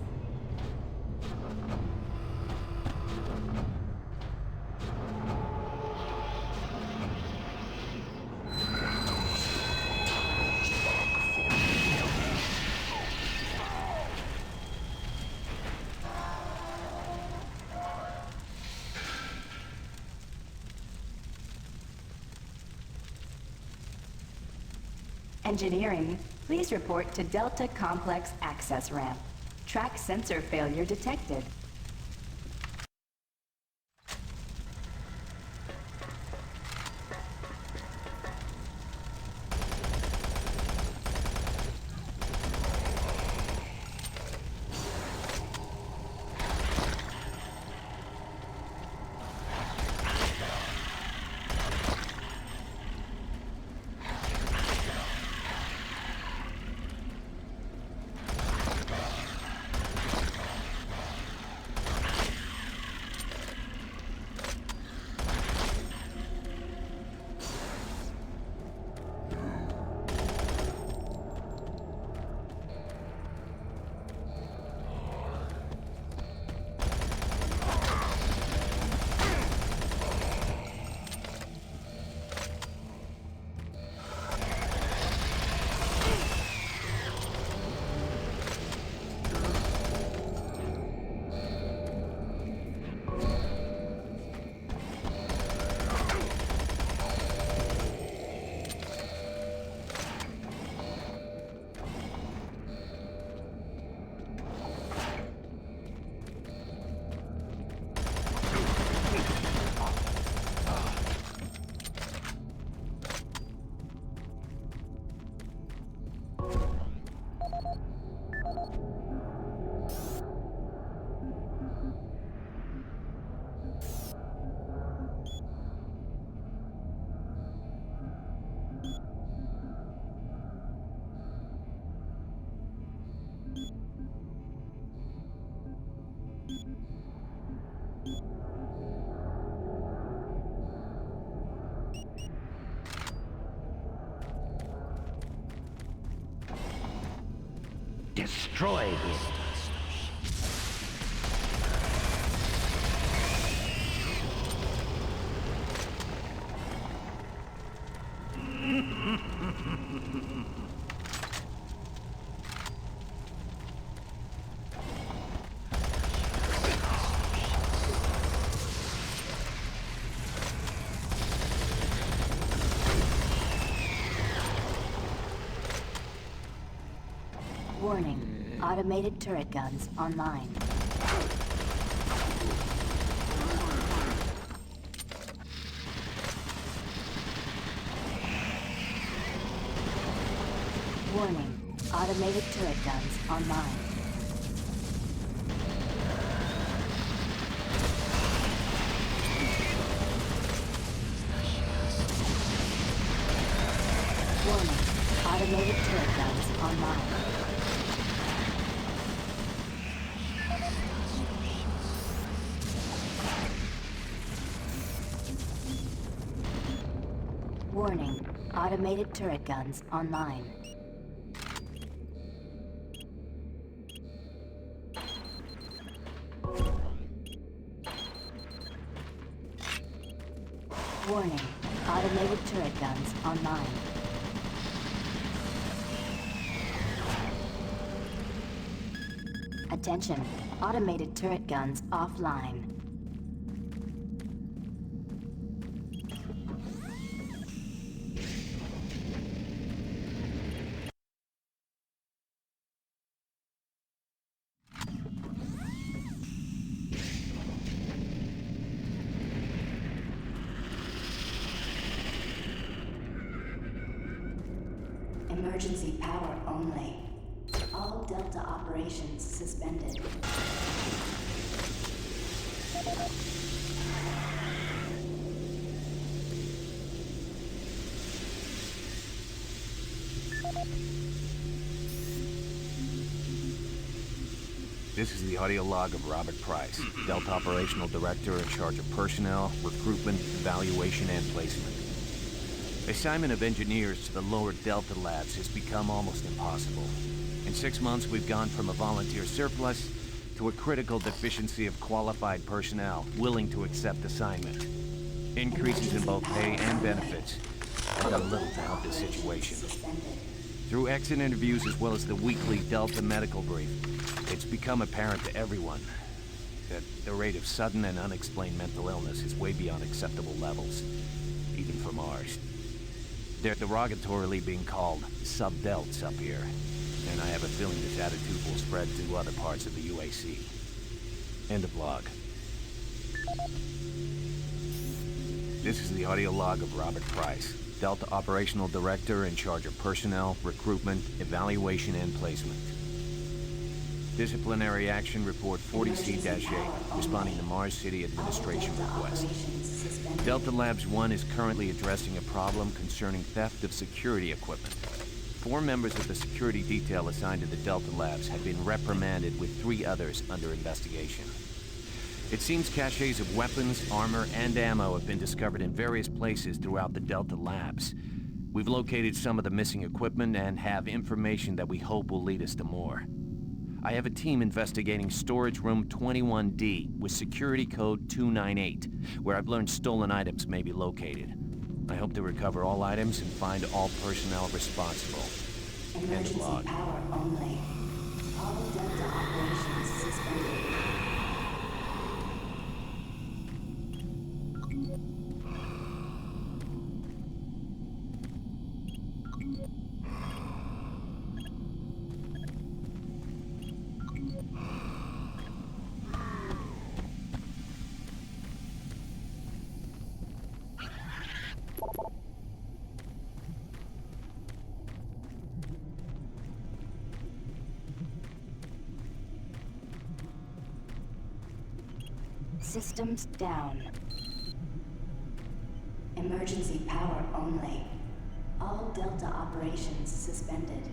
Engineering, please report to Delta Complex access ramp. Track sensor failure detected.
Destroy him.
Warning, automated turret guns online. Warning, automated turret guns online. online. Warning, automated turret guns online. Warning, automated turret guns online. Attention, automated turret guns offline. Emergency power only. All Delta operations suspended.
This is the audio log of Robert Price, Delta Operational Director in charge of personnel, recruitment, evaluation, and placement. Assignment of engineers to the lower Delta labs has become almost impossible. In 6 months, we've gone from a volunteer surplus to a critical deficiency of qualified personnel willing to accept assignment. Increases in both pay and benefits have done little to help this situation. Through exit interviews as well as the weekly Delta medical brief, it's become apparent to everyone that the rate of sudden and unexplained mental illness is way beyond acceptable levels, even for Mars. They're derogatorily being called sub-delts up here, and I have a feeling this attitude will spread to other parts of the UAC. End of log. This is the audio log of Robert Price, Delta Operational Director in charge of personnel, recruitment, evaluation, and placement. Disciplinary Action Report 40C-8, responding to Mars City Administration request. Delta Labs 1 is currently addressing a problem concerning theft of security equipment. 4 members of the security detail assigned to the Delta Labs have been reprimanded with 3 others under investigation. It seems caches of weapons, armor, and ammo have been discovered in various places throughout the Delta Labs. We've located some of the missing equipment and have information that we hope will lead us to more. I have a team investigating storage room 21D with security code 298, where I've learned stolen items may be located. I hope to recover all items and find all personnel responsible. End of log.
Power only. All Delta operations suspended. Systems down. Emergency power only. All Delta operations suspended.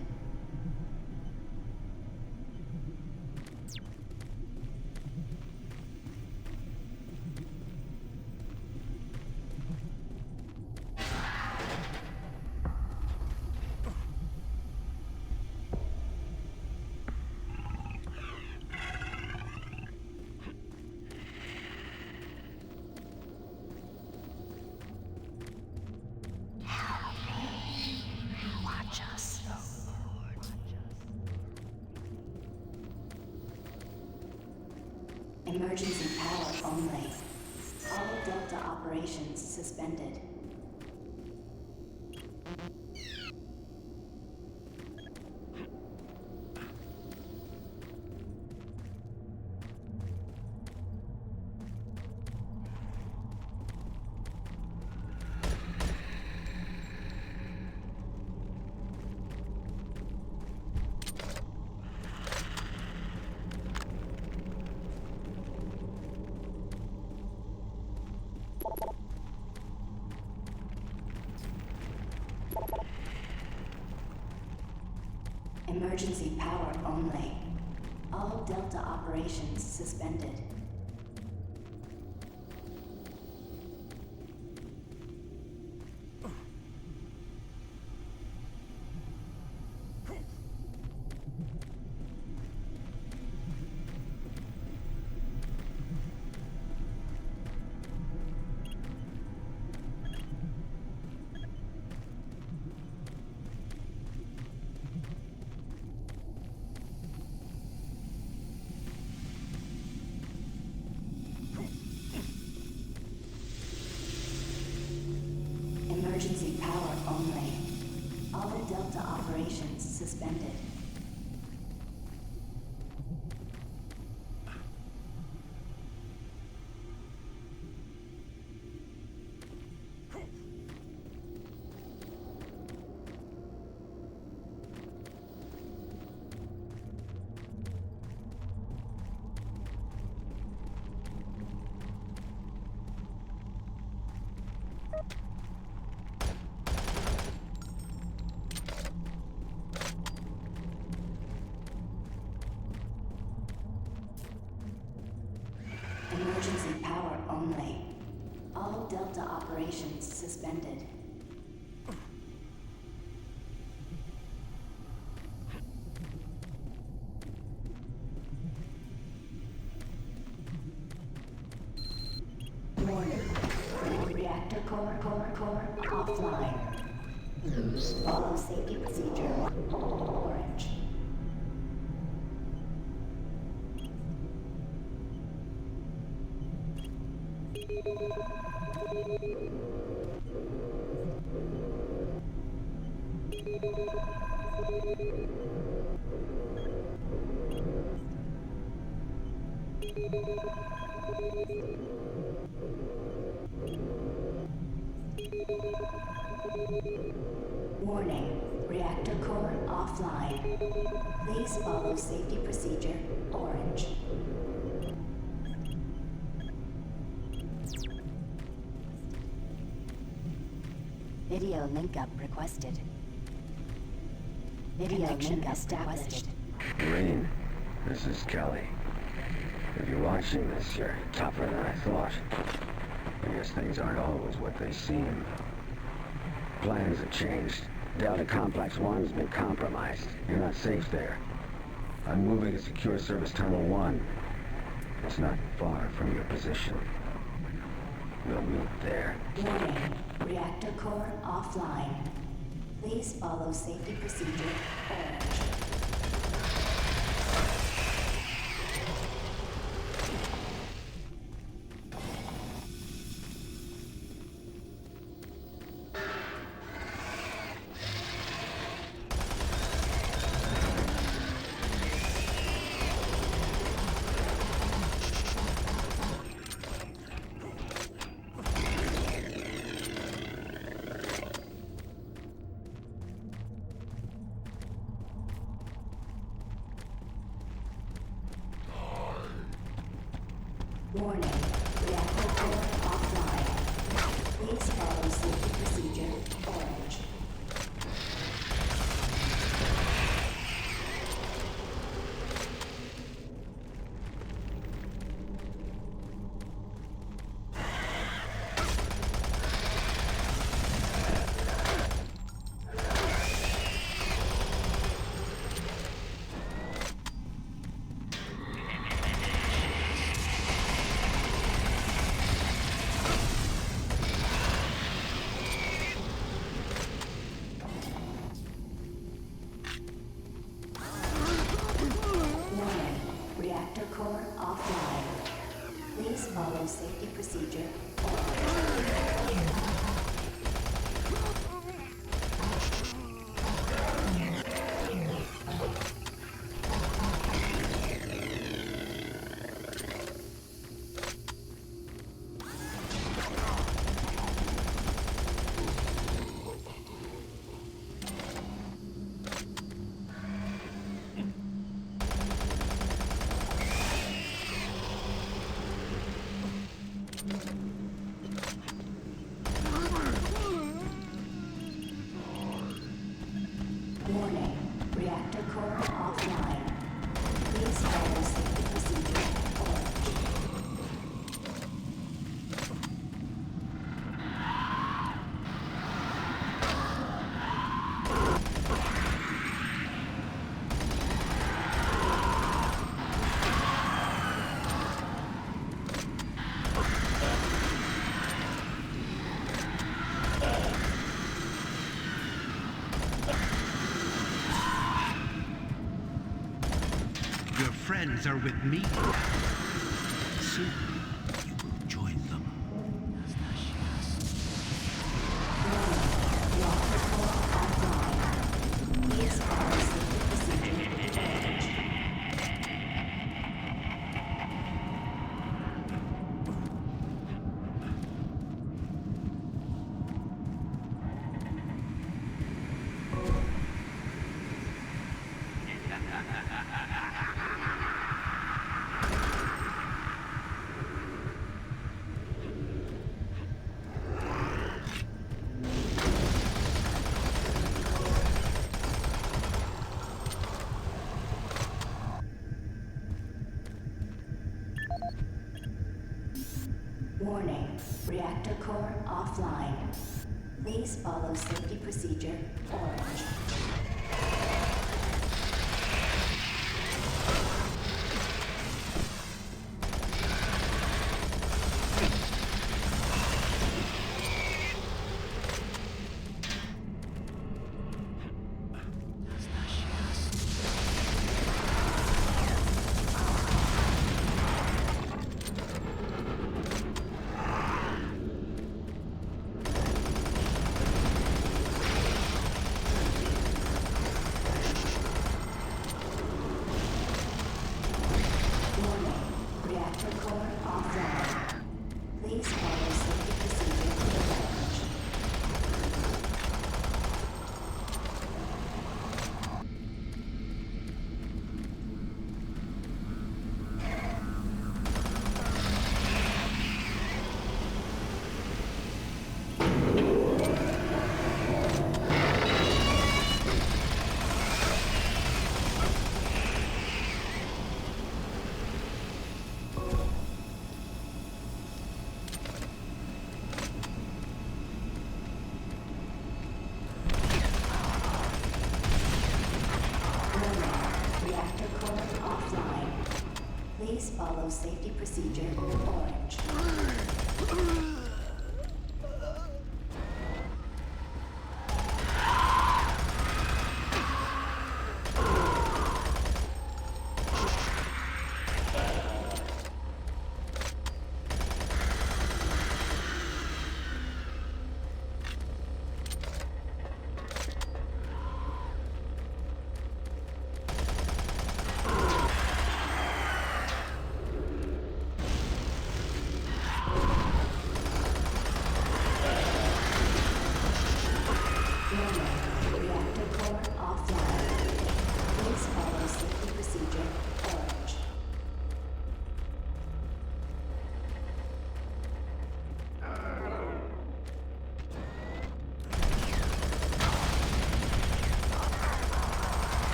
Emergency power only. All Delta operations suspended. Emergency power only. All Delta operations suspended. Emergency power only. All Delta operations suspended. Emergency power only. All Delta operations suspended. Warning. Reactor core offline. Follow safety procedure. Orange. Warning. Reactor core offline. Please follow safety procedure. Orange. Video link up requested. Video link up established.
Marine, this is Kelly. If you're watching this, you're tougher than I thought. I guess things aren't always what they seem. Plans have changed. Delta Complex 1's been compromised. You're not safe there. I'm moving to Secure Service Tunnel 1. It's not far from your position. We'll meet there.
Warning. Reactor core offline. Please follow safety procedure. Orange. Warning. Reactor core offline. Please follow safety procedure. Orange. Reactor core offline. Please follow safety procedure.
plans are with me. Soon, you will join them.
Warning, reactor core offline. Please follow safety procedure orange. Please follow safety procedure orange.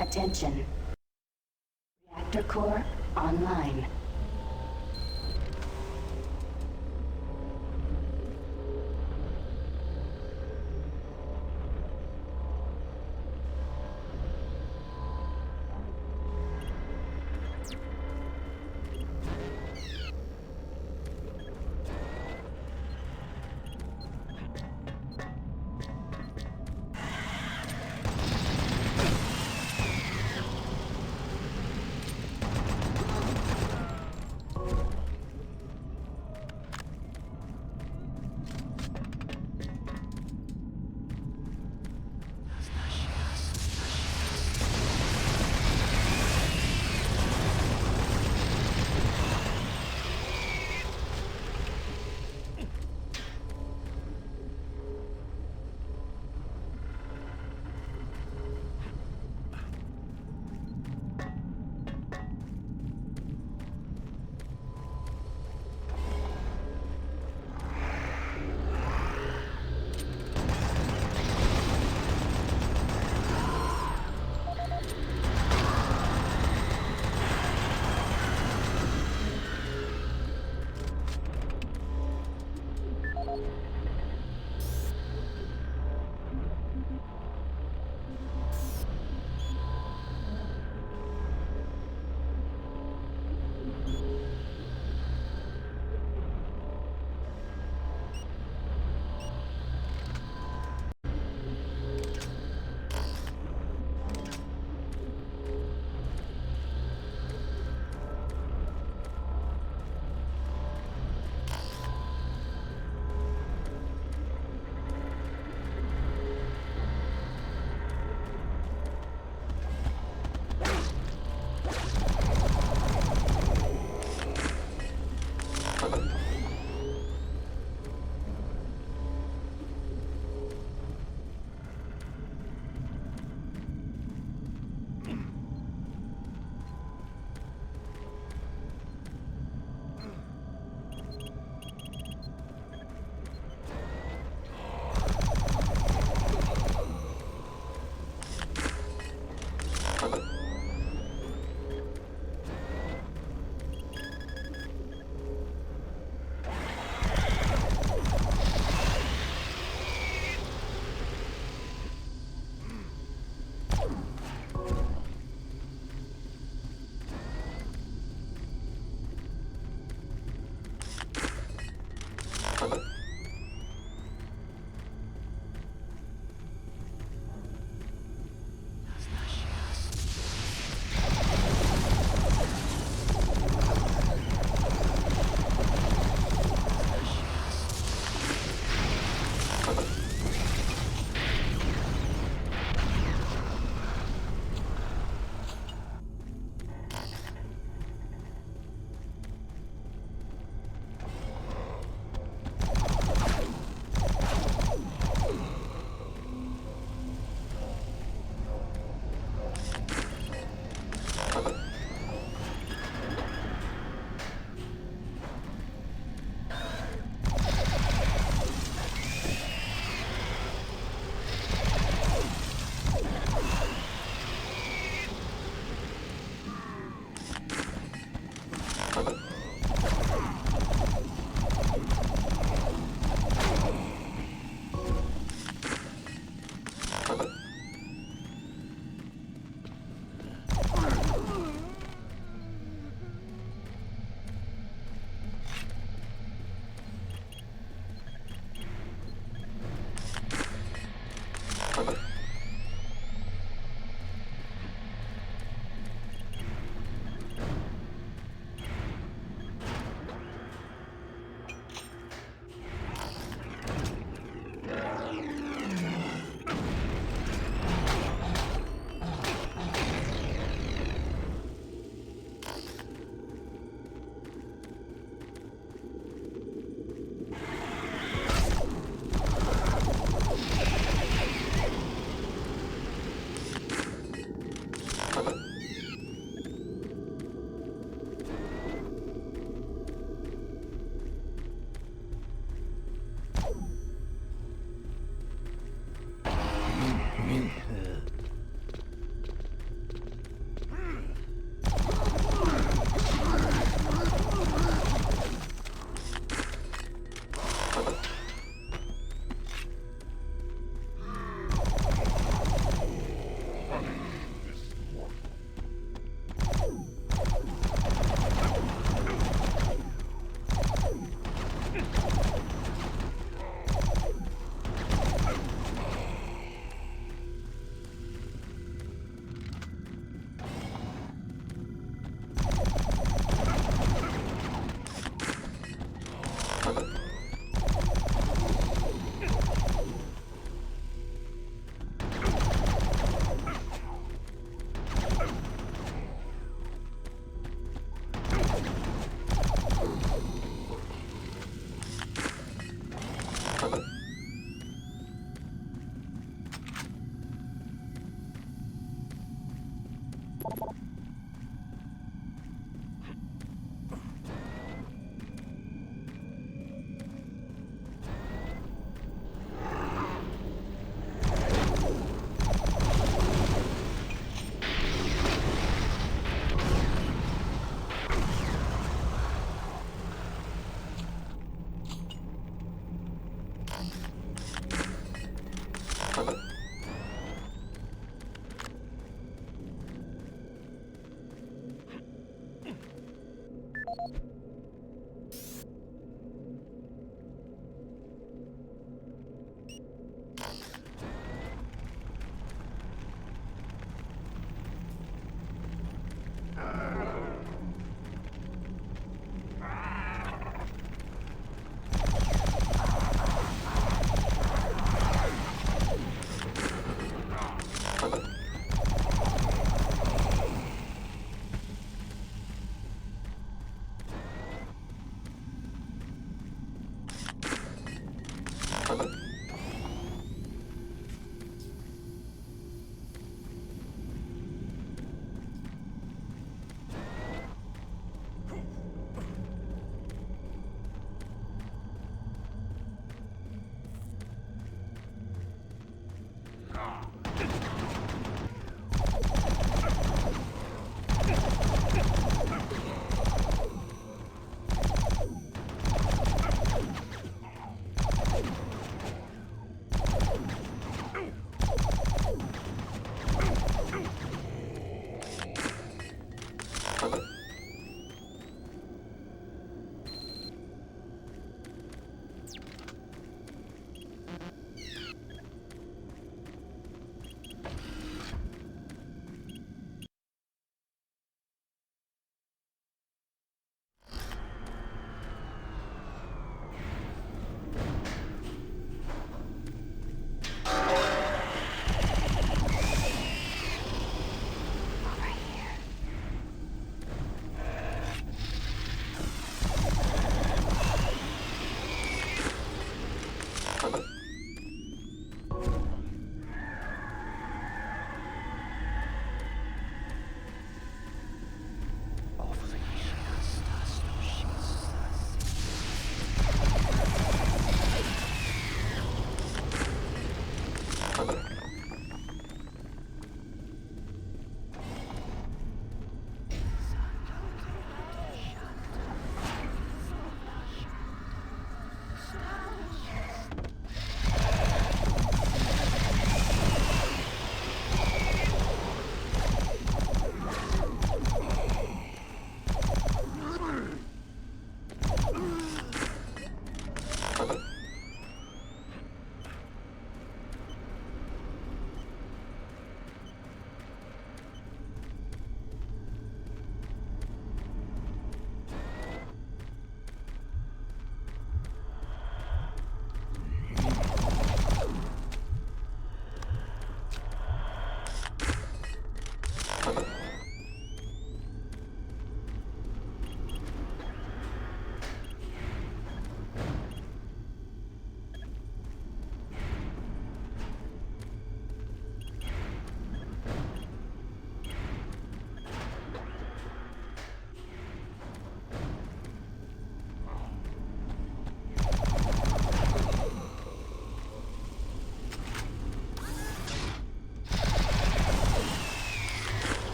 Attention. Reactor core online.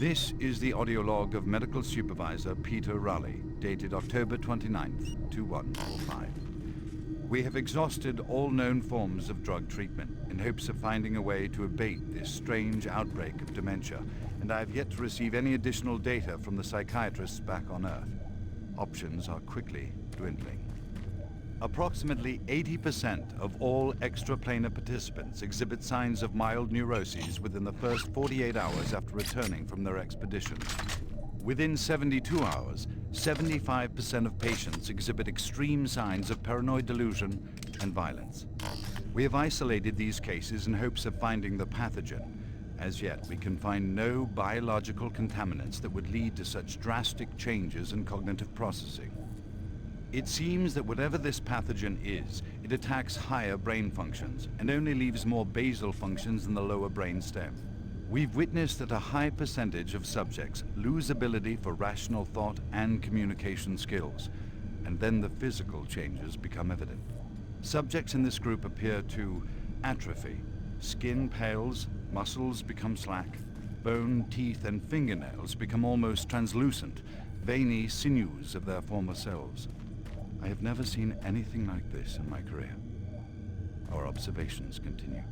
This is the audio log of Medical Supervisor Peter Raleigh, dated October 29th, 2145. We have exhausted all known forms of drug treatment in hopes of finding a way to abate this strange outbreak of dementia, and I have yet to receive any additional data from the psychiatrists back on Earth. Options are quickly dwindling. Approximately 80% of all extraplanar participants exhibit signs of mild neuroses within the first 48 hours after returning from their expedition. Within 72 hours, 75% of patients exhibit extreme signs of paranoid delusion and violence. We have isolated these cases in hopes of finding the pathogen. As yet, we can find no biological contaminants that would lead to such drastic changes in cognitive processing. It seems that whatever this pathogen is, it attacks higher brain functions and only leaves more basal functions in the lower brain stem. We've witnessed that a high percentage of subjects lose ability for rational thought and communication skills, and then the physical changes become evident. Subjects in this group appear to atrophy. Skin pales, muscles become slack, bone, teeth, and fingernails become almost translucent, veiny sinews of their former selves. I have never seen anything like this in my career. Our observations continue.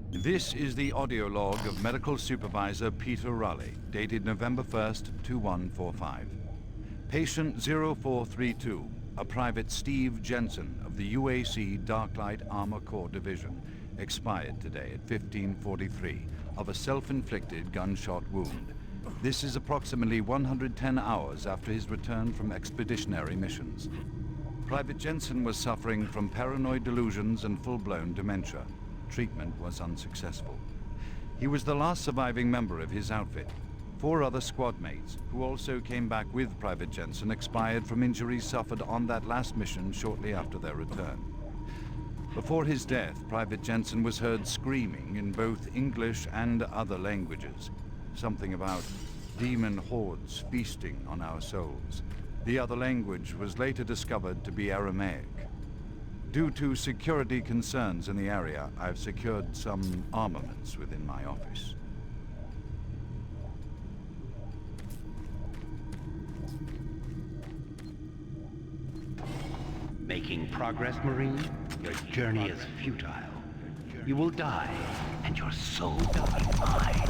This is the audio log of Medical Supervisor Peter Raleigh, dated November 1st, 2145. Patient 0432, a Private Steve Jensen of the UAC Darklight Armor Corps Division, expired today at 15:43 of a self-inflicted gunshot wound. This is approximately 110 hours after his return from expeditionary missions. Private Jensen was suffering from paranoid delusions and full-blown dementia. Treatment was unsuccessful. He was the last surviving member of his outfit. 4 other squad mates, who also came back with Private Jensen, expired from injuries suffered on that last mission shortly after their return. Before his death, Private Jensen was heard screaming in both English and other languages. Something about demon hordes feasting on our souls. The other language was later discovered to be Aramaic. Due to security concerns in the area, I've secured some armaments within my office.
Making progress, Marine? Your journey is futile. You will die, and your soul will be mine.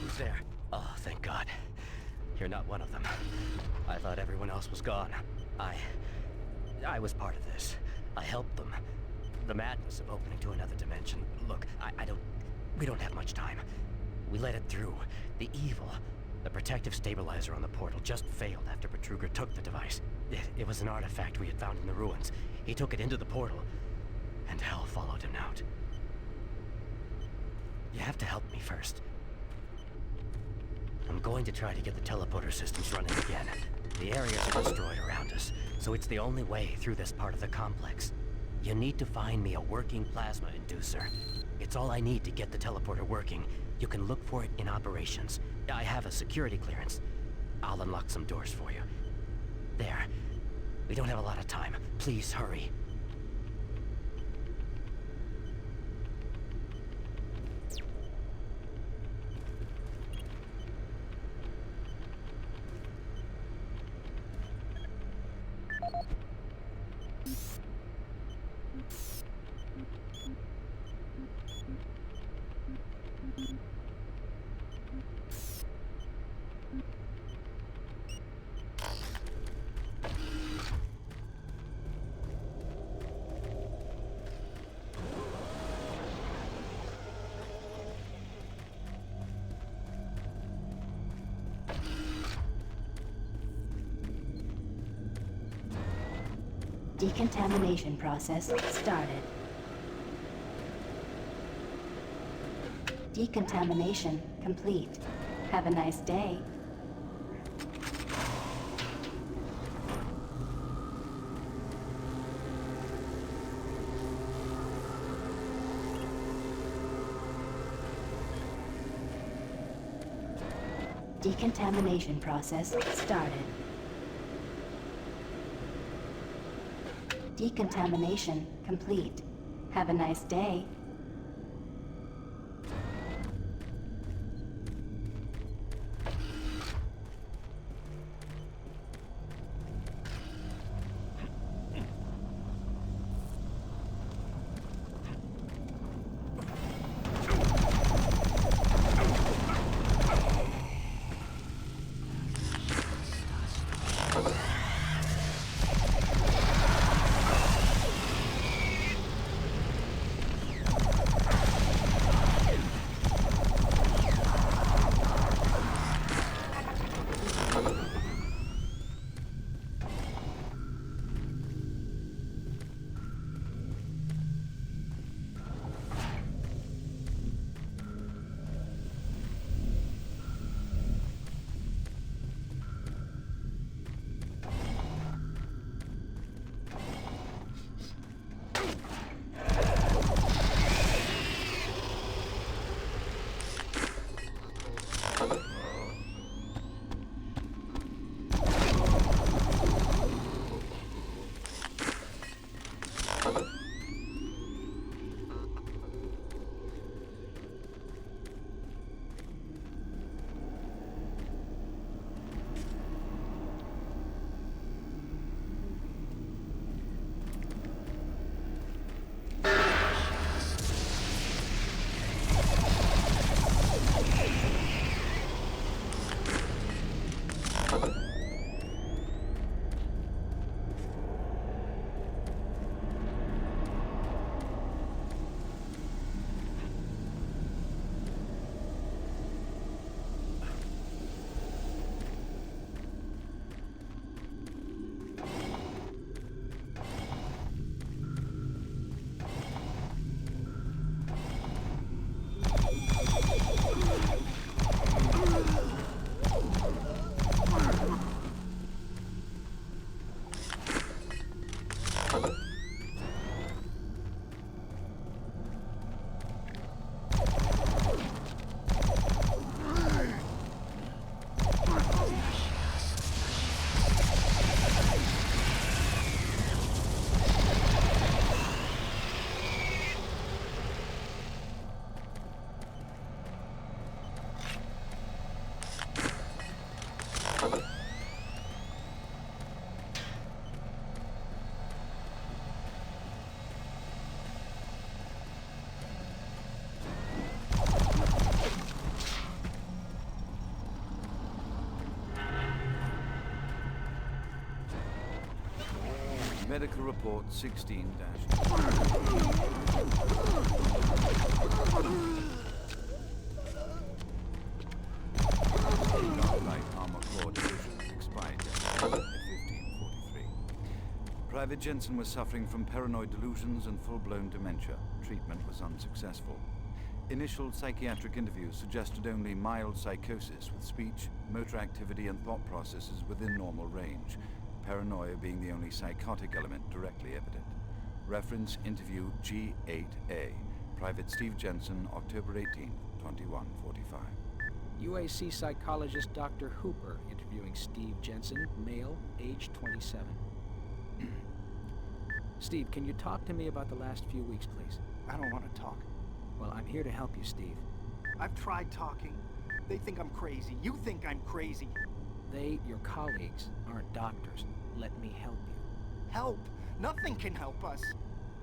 Who's there? Oh, thank God. You're not one of them. I thought everyone else was gone. I was part of this. I helped them. The madness of opening to another dimension. Look, we don't have much time. We let it through. The evil, the protective stabilizer on the portal just failed after Betruger took the device. It was an artifact we had found in the ruins. He took it into the portal, and hell followed him out. You have to help me first. I'm going to try to get the teleporter systems running again. The areas are destroyed around us, so it's the only way through this part of the complex. You need to find me a working plasma inducer. It's all I need to get the teleporter working. You can look for it in operations. I have a security clearance. I'll unlock some doors for you. There. We don't have a lot of time. Please hurry.
Decontamination process started. Decontamination complete. Have a nice day. Decontamination process started. Decontamination complete. Have a nice day.
Medical report 16-. Light armor core division expired at 1543. Private Jensen was suffering from paranoid delusions and full-blown dementia. Treatment was unsuccessful. Initial psychiatric interviews suggested only mild psychosis with speech, motor activity, and thought processes within normal range. Paranoia being the only psychotic element directly evident. Reference interview G8A. Private Steve Jensen, October 18, 2145.
UAC psychologist Dr. Hooper interviewing Steve Jensen, male, age 27. Steve, can you talk to me about the last few weeks, please?
I don't want to talk.
Well, I'm here to help you, Steve.
I've tried talking. They think I'm crazy. You think I'm crazy.
They, your colleagues, aren't doctors. Let me help you.
Help? Nothing can help us.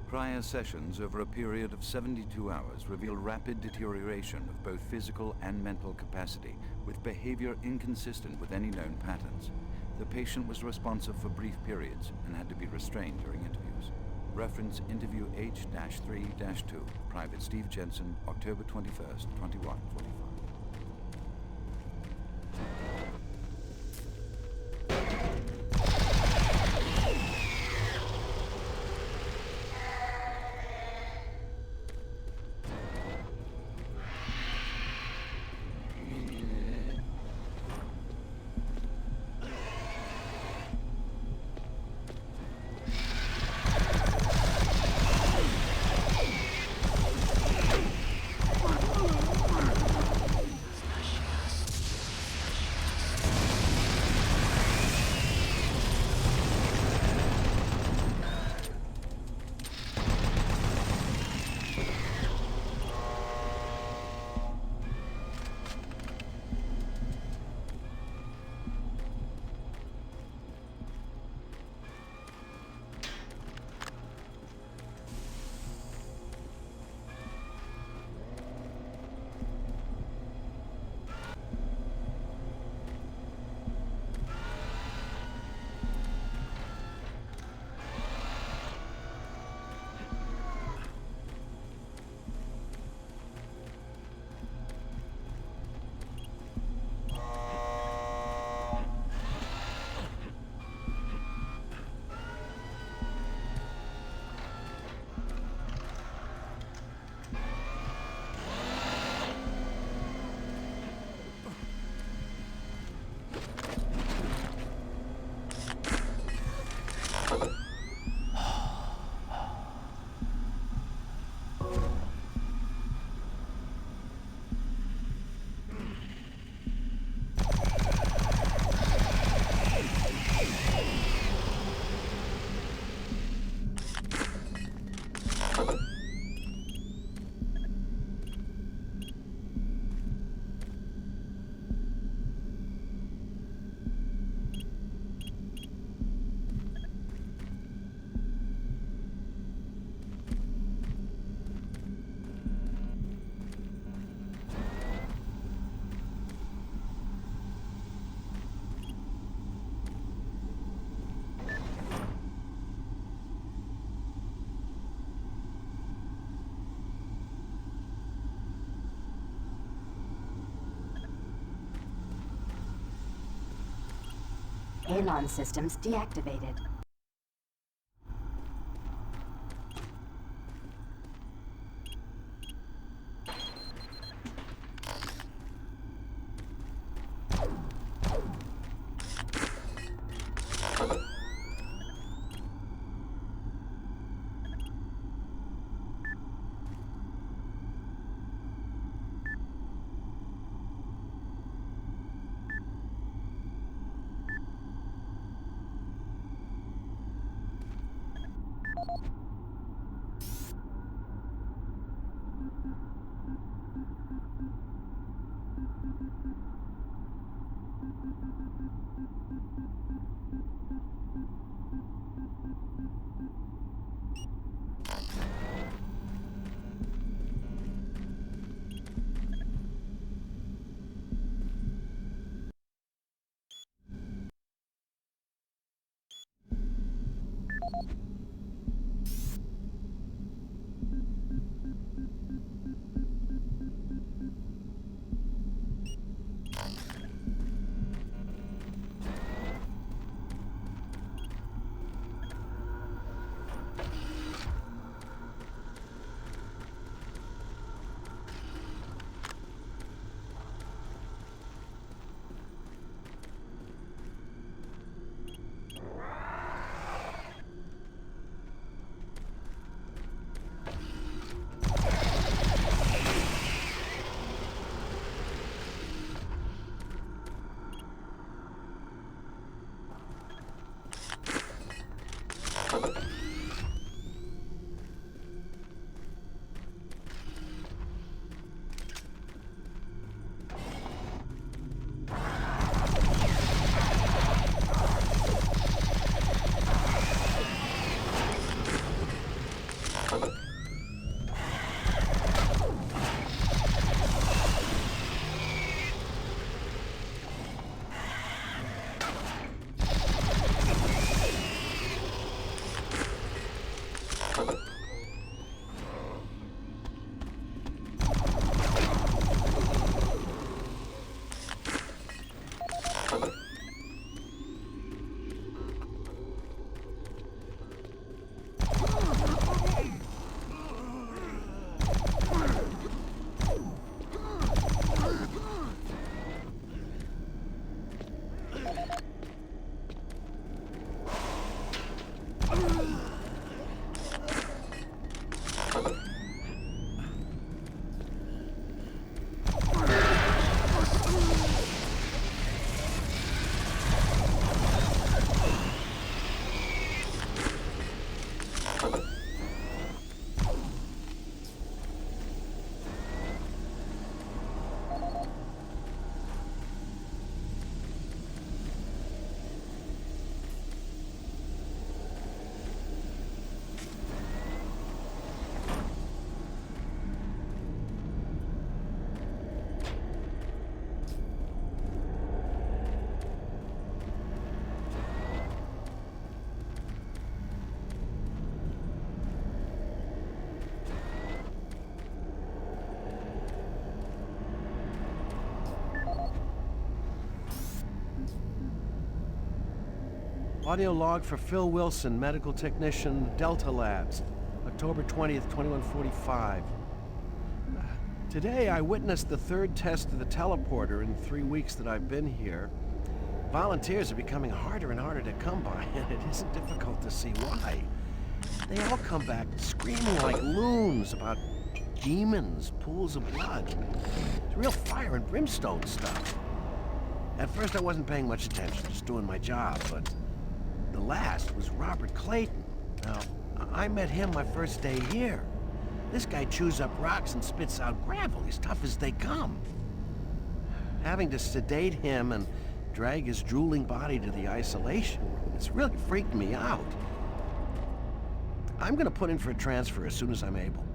Prior sessions over a period of 72 hours reveal rapid deterioration of both physical and mental capacity, with behavior inconsistent with any known patterns. The patient was responsive for brief periods and had to be restrained during interviews. Reference interview H-3-2, Private Steve Jensen, October 21st, 2145.
spin-on systems deactivated.
Audio log for Phil Wilson, medical technician, Delta Labs, October 20th, 2145. Today, I witnessed the third test of the teleporter in the 3 weeks that I've been here. Volunteers are becoming harder and harder to come by, and it isn't difficult to see why. They all come back screaming like loons about demons, pools of blood. It's real fire and brimstone stuff. At first, I wasn't paying much attention, just doing my job, but the last was Robert Clayton. Now, I met him my first day here. This guy chews up rocks and spits out gravel. He's tough as they come. Having to sedate him and drag his drooling body to the isolation room, it's really freaked me out. I'm gonna put in for a transfer as soon as I'm able.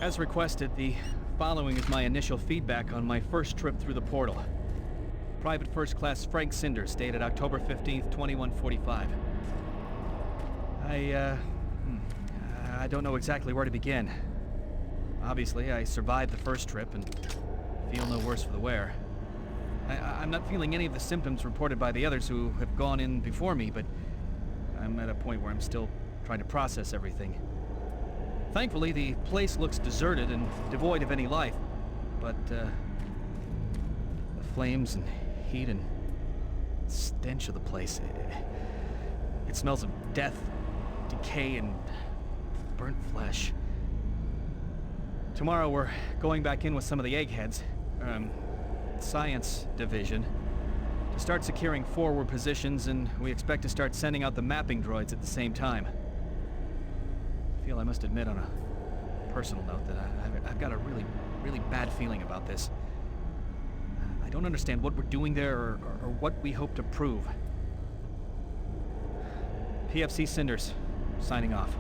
As requested, the following is my initial feedback on my first trip through the portal. Private First Class Frank Cinders, dated October 15th, 2145. I don't know exactly where to begin. Obviously, I survived the first trip and feel no worse for the wear. I'm not feeling any of the symptoms reported by the others who have gone in before me, but I'm at a point where I'm still trying to process everything. Thankfully, the place looks deserted and devoid of any life, but the flames and heat and stench of the place, it smells of death, decay, and burnt flesh. Tomorrow we're going back in with some of the eggheads, Science Division, to start securing forward positions, and we expect to start sending out the mapping droids at the same time. I feel I must admit on a personal note that I've got a really bad feeling about this. I don't understand what we're doing there or what we hope to prove. PFC Cinders, signing off.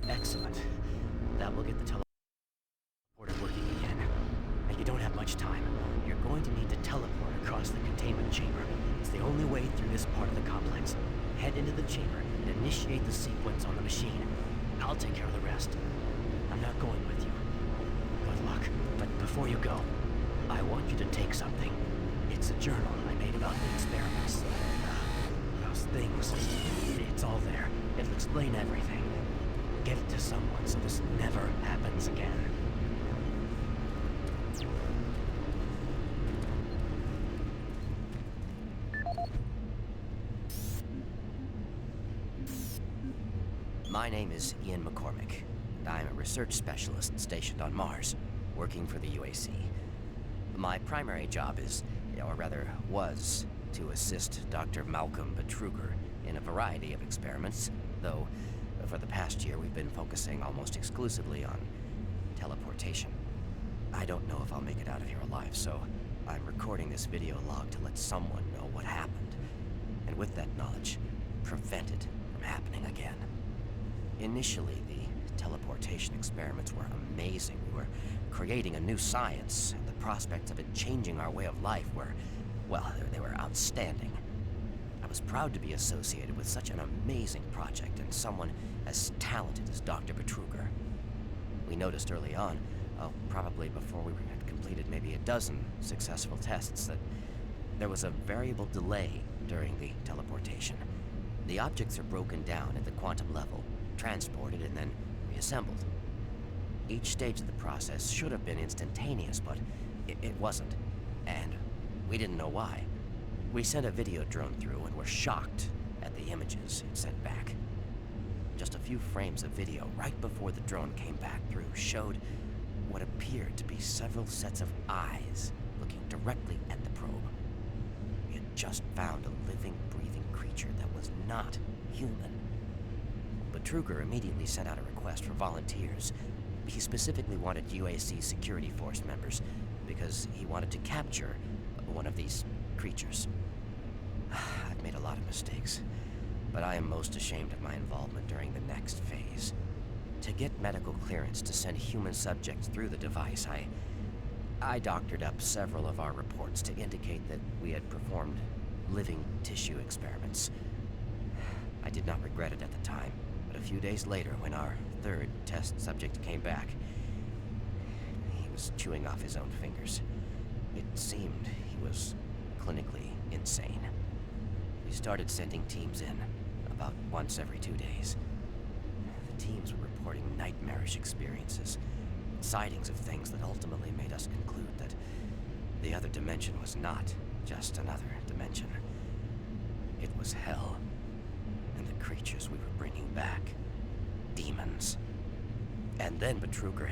Excellent. That will get the teleporter working again. And you don't have much time. You're going to need to teleport across the containment chamber. It's the only way through this part of the complex. Head into the chamber and initiate the sequence on the machine. I'll take care of the rest. I'm not going with you. Good luck. But before you go, I want you to take something. It's a journal I made about the experiments. Those things. It's all there. It'll explain everything. Get it to someone so this never happens again. My name is Ian McCormick, and I'm a research specialist stationed on Mars, working for the UAC. My primary job is, or rather was, to assist Dr. Malcolm Betruger in a variety of experiments, though for the past year we've been focusing almost exclusively on teleportation. I don't know if I'll make it out of here alive, so I'm recording this video log to let someone know what happened, and with that knowledge, prevent it from happening again. Initially, the teleportation experiments were amazing. We were creating a new science, and the prospects of it changing our way of life were, well, they were outstanding. I was proud to be associated with such an amazing project and someone as talented as Dr. Betruger. We noticed early on, probably before we had completed maybe a dozen successful tests, that There was a variable delay during the teleportation. The objects are broken down at the quantum level, transported, and then reassembled. Each stage of the process should have been instantaneous, but it wasn't. And we didn't know why. We sent a video drone through and were shocked at the images it sent back. Just a few frames of video right before the drone came back through showed what appeared to be several sets of eyes looking directly at the probe. We had just found a living, breathing creature that was not human. But Truger immediately sent out a request for volunteers. He specifically wanted UAC security force members because he wanted to capture one of these creatures. I've made a lot of mistakes, but I am most ashamed of my involvement during the next phase. To get medical clearance to send human subjects through the device, I doctored up several of our reports to indicate that we had performed living tissue experiments. I did not regret it at the time, but a few days later, when our third test subject came back, he was chewing off his own fingers. It seemed he was clinically insane. We started sending teams in, about once every 2 days. The teams were reporting nightmarish experiences, sightings of things that ultimately made us conclude that the other dimension was not just another dimension. It was hell, and the creatures we were bringing back, demons. And then Betruger,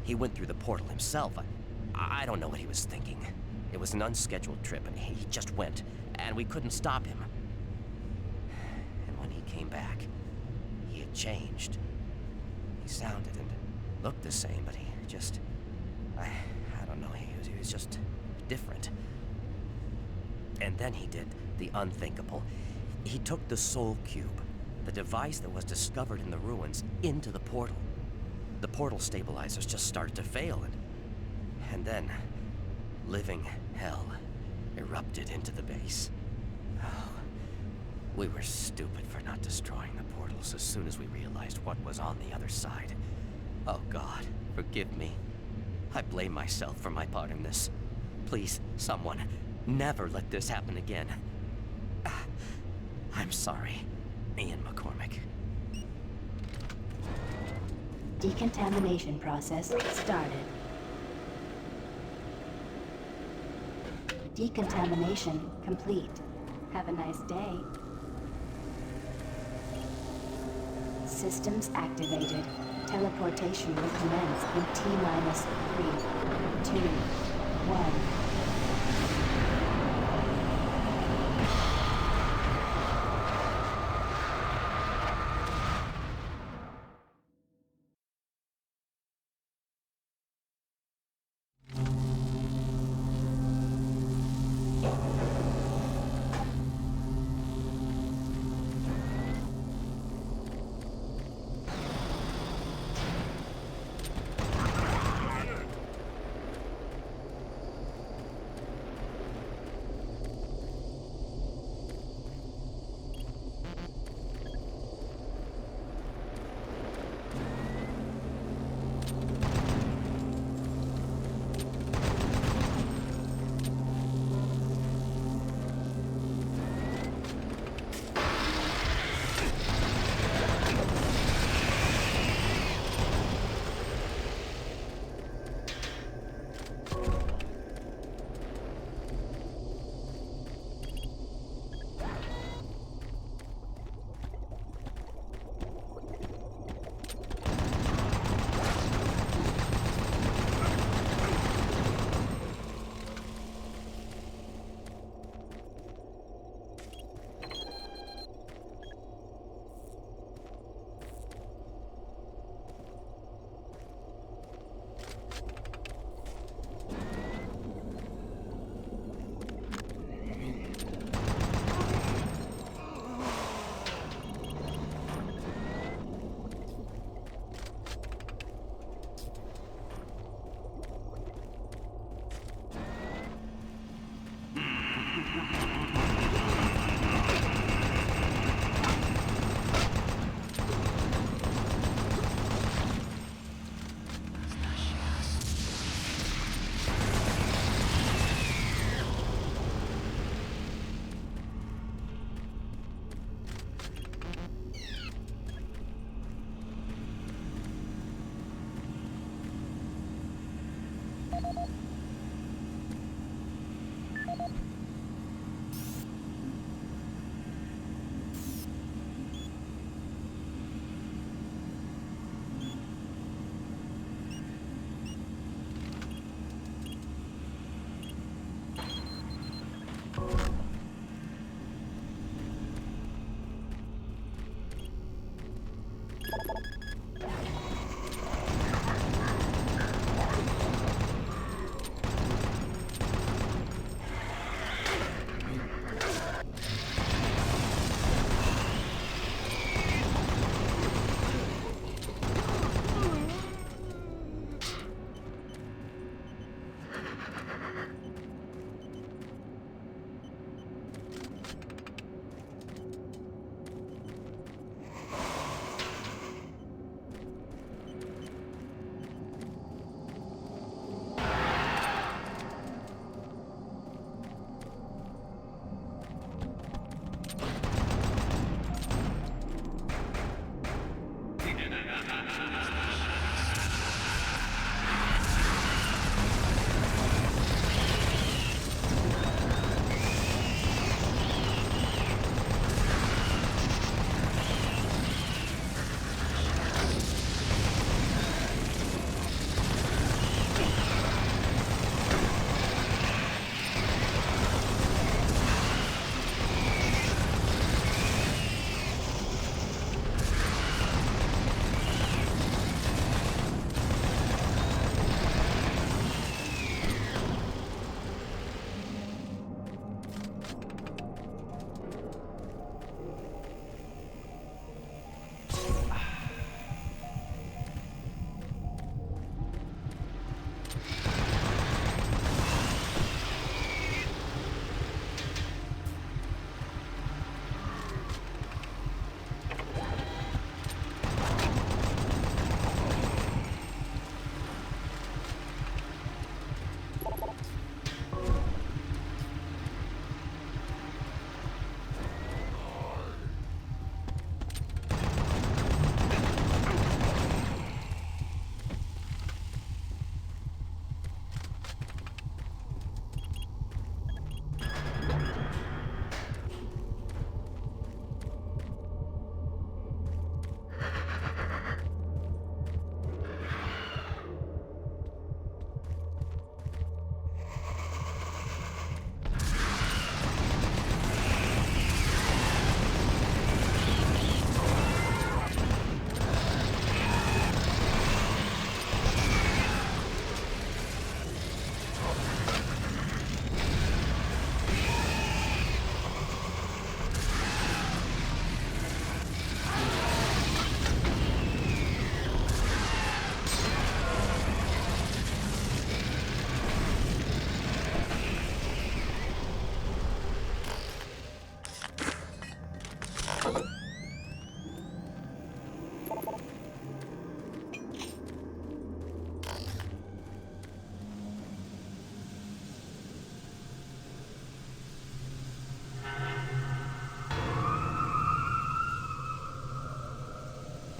he went through the portal himself. I don't know what he was thinking. It was an unscheduled trip, and he just went, and we couldn't stop him. And when he came back, he had changed. He sounded and looked the same, but he just... I don't know, he was just different. And then he did the unthinkable. He took the Soul Cube, the device that was discovered in the ruins, into the portal. The portal stabilizers just started to fail, and then living hell erupted into the base. Oh, we were stupid for not destroying the portals as soon as we realized what was on the other side. Oh God, forgive me. I blame myself for my part in this. Please, someone, never let this happen again. I'm sorry, Ian McCormick.
Decontamination process started. Decontamination complete. Have a nice day. Systems activated. Teleportation will commence in T-minus 3, 2, 1.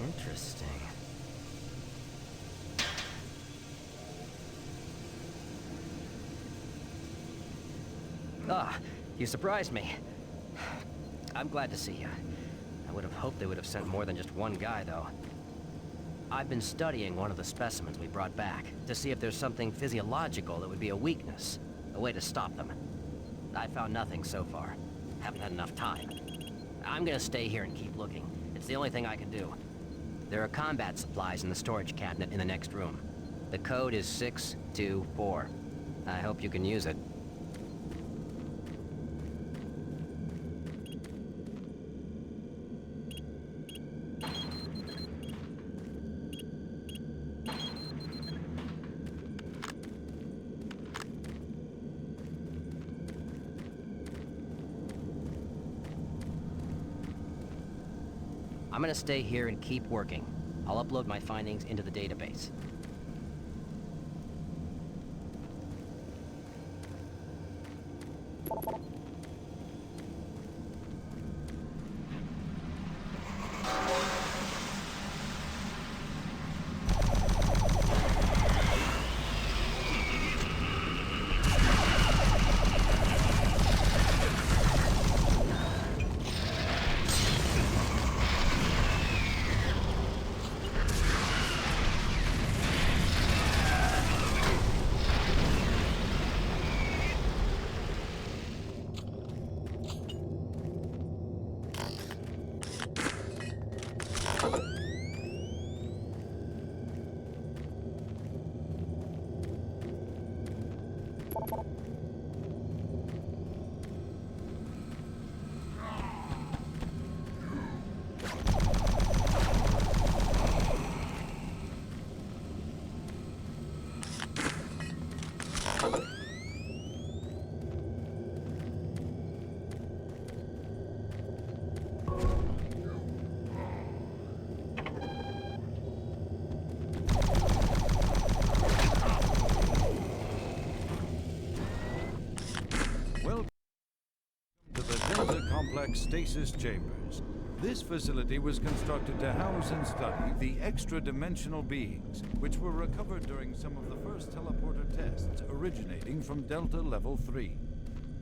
Interesting. Ah, you surprised me. I'm glad to see you. I would have hoped they would have sent more than just one guy, though. I've been studying one of the specimens we brought back to see if there's something physiological that would be a weakness, a way to stop them. I found nothing so far. Haven't had enough time. I'm gonna stay here and keep looking. It's the only thing I can do. There are combat supplies in the storage cabinet in the next room. The code is 624. I hope you can use it. I'm gonna stay here and keep working. I'll upload my findings into the database.
contract stasis chambers. This facility was constructed to house and study the extra-dimensional beings, which were recovered during some of the first teleporter tests originating from Delta Level 3.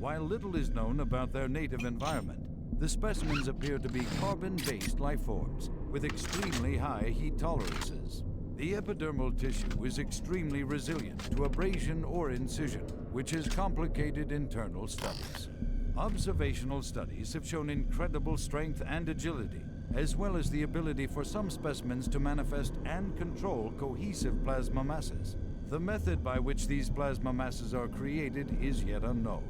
While little is known about their native environment, the specimens appear to be carbon-based life forms with extremely high heat tolerances. The epidermal tissue is extremely resilient to abrasion or incision, which has complicated internal studies. Observational studies have shown incredible strength and agility, as well as the ability for some specimens to manifest and control cohesive plasma masses. The method by which these plasma masses are created is yet unknown.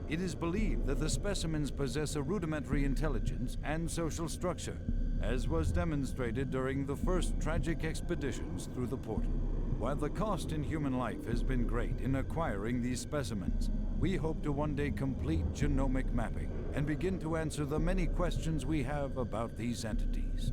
It is believed that the specimens possess a rudimentary intelligence and social structure, as was demonstrated during the first tragic expeditions through the portal. While the cost in human life has been great in acquiring these specimens, we hope to one day complete genomic mapping and begin to answer the many questions we have about these entities.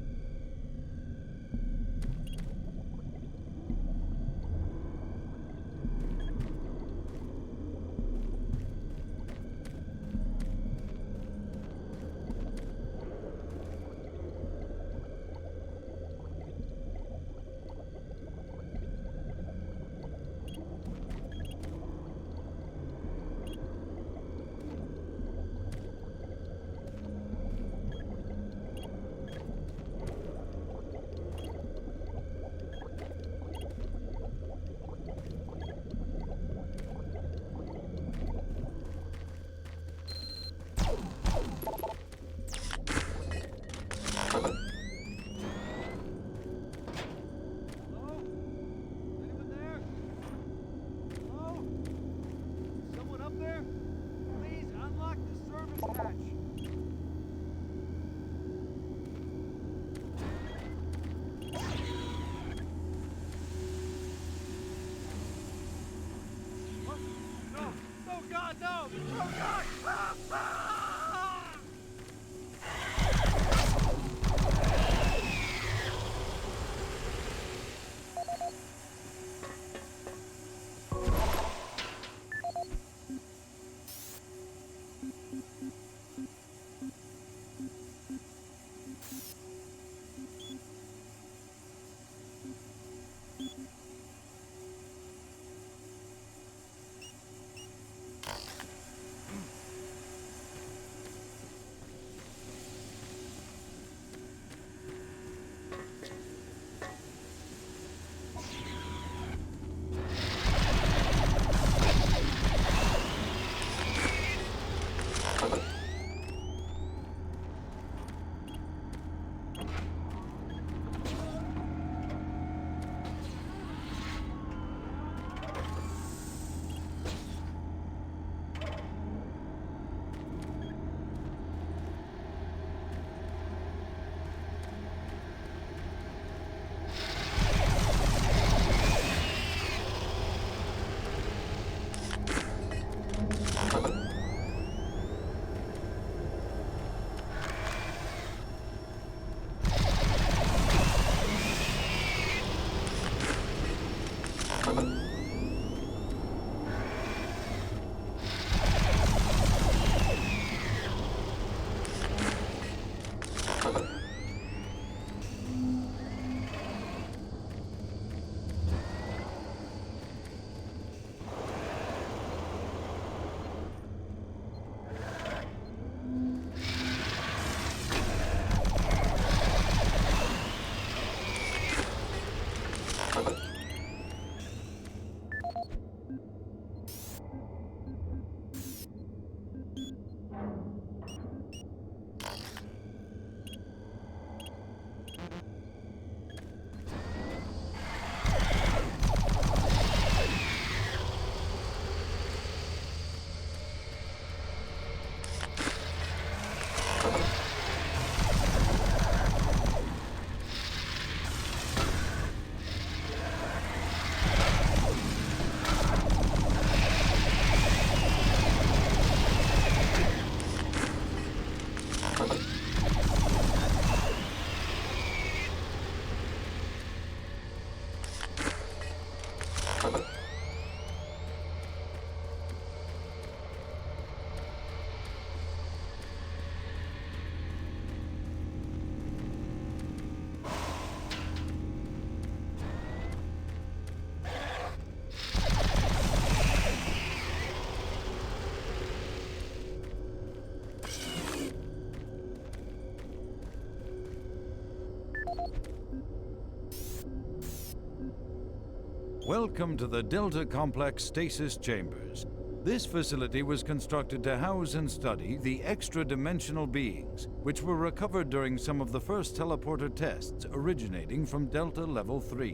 Welcome to the Delta Complex Stasis Chambers. This facility was constructed to house and study the extra-dimensional beings, which were recovered during some of the first teleporter tests originating from Delta Level 3.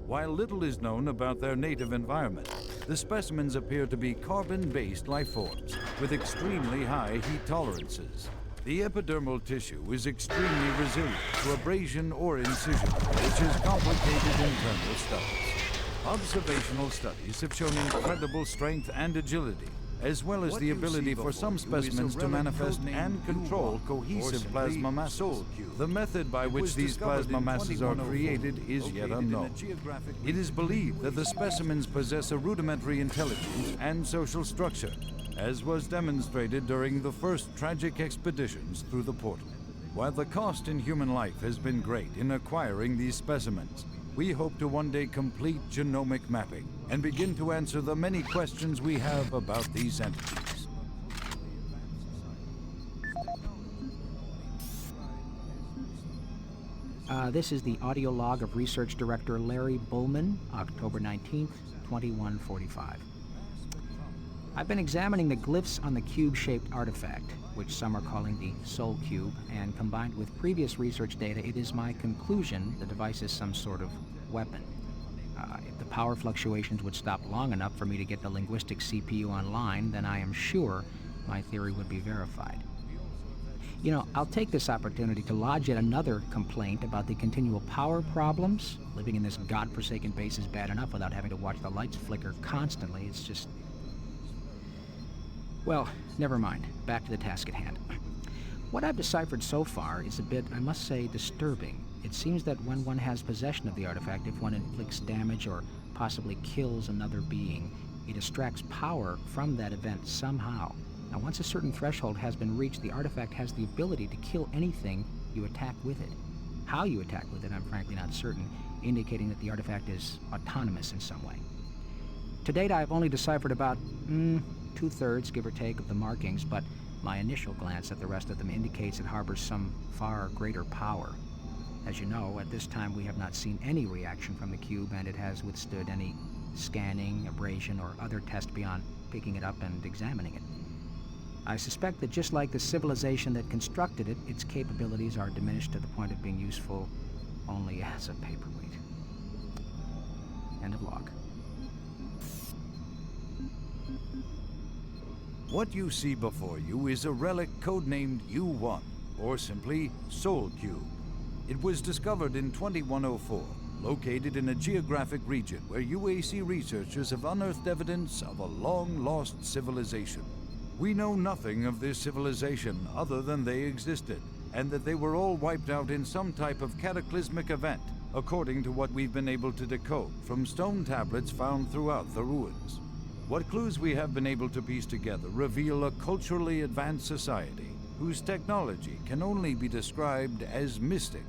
While little is known about their native environment, the specimens appear to be carbon-based life forms with extremely high heat tolerances. The epidermal tissue is extremely resilient to abrasion or incision, which has complicated internal studies. Observational studies have shown incredible strength and agility, as well as the ability for some specimens to manifest and control cohesive plasma masses. The method by which these plasma masses are created is yet unknown. It is believed that the specimens possess a rudimentary intelligence and social structure, as was demonstrated during the first tragic expeditions through the portal. While the cost in human life has been great in acquiring these specimens, we hope to one day complete genomic mapping and begin to answer the many questions we have about these entities.
This is the audio log of Research Director Larry Bullman, October 19th, 2145. I've been examining the glyphs on the cube-shaped artifact, which some are calling the Soul Cube, and combined with previous research data, it is my conclusion the device is some sort of weapon. If the power fluctuations would stop long enough for me to get the linguistic CPU online, then I am sure my theory would be verified. You know, I'll take this opportunity to lodge yet another complaint about the continual power problems. Living in this godforsaken base is bad enough without having to watch the lights flicker constantly. It's just... Well, never mind. Back to the task at hand. What I've deciphered so far is a bit, I must say, disturbing. It seems that when one has possession of the artifact, if one inflicts damage or possibly kills another being, it extracts power from that event somehow. Now, once a certain threshold has been reached, the artifact has the ability to kill anything you attack with it. How you attack with it, I'm frankly not certain, indicating that the artifact is autonomous in some way. To date, I've only deciphered about, 2/3, give or take, of the markings, but my initial glance at the rest of them indicates it harbors some far greater power. As you know, at this time we have not seen any reaction from the cube, and it has withstood any scanning, abrasion, or other test beyond picking it up and examining it. I suspect that just like the civilization that constructed it, its capabilities are diminished to the point of being useful only as a paperweight. End of log.
What you see before you is a relic codenamed U1, or simply Soul Cube. It was discovered in 2104, located in a geographic region where UAC researchers have unearthed evidence of a long-lost civilization. We know nothing of this civilization other than they existed, and that they were all wiped out in some type of cataclysmic event, according to what we've been able to decode from stone tablets found throughout the ruins. What clues we have been able to piece together reveal a culturally advanced society whose technology can only be described as mystic,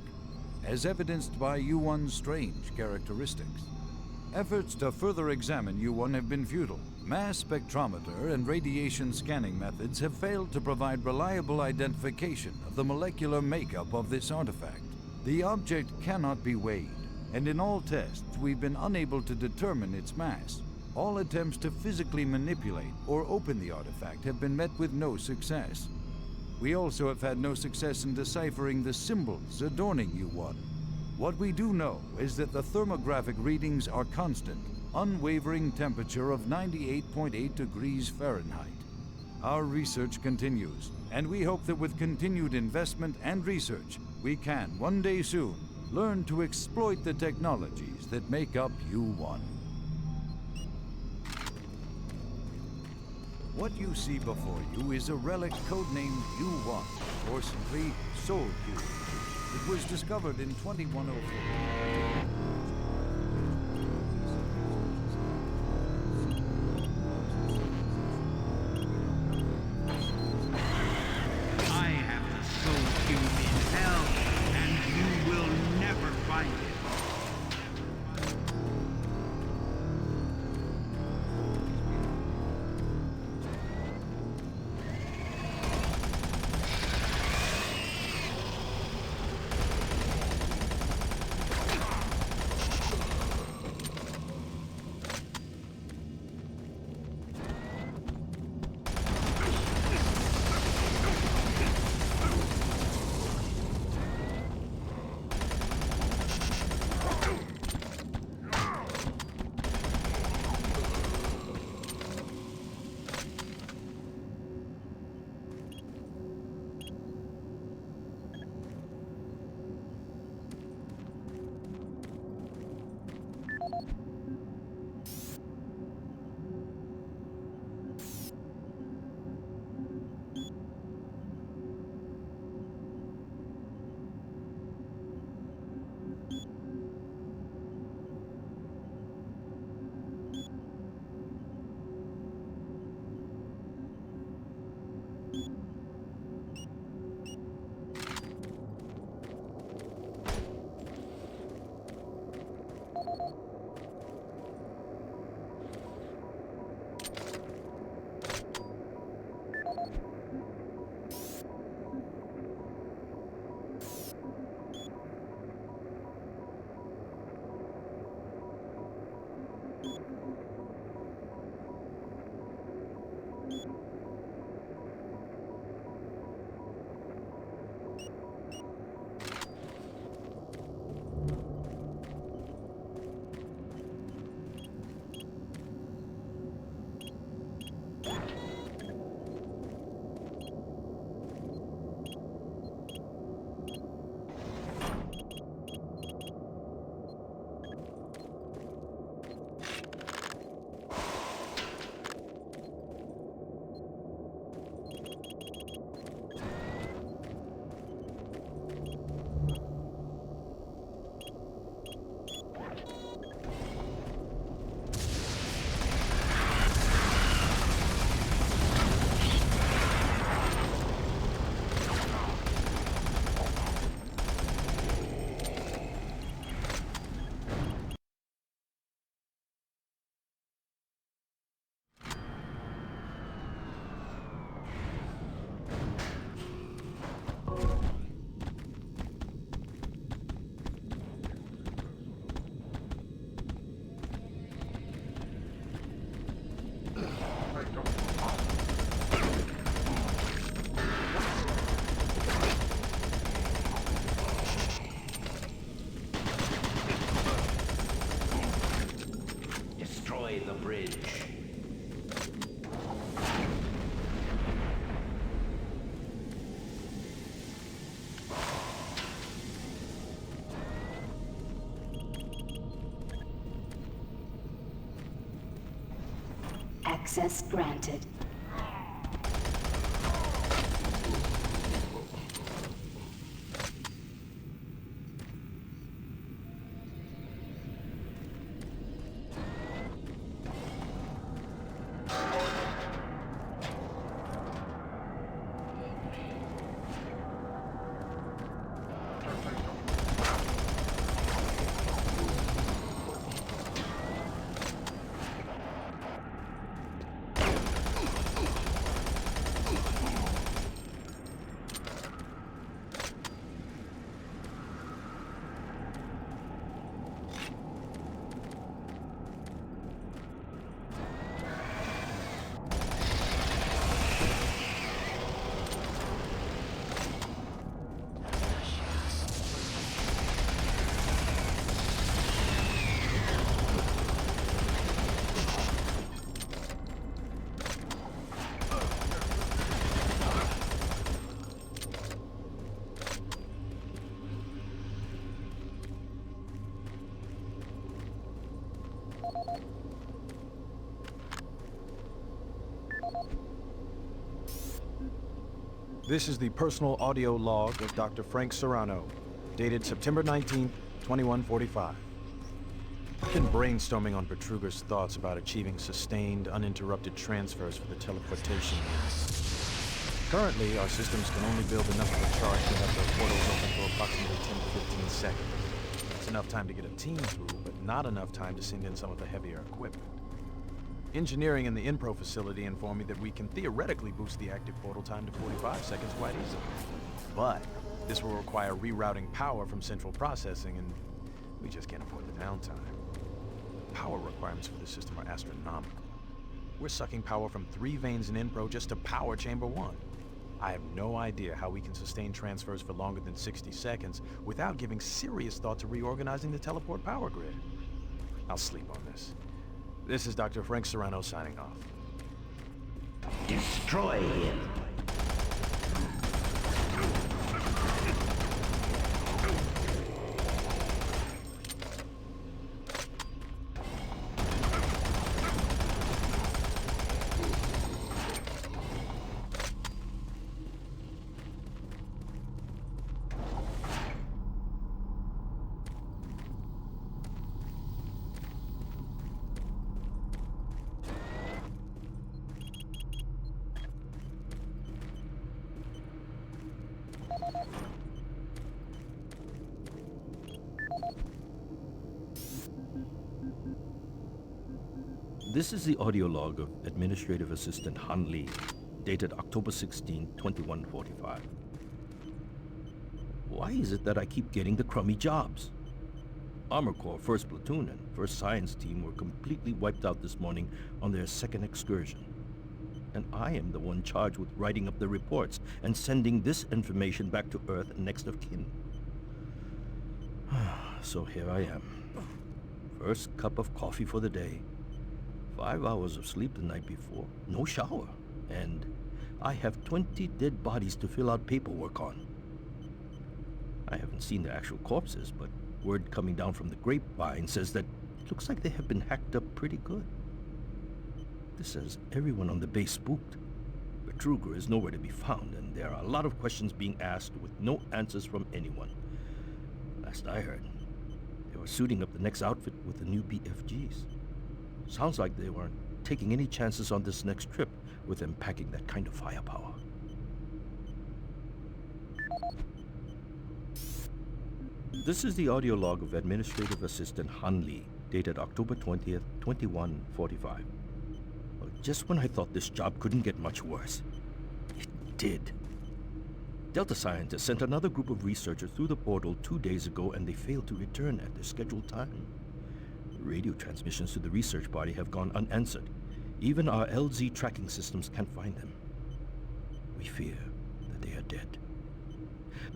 as evidenced by U1's strange characteristics. Efforts to further examine U1 have been futile. Mass spectrometer and radiation scanning methods have failed to provide reliable identification of the molecular makeup of this artifact. The object cannot be weighed, and in all tests we've been unable to determine its mass. All attempts to physically manipulate or open the artifact have been met with no success. We also have had no success in deciphering the symbols adorning U1. What we do know is that the thermographic readings are constant, unwavering temperature of 98.8 degrees Fahrenheit. Our research continues, and we hope that with continued investment and research, we can, one day soon, learn to exploit the technologies that make up U1. What you see before you is a relic codenamed U1, or simply Soul Cube. It was discovered in 2104.
I have the Soul Cube in hell, and you will never find it.
destroy the bridge.
Access granted.
This is the personal audio log of Dr. Frank Serrano, dated September 19th, 2145. I've been brainstorming on Betruger's thoughts about achieving sustained, uninterrupted transfers for the teleportation units. Currently, our systems can only build enough of a charge to have the portals open for approximately 10 to 15 seconds. It's enough time to get a team through, but not enough time to send in some of the heavier equipment. Engineering in the Inpro facility informed me that we can theoretically boost the active portal time to 45 seconds quite easily. But this will require rerouting power from central processing, and we just can't afford the downtime. Power requirements for this system are astronomical. We're sucking power from 3 veins in Inpro just to power Chamber 1. I have no idea how we can sustain transfers for longer than 60 seconds without giving serious thought to reorganizing the teleport power grid. I'll sleep on this. This is Dr. Frank Serrano signing off.
Destroy him.
This is the audio log of Administrative Assistant Han Lee, dated October 16, 2145. Why is it that I keep getting the crummy jobs? Armor Corps 1st Platoon and 1st Science Team were completely wiped out this morning on their 2nd excursion. And I am the one charged with writing up the reports and sending this information back to Earth and next of kin. So here I am. First cup of coffee for the day. 5 hours of sleep the night before, no shower, and I have 20 dead bodies to fill out paperwork on. I haven't seen the actual corpses, but word coming down from the grapevine says that it looks like they have been hacked up pretty good. This says everyone on the base spooked. Betruger is nowhere to be found, and there are a lot of questions being asked with no answers from anyone. Last I heard, they were suiting up the next outfit with the new BFGs. Sounds like they weren't taking any chances on this next trip with them packing that kind of firepower. This is the audio log of Administrative Assistant Han Lee, dated October 20th, 2145. Well, just when I thought this job couldn't get much worse, it did. Delta scientists sent another group of researchers through the portal 2 days ago, and they failed to return at their scheduled time. Radio transmissions to the research party have gone unanswered. Even our LZ tracking systems can't find them. We fear that they are dead.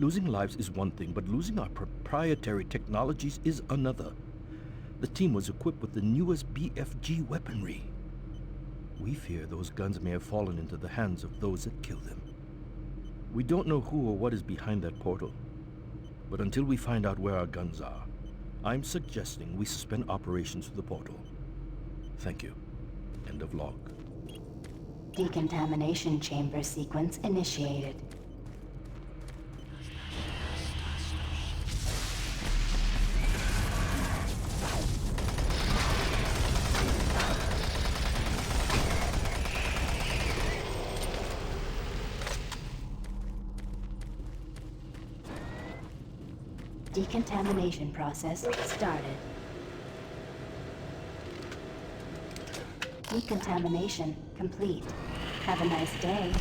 Losing lives is one thing, but losing our proprietary technologies is another. The team was equipped with the newest BFG weaponry. We fear those guns may have fallen into the hands of those that killed them. We don't know who or what is behind that portal. But until we find out where our guns are, I'm suggesting we suspend operations to the portal. Thank you. End of log.
Decontamination chamber sequence initiated. Decontamination process started. Decontamination complete. Have a nice day.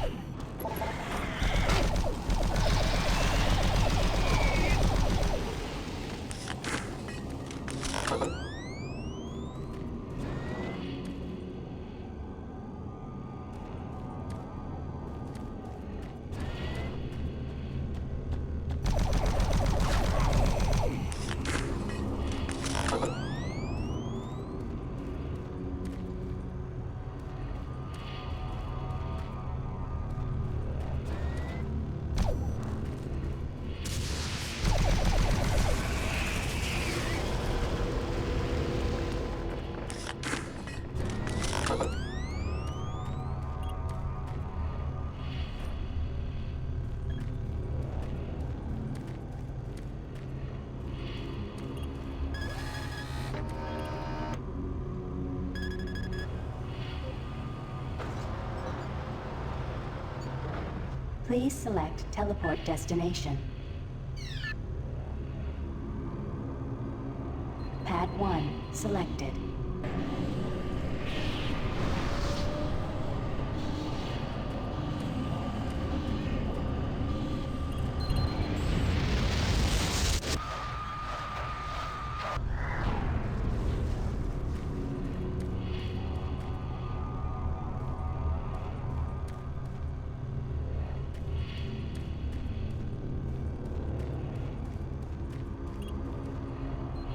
Please select teleport destination. Pad 1 selected.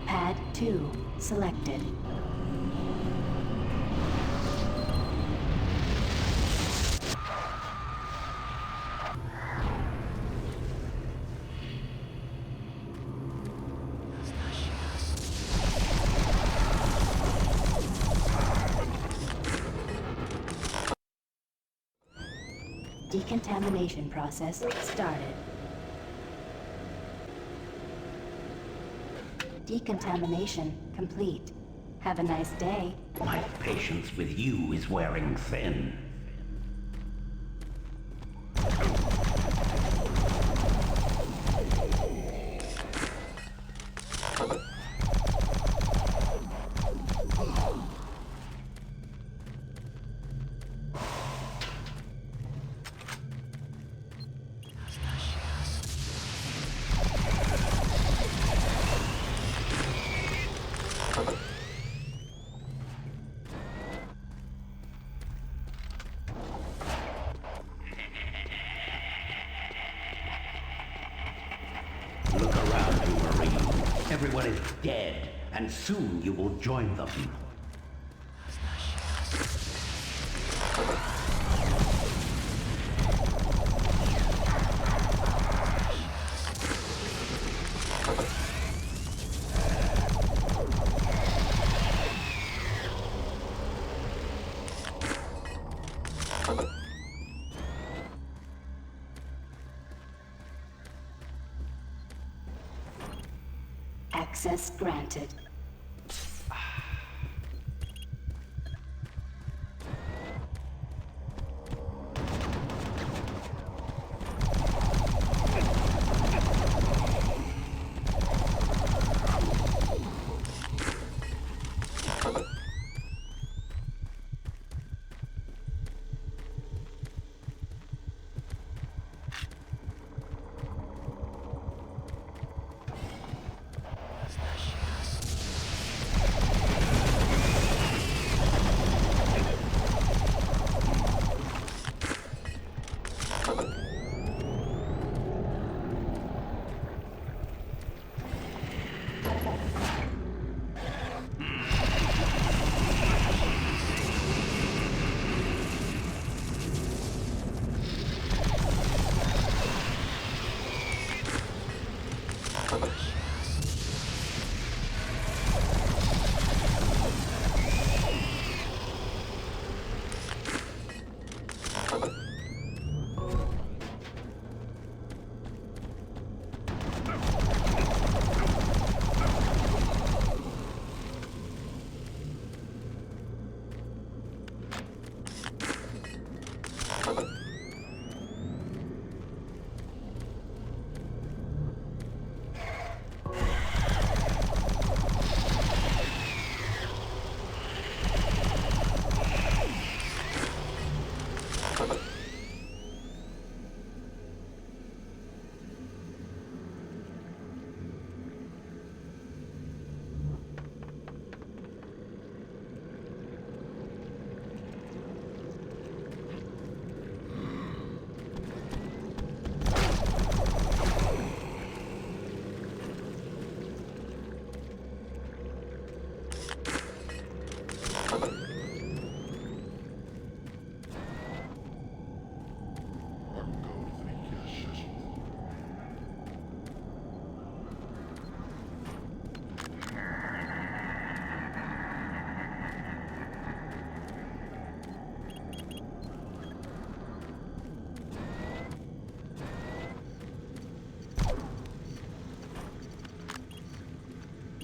Pad 2 selected. Decontamination process started. Decontamination complete. Have a nice day.
My patience with you is wearing thin. Look around you, Marine. Everyone is dead, and soon you will join them.
Access granted.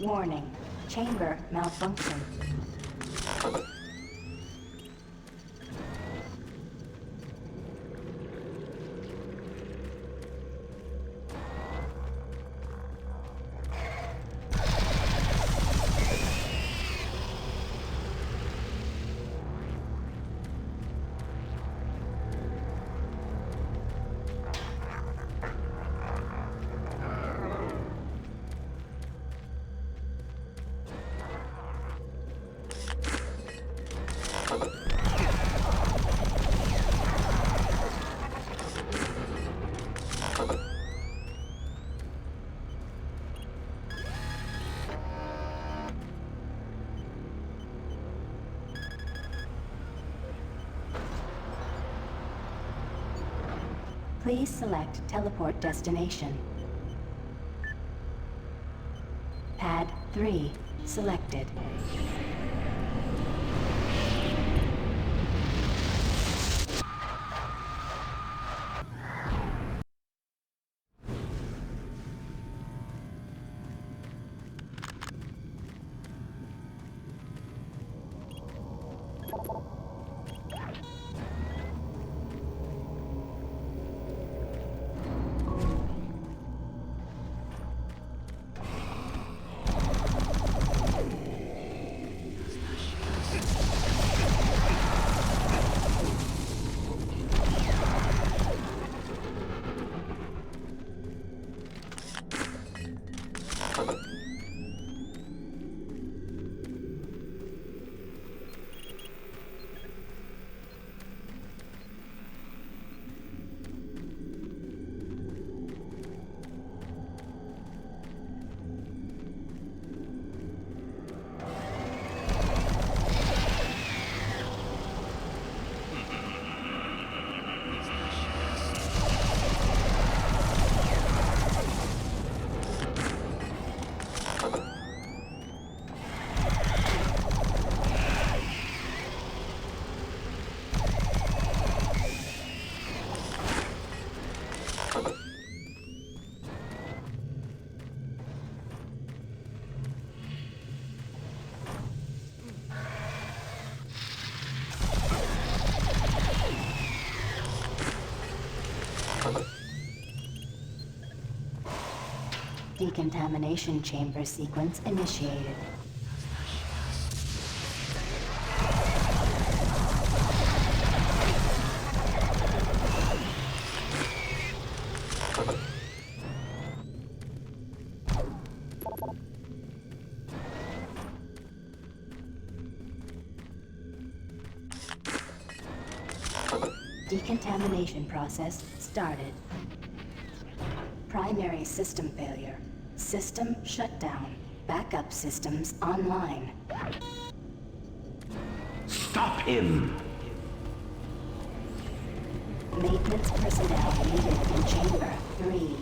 Warning. Chamber malfunction. Please select teleport destination. Pad 3 selected. Decontamination chamber sequence initiated. Decontamination process started. Primary system failure. System shutdown. Backup systems online.
Stop him!
Maintenance personnel needed in Chamber 3.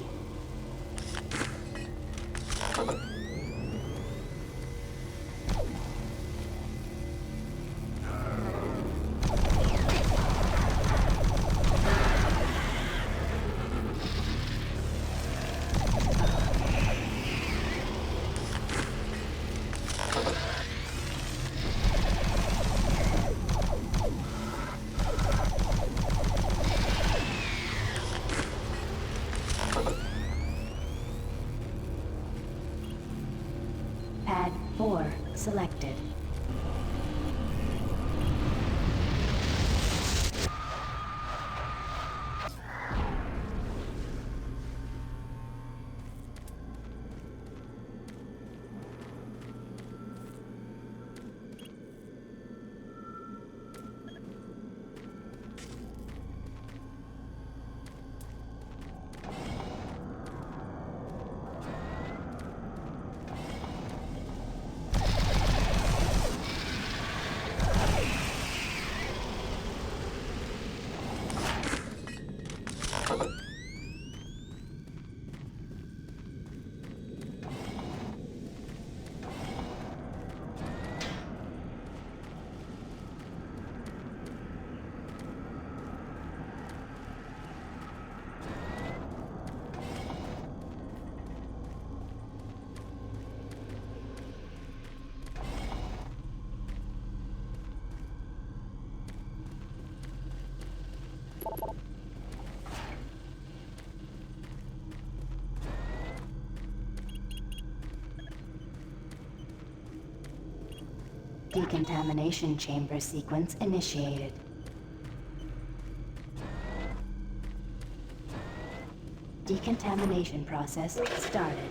Pad 4 selected. Decontamination chamber sequence initiated. Decontamination process started.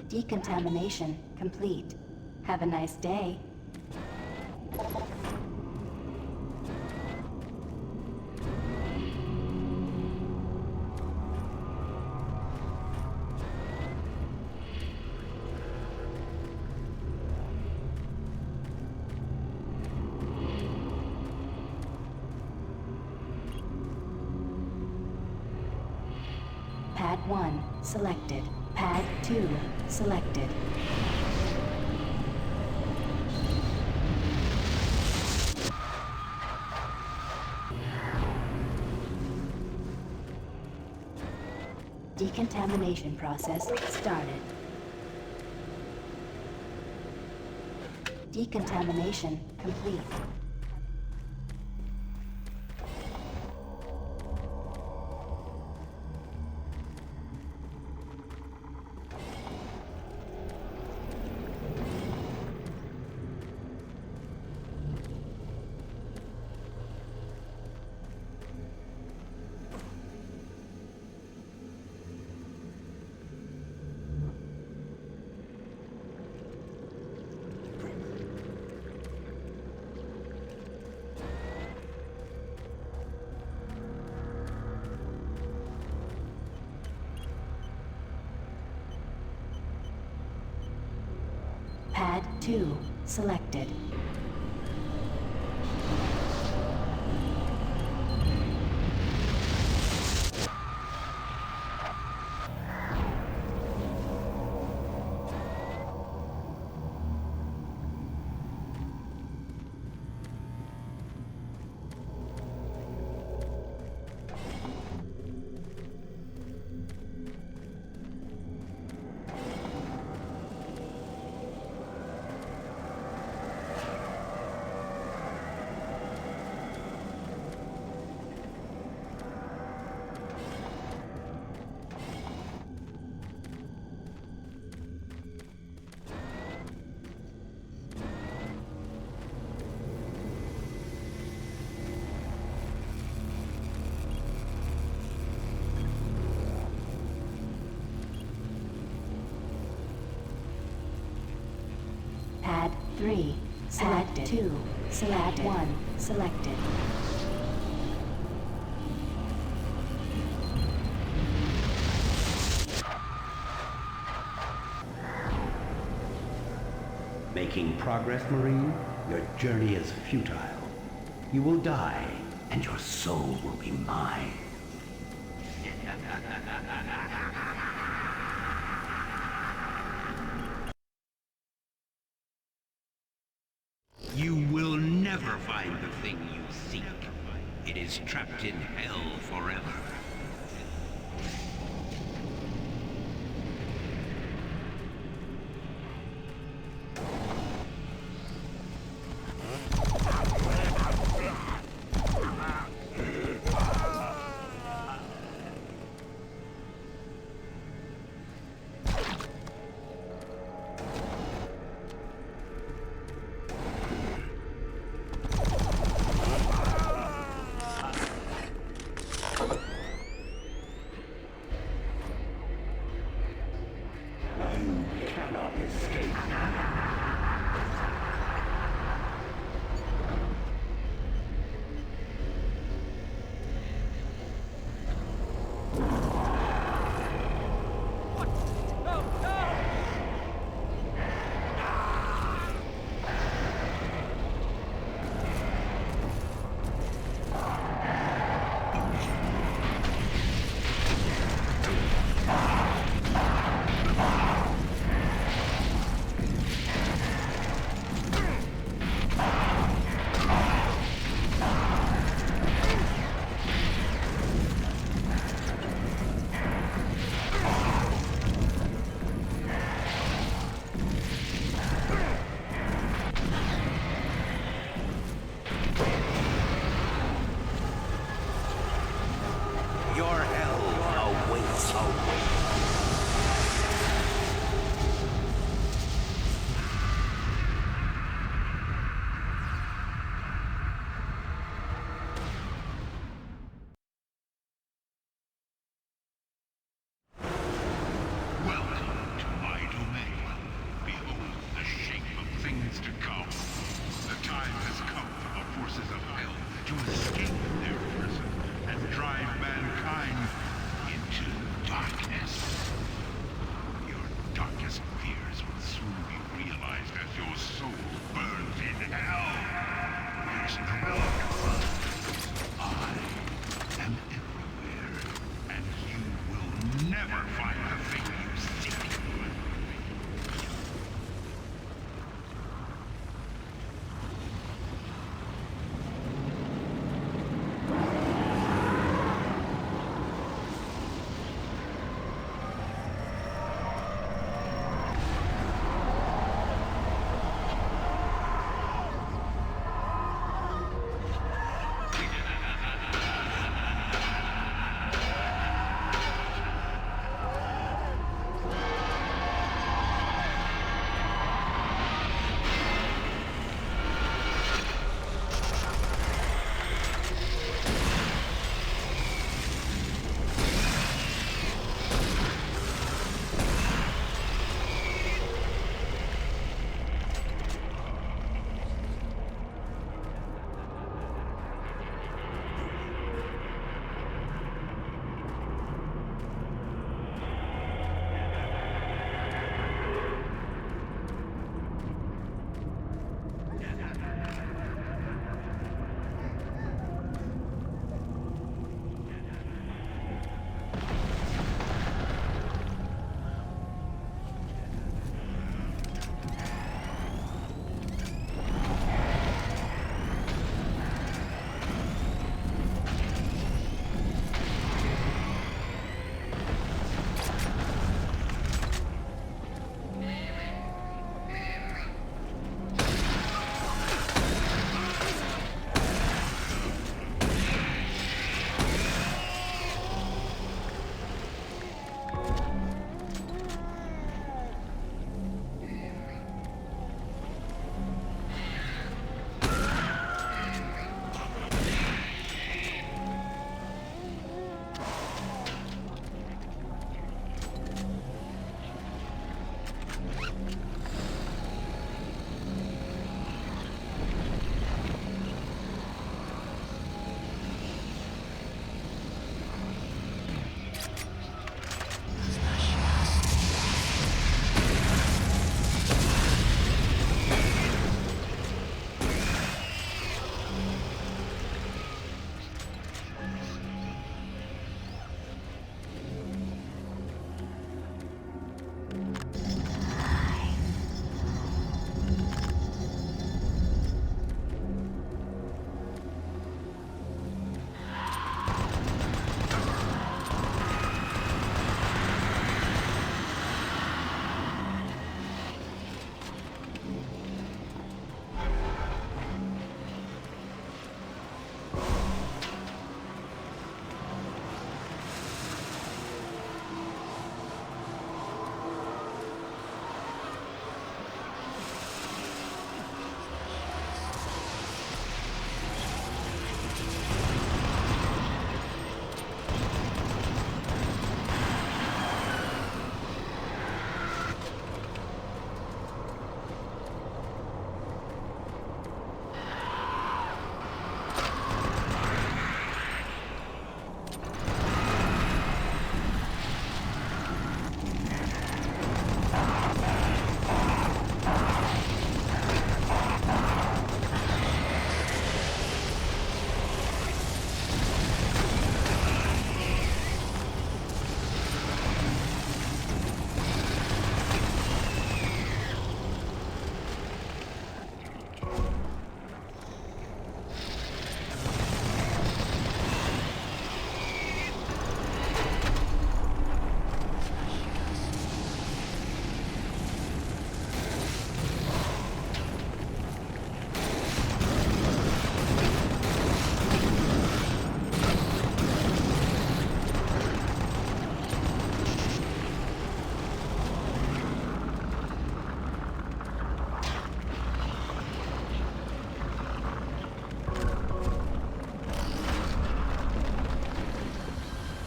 Decontamination complete. Have a nice day. Pad 1 selected. Pad 2 selected. Decontamination process started. Decontamination complete. Pad 2 selected. Pad 3 selected. Pad 2 selected. Pad 1 selected.
Making progress, Marine? Your journey is futile. You will die, and your soul will be mine. You will never find the thing you seek. It is trapped in hell forever.
is to come. The time has come for the forces of hell to escape their prison and drive mankind into darkness. Your darkest fears will soon be realized as your soul burns in hell. There's no I am everywhere, and you will never find the thing you seek.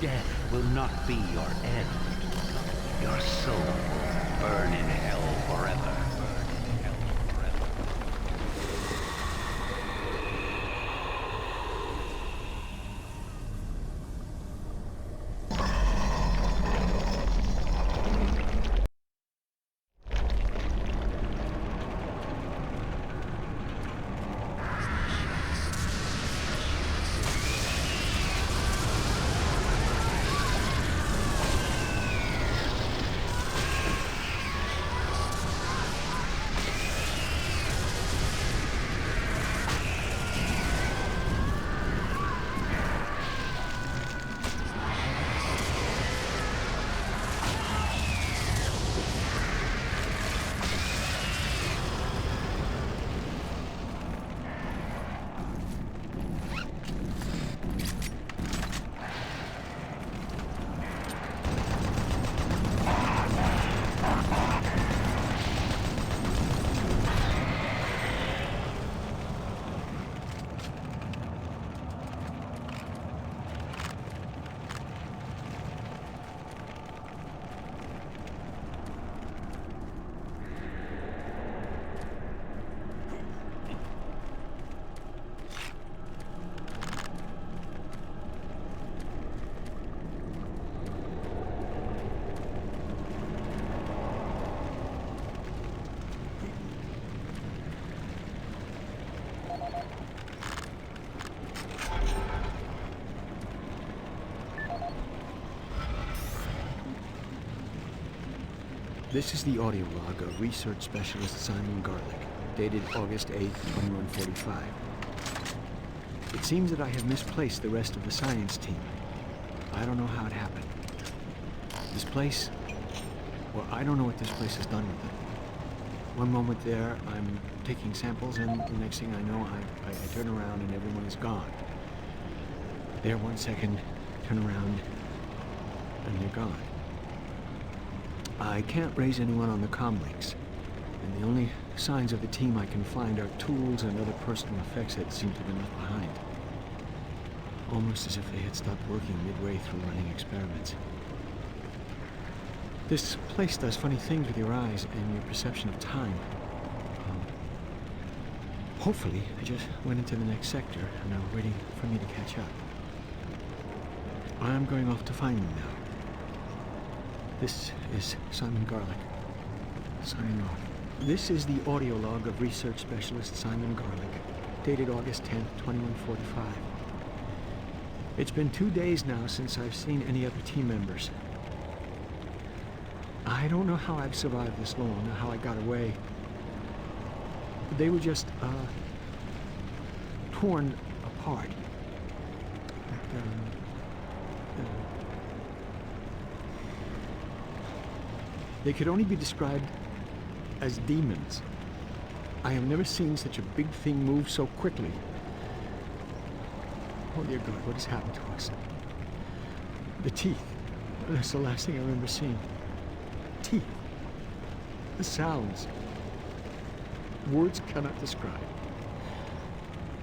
Death will not be your end. Your soul will burn in hell forever.
This is the audio log of Research Specialist Simon Garlick, dated August 8, 2145. It seems that I have misplaced the rest of the science team. I don't know how it happened. This place... Well, I don't know what this place has done with them. One moment there, I'm taking samples, and the next thing I know, I turn around and everyone is gone. There 1 second, turn around, and they're gone. I can't raise anyone on the comm links, and the only signs of the team I can find are tools and other personal effects that seem to have been left behind. Almost as if they had stopped working midway through running experiments. This place does funny things with your eyes and your perception of time. Hopefully, they just went into the next sector and are waiting for me to catch up. I'm going off to find them now. This is Simon Garlick, signing off. This is the audio log of Research Specialist Simon Garlick, dated August 10th, 2145. It's been 2 days now since I've seen any other team members. I don't know how I've survived this long, or how I got away. They were just, torn apart. They could only be described as demons. I have never seen such a big thing move so quickly. Oh dear God, what has happened to us? The teeth. That's the last thing I remember seeing. Teeth. The sounds. Words cannot describe.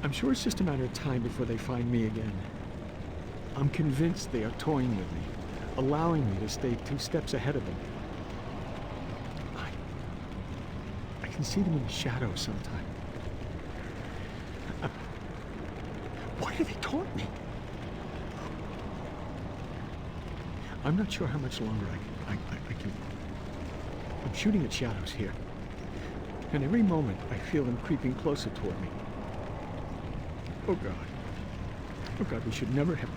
I'm sure it's just a matter of time before they find me again. I'm convinced they are toying with me, allowing me to stay 2 steps ahead of them. I can see them in the shadows sometime. Why do they taunt me? I'm not sure how much longer I can... I'm shooting at shadows here. And every moment I feel them creeping closer toward me. Oh God. Oh God, we should never have...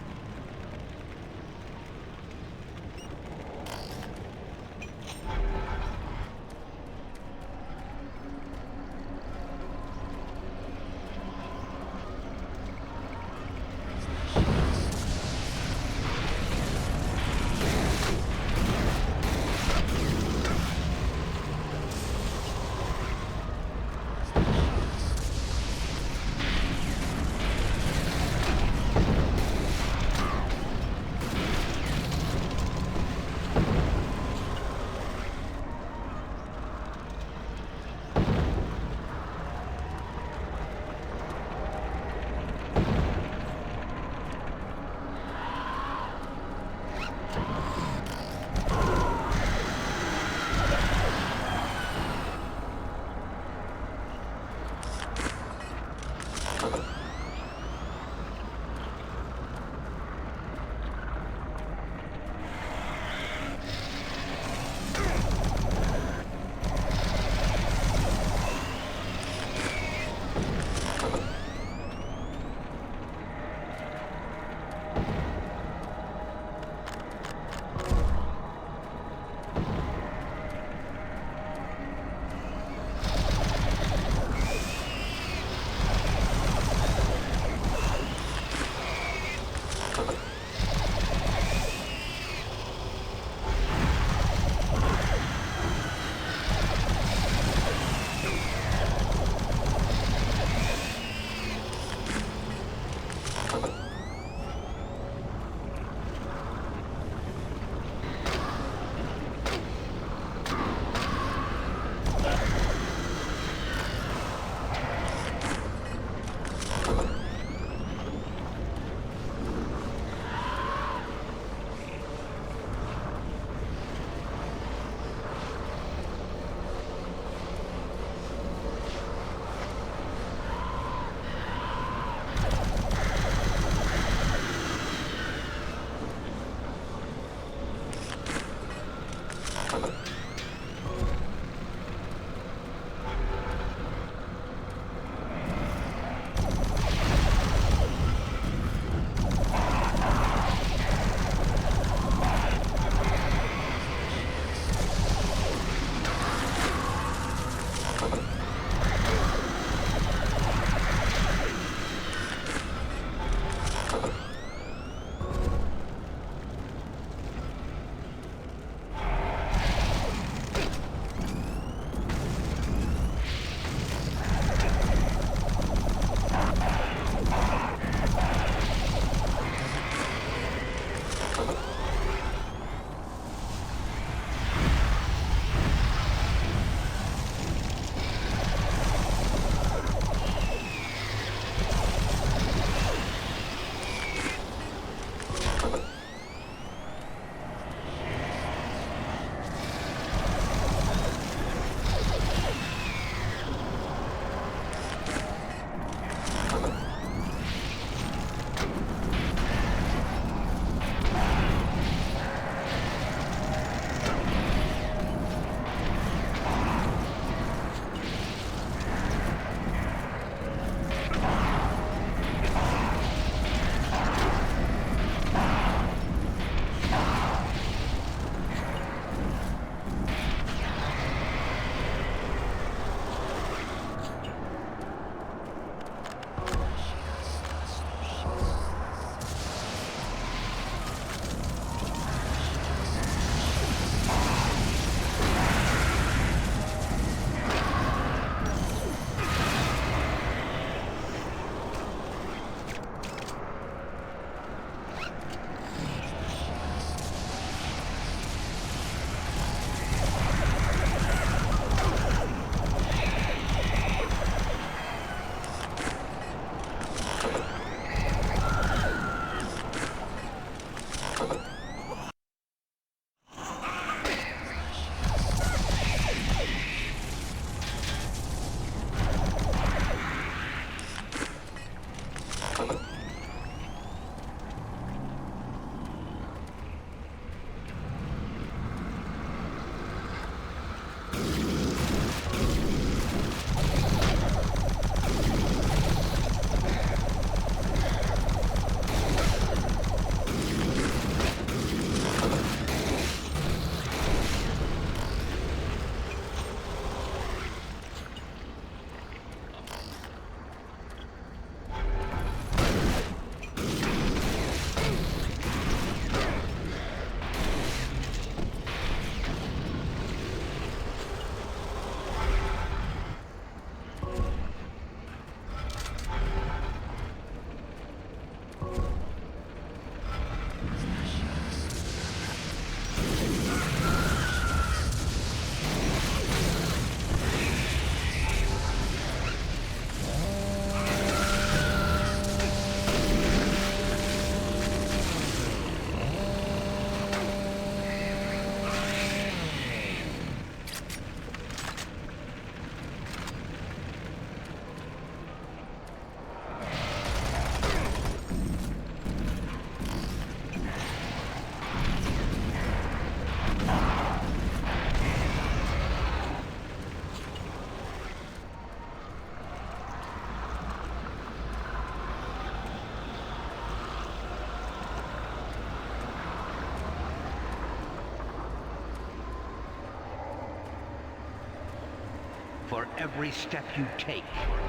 For every step you take,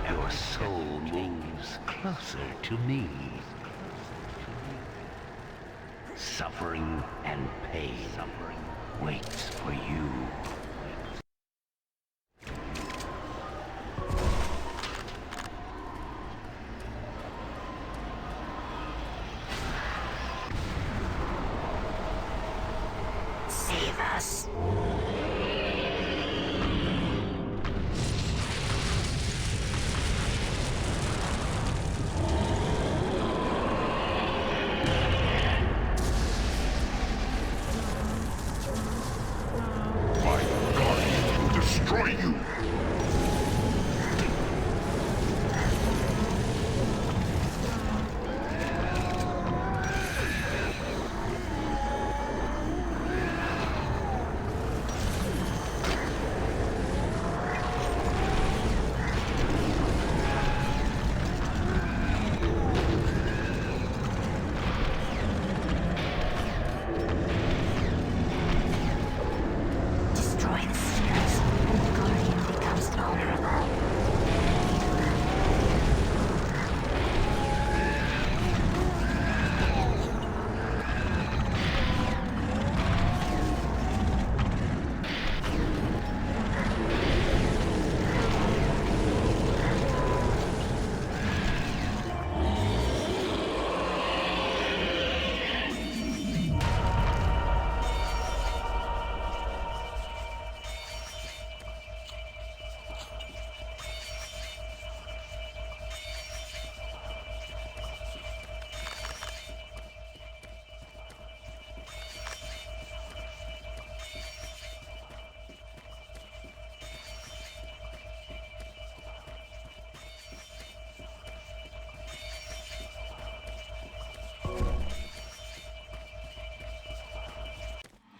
your soul moves closer to me. Suffering and pain waits for you.
Save us.
Destroy you!
Destroy the seers, and the Guardian becomes vulnerable.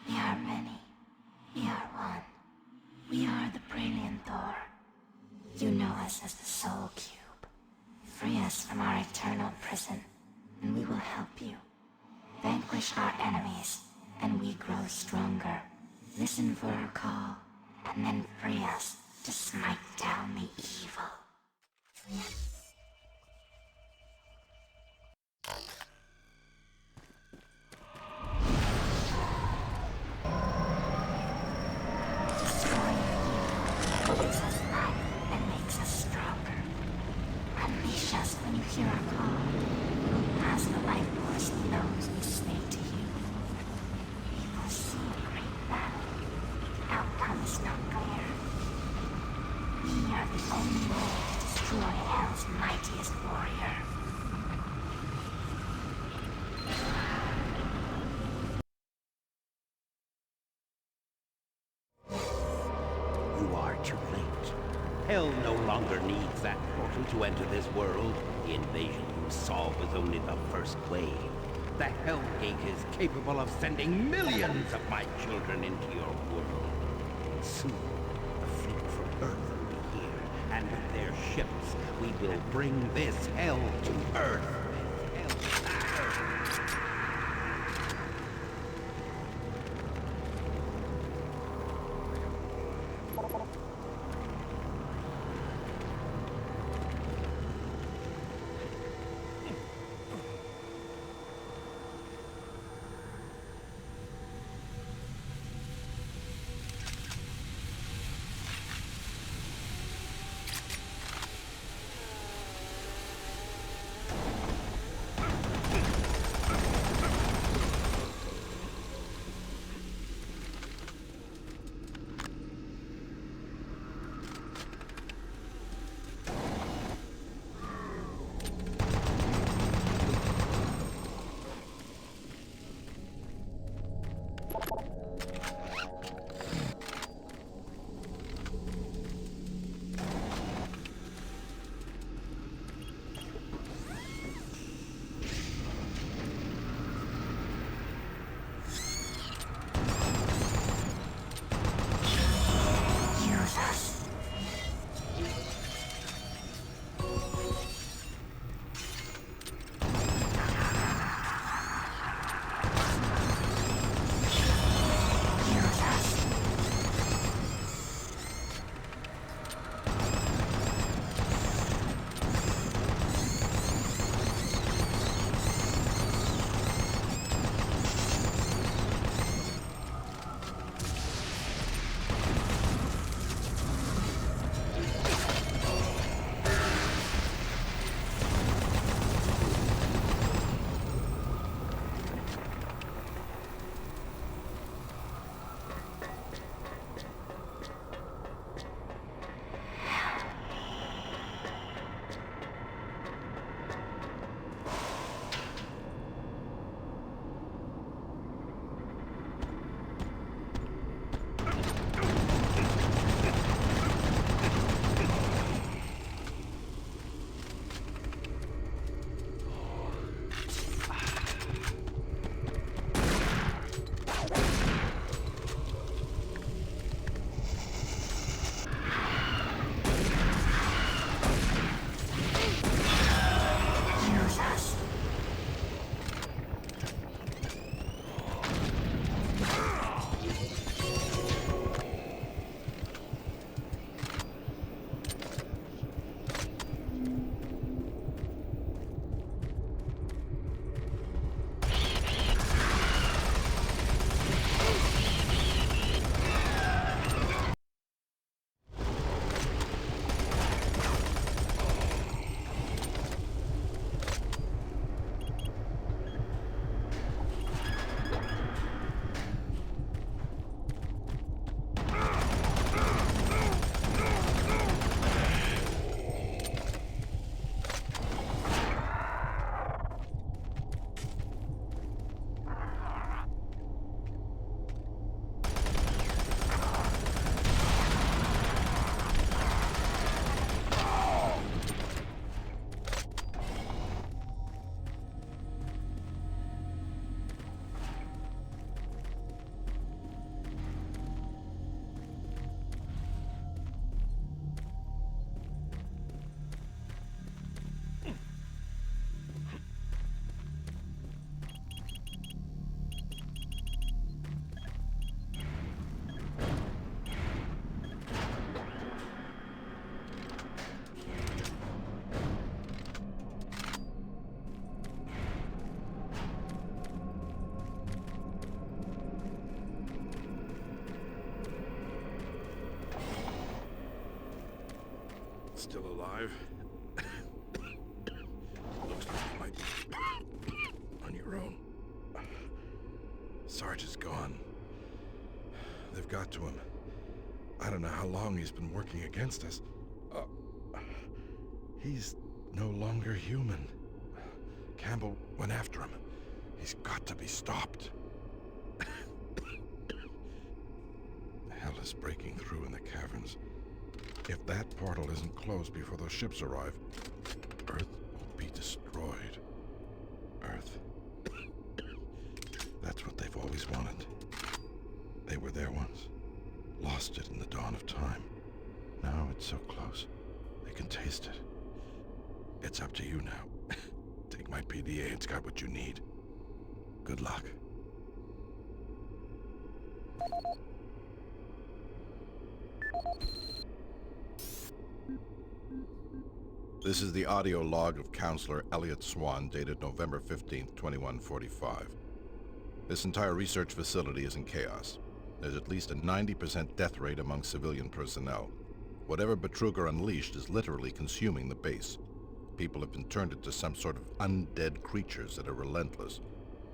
We are many. We are one. We are the Brilliant Thor. You know us as the Soul Cube. Free us from our eternal prison, and we will help you. Vanquish our enemies, and we grow stronger. Listen for our call, and then free us to smite down the evil. Gives us life and makes us stronger. Unleash us when you hear our call. As the life force knows we speak to you. We foresee a great battle. The outcome is not clear. We are the only way to destroy Hell's mightiest warrior.
You are too late. Hell no longer needs that portal to enter this world. The invasion you saw was only the first wave. The Hell Gate is capable of sending millions of my children into your world. Soon, a fleet from Earth will be here, and with their ships, we will bring this hell to Earth.
still alive. Looks like you might be on your own. Sarge is gone. They've got to him. I don't know how long he's been working against us. He's no longer human. Campbell went after him. He's got to be stopped. Hell is breaking through in the caverns. If that portal isn't closed before those ships arrive, Earth will be destroyed. Earth. That's what they've always wanted. They were there once. Lost it in the dawn of time. Now it's so close. They can taste it. It's up to you now. Take my PDA, it's got what you need. Good luck. This is the audio log of Counselor Elliot Swan, dated November 15th, 2145. This entire research facility is in chaos. There's at least a 90% death rate among civilian personnel. Whatever Betruger unleashed is literally consuming the base. People have been turned into some sort of undead creatures that are relentless.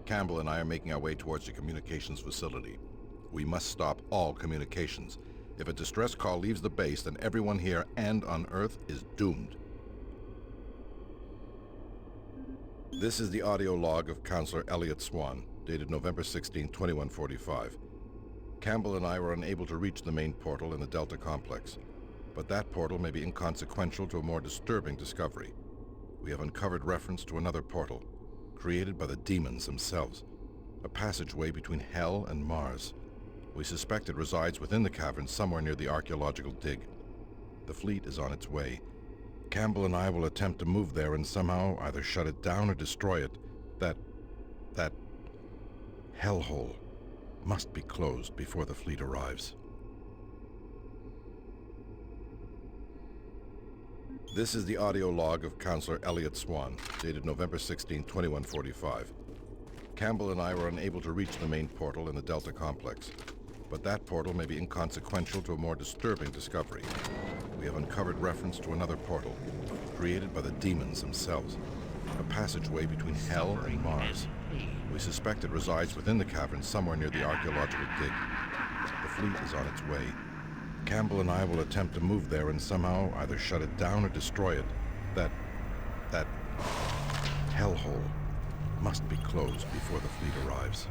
Campbell and I are making our way towards the communications facility. We must stop all communications. If a distress call leaves the base, then everyone here and on Earth is doomed. This is the audio log of Counselor Elliot Swan, dated November 16, 2145. Campbell and I were unable to reach the main portal in the Delta Complex, but that portal may be inconsequential to a more disturbing discovery. We have uncovered reference to another portal, created by the demons themselves, a passageway between Hell and Mars. We suspect it resides within the cavern somewhere near the archaeological dig. The fleet is on its way. Campbell and I will attempt to move there and somehow either shut it down or destroy it. That hellhole must be closed before the fleet arrives. This is the audio log of Counselor Elliot Swan, dated November 16, 2145. Campbell and I were unable to reach the main portal in the Delta Complex, but that portal may be inconsequential to a more disturbing discovery. We have uncovered reference to another portal, created by the demons themselves, a passageway between Hell and Mars. We suspect it resides within the cavern somewhere near the archaeological dig. The fleet is on its way. Campbell and I will attempt to move there and somehow either shut it down or destroy it. That hellhole must be closed before the fleet arrives.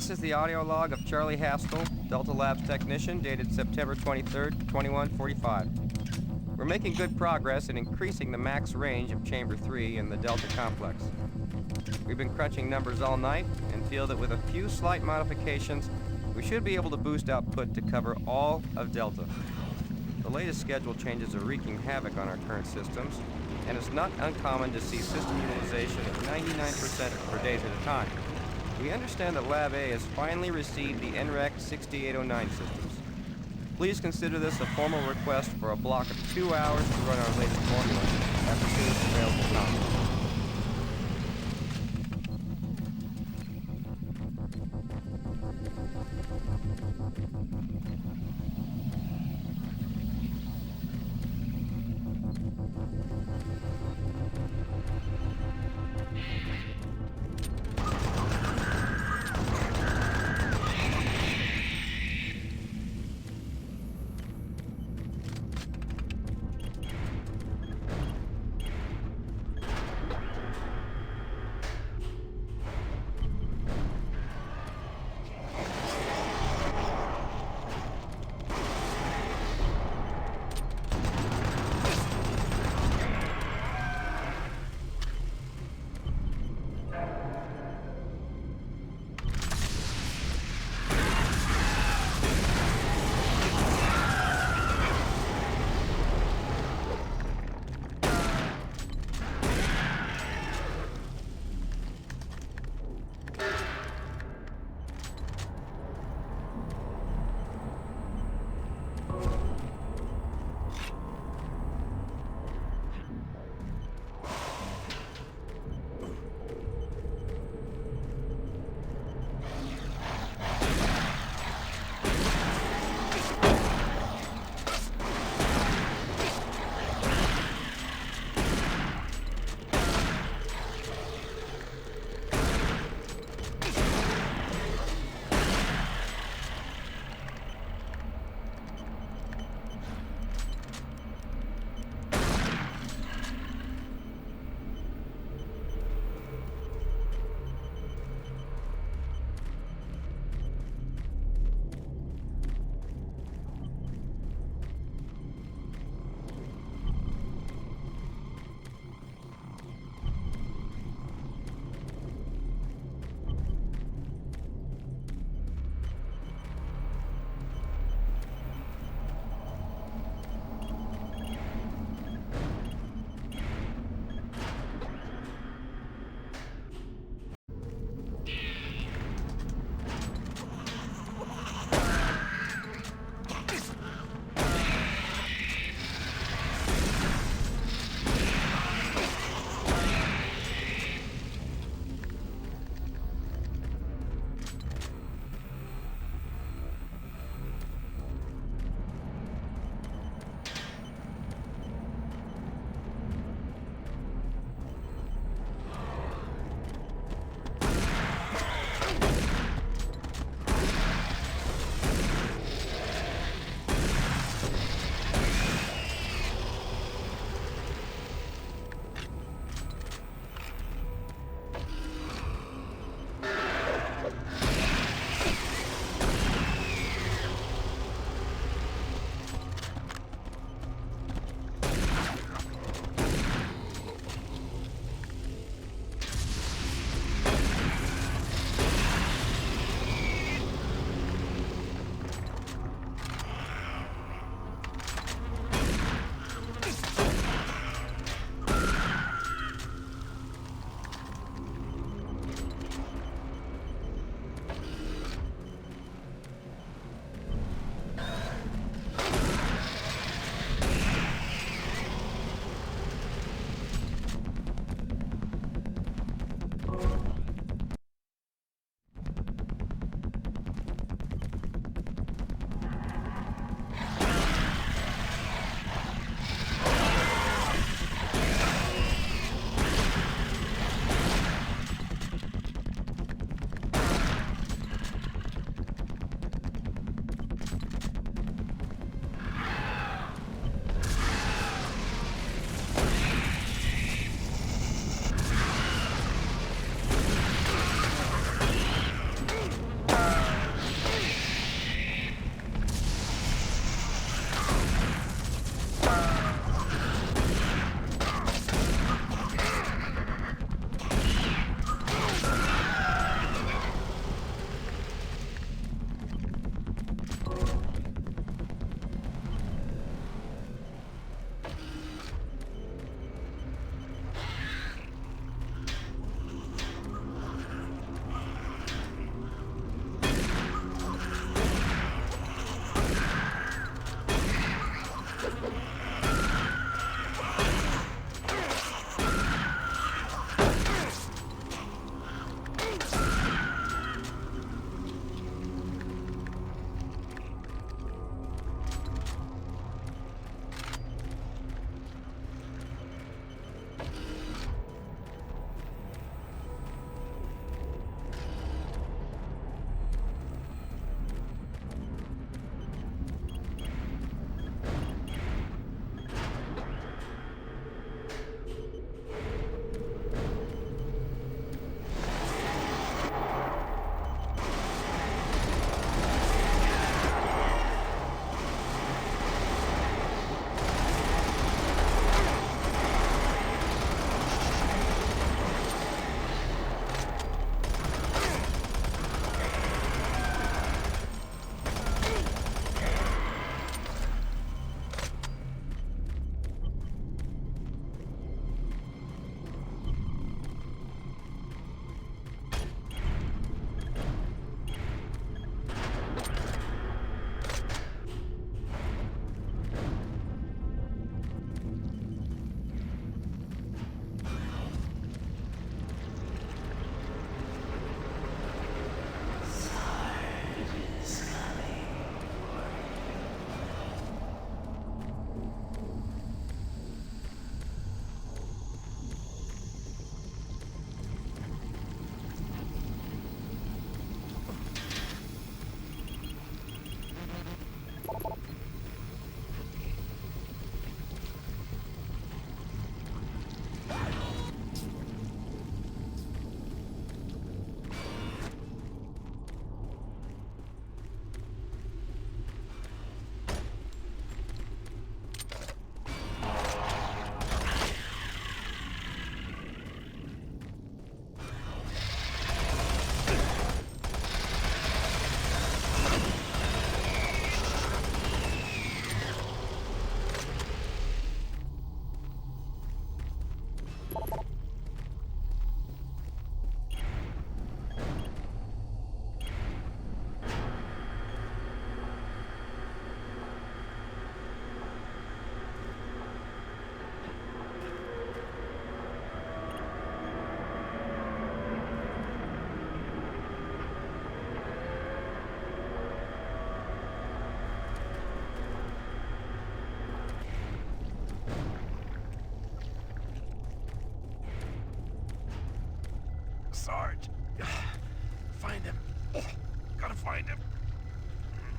This is the audio log of Charlie Haskell, Delta Labs technician, dated September 23rd, 2145. We're making good progress in increasing the max range of Chamber 3 in the Delta complex. We've been crunching numbers all night and feel that with a few slight modifications, we should be able to boost output to cover all of Delta. The latest schedule changes are wreaking havoc on our current systems, and it's not uncommon to see system utilization of 99% for days at a time. We understand that Lab A has finally received the NREC 6809 systems. Please consider this a formal request for a block of 2 hours to run our latest formula at the soonest available time.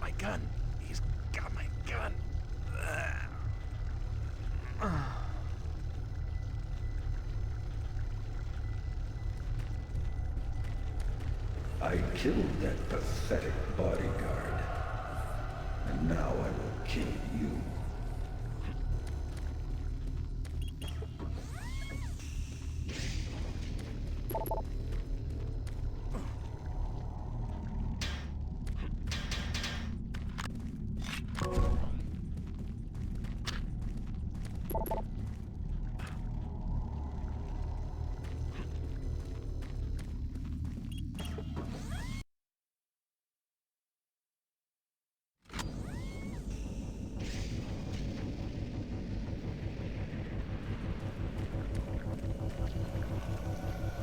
my gun. He's got my gun.
I killed that pathetic bodyguard. And now I will kill you.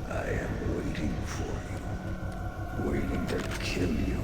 I am waiting for you. Waiting to kill you.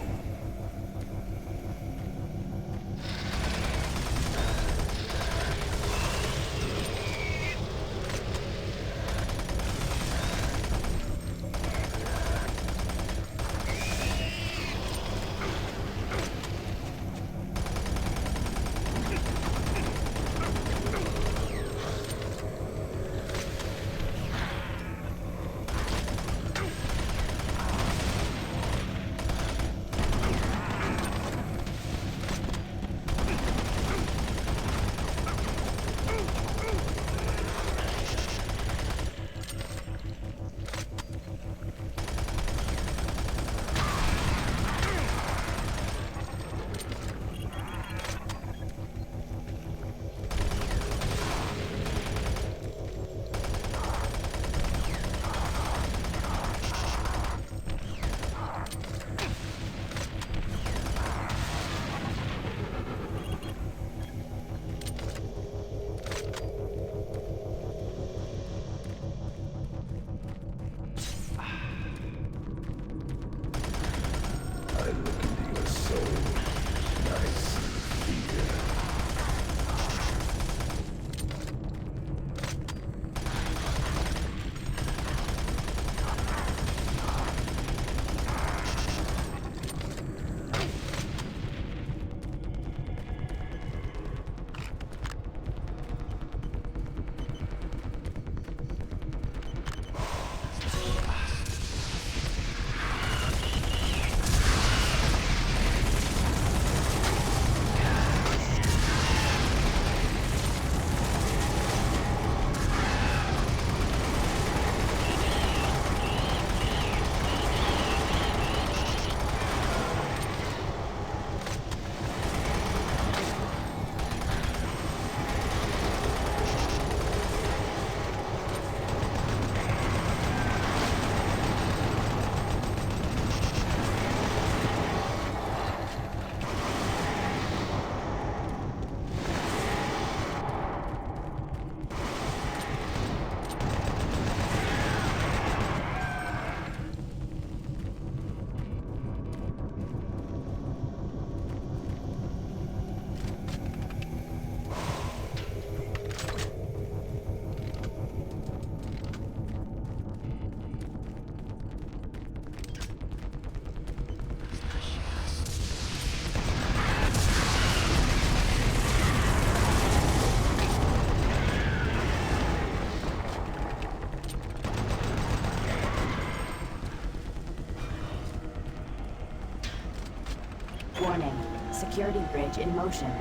Warning. Security bridge in motion.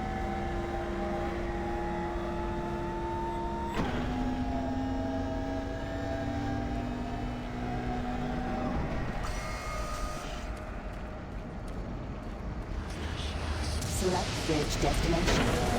Select bridge destination.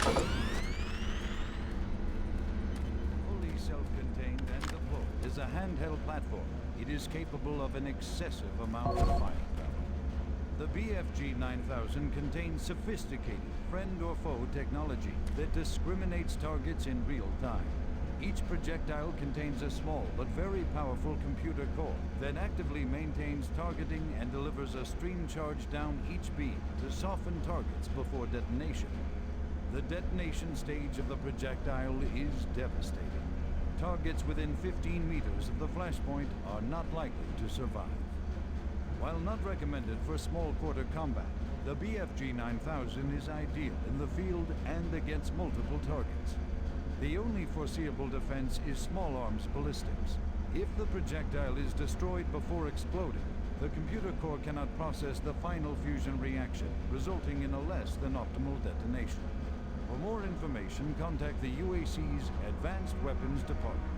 Fully self-contained and deployed is a handheld platform. It is capable of an excessive amount of firepower. The BFG 9000 contains sophisticated friend or foe technology that discriminates targets in real time. Each projectile contains a small but very powerful computer core that actively maintains targeting and delivers a stream charge down each beam to soften targets before detonation. The detonation stage of the projectile is devastating. Targets within 15 meters of the flashpoint are not likely to survive. While not recommended for small quarter combat, the BFG 9000 is ideal in the field and against multiple targets. The only foreseeable defense is small arms ballistics. If the projectile is destroyed before exploding, the computer core cannot process the final fusion reaction, resulting in a less than optimal detonation. For more information, contact the UAC's Advanced Weapons Department.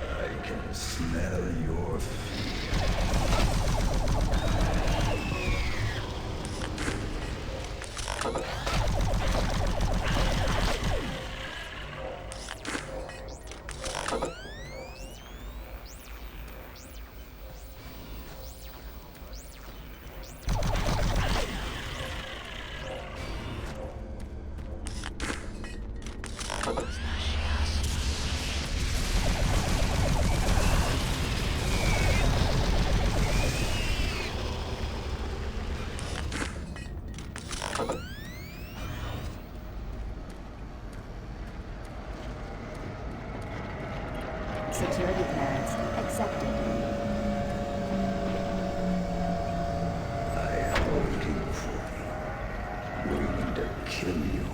I can smell your
Security clearance accepted.
I am waiting for you. Waiting to kill you.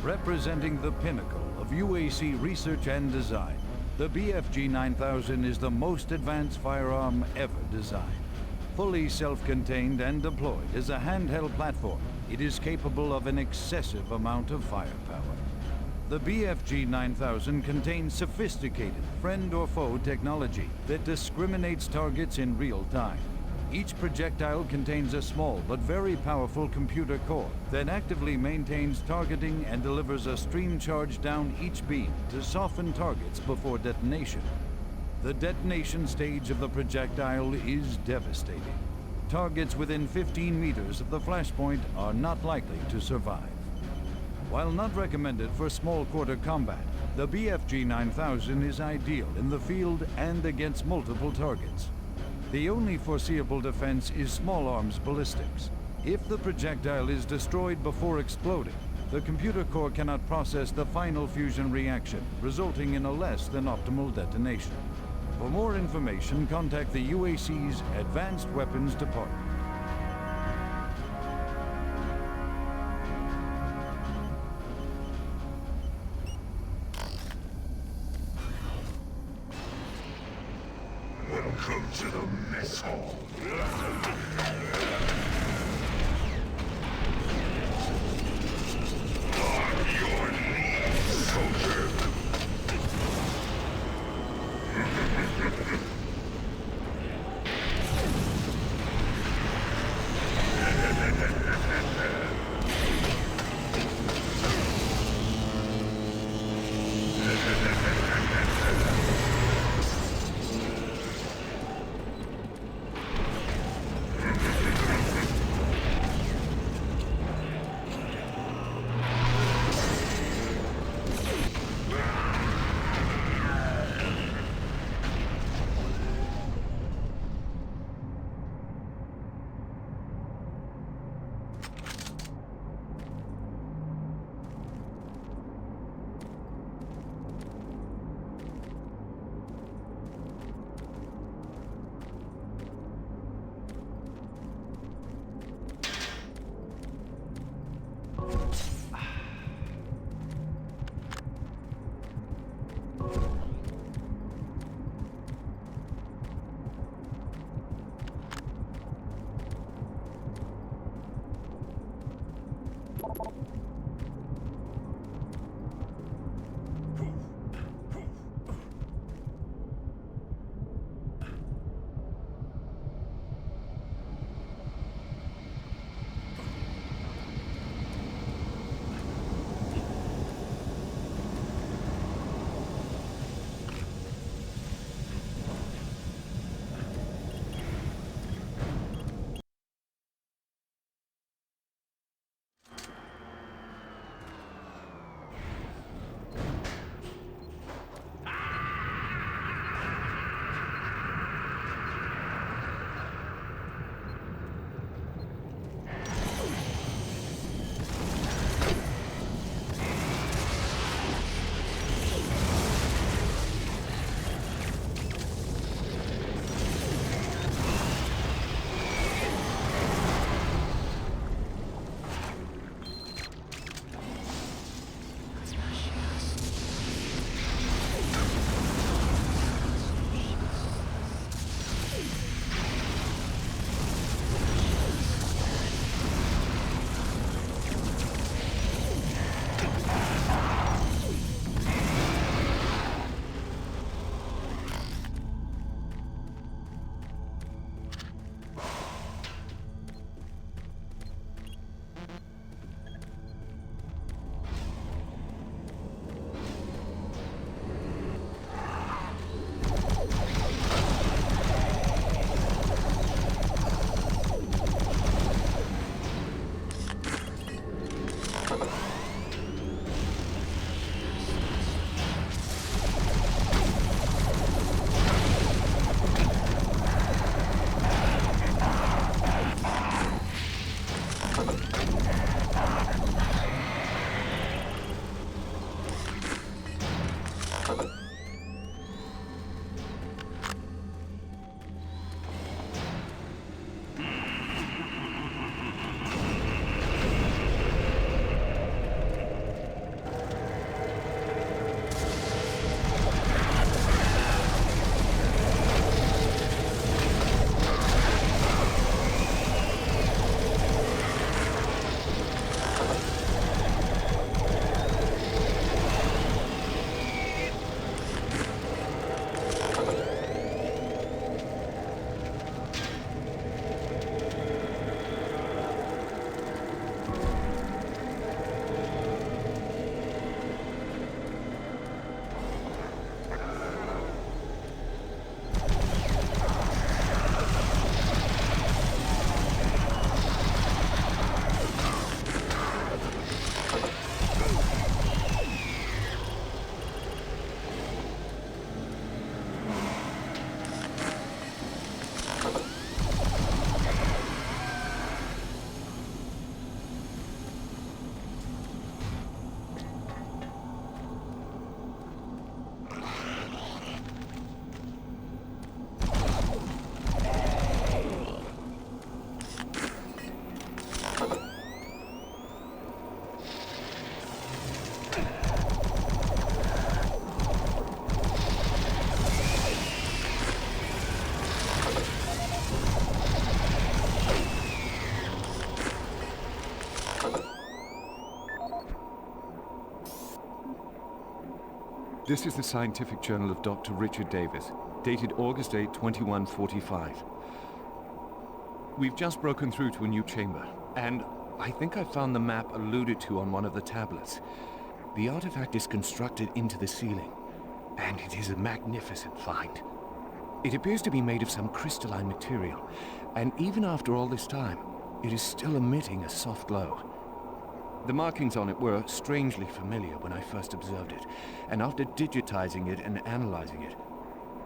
Representing the pinnacle of UAC research and design, the BFG 9000 is the most advanced firearm ever designed. Fully self-contained and deployed as a handheld platform, it is capable of an excessive amount of firepower. The BFG 9000 contains sophisticated friend or foe technology that discriminates targets in real time. Each projectile contains a small but very powerful computer core that actively maintains targeting and delivers a stream charge down each beam to soften targets before detonation. The detonation stage of the projectile is devastating. Targets within 15 meters of the flashpoint are not likely to survive. While not recommended for small quarter combat, the BFG 9000 is ideal in the field and against multiple targets. The only foreseeable defense is small arms ballistics. If the projectile is destroyed before exploding, the computer core cannot process the final fusion reaction, resulting in a less than optimal detonation. For more information, contact the UAC's Advanced Weapons Department.
Welcome to the mess hall. On your knees, soldier.
This is the Scientific Journal of Dr. Richard Davis, dated August 8, 2145. We've just broken through to a new chamber, and I think I found the map alluded to on one of the tablets. The artifact is constructed into the ceiling, and it is a magnificent find. It appears to be made of some crystalline material, and even after all this time, it is still emitting a soft glow. The markings on it were strangely familiar when I first observed it, and after digitizing it and analyzing it,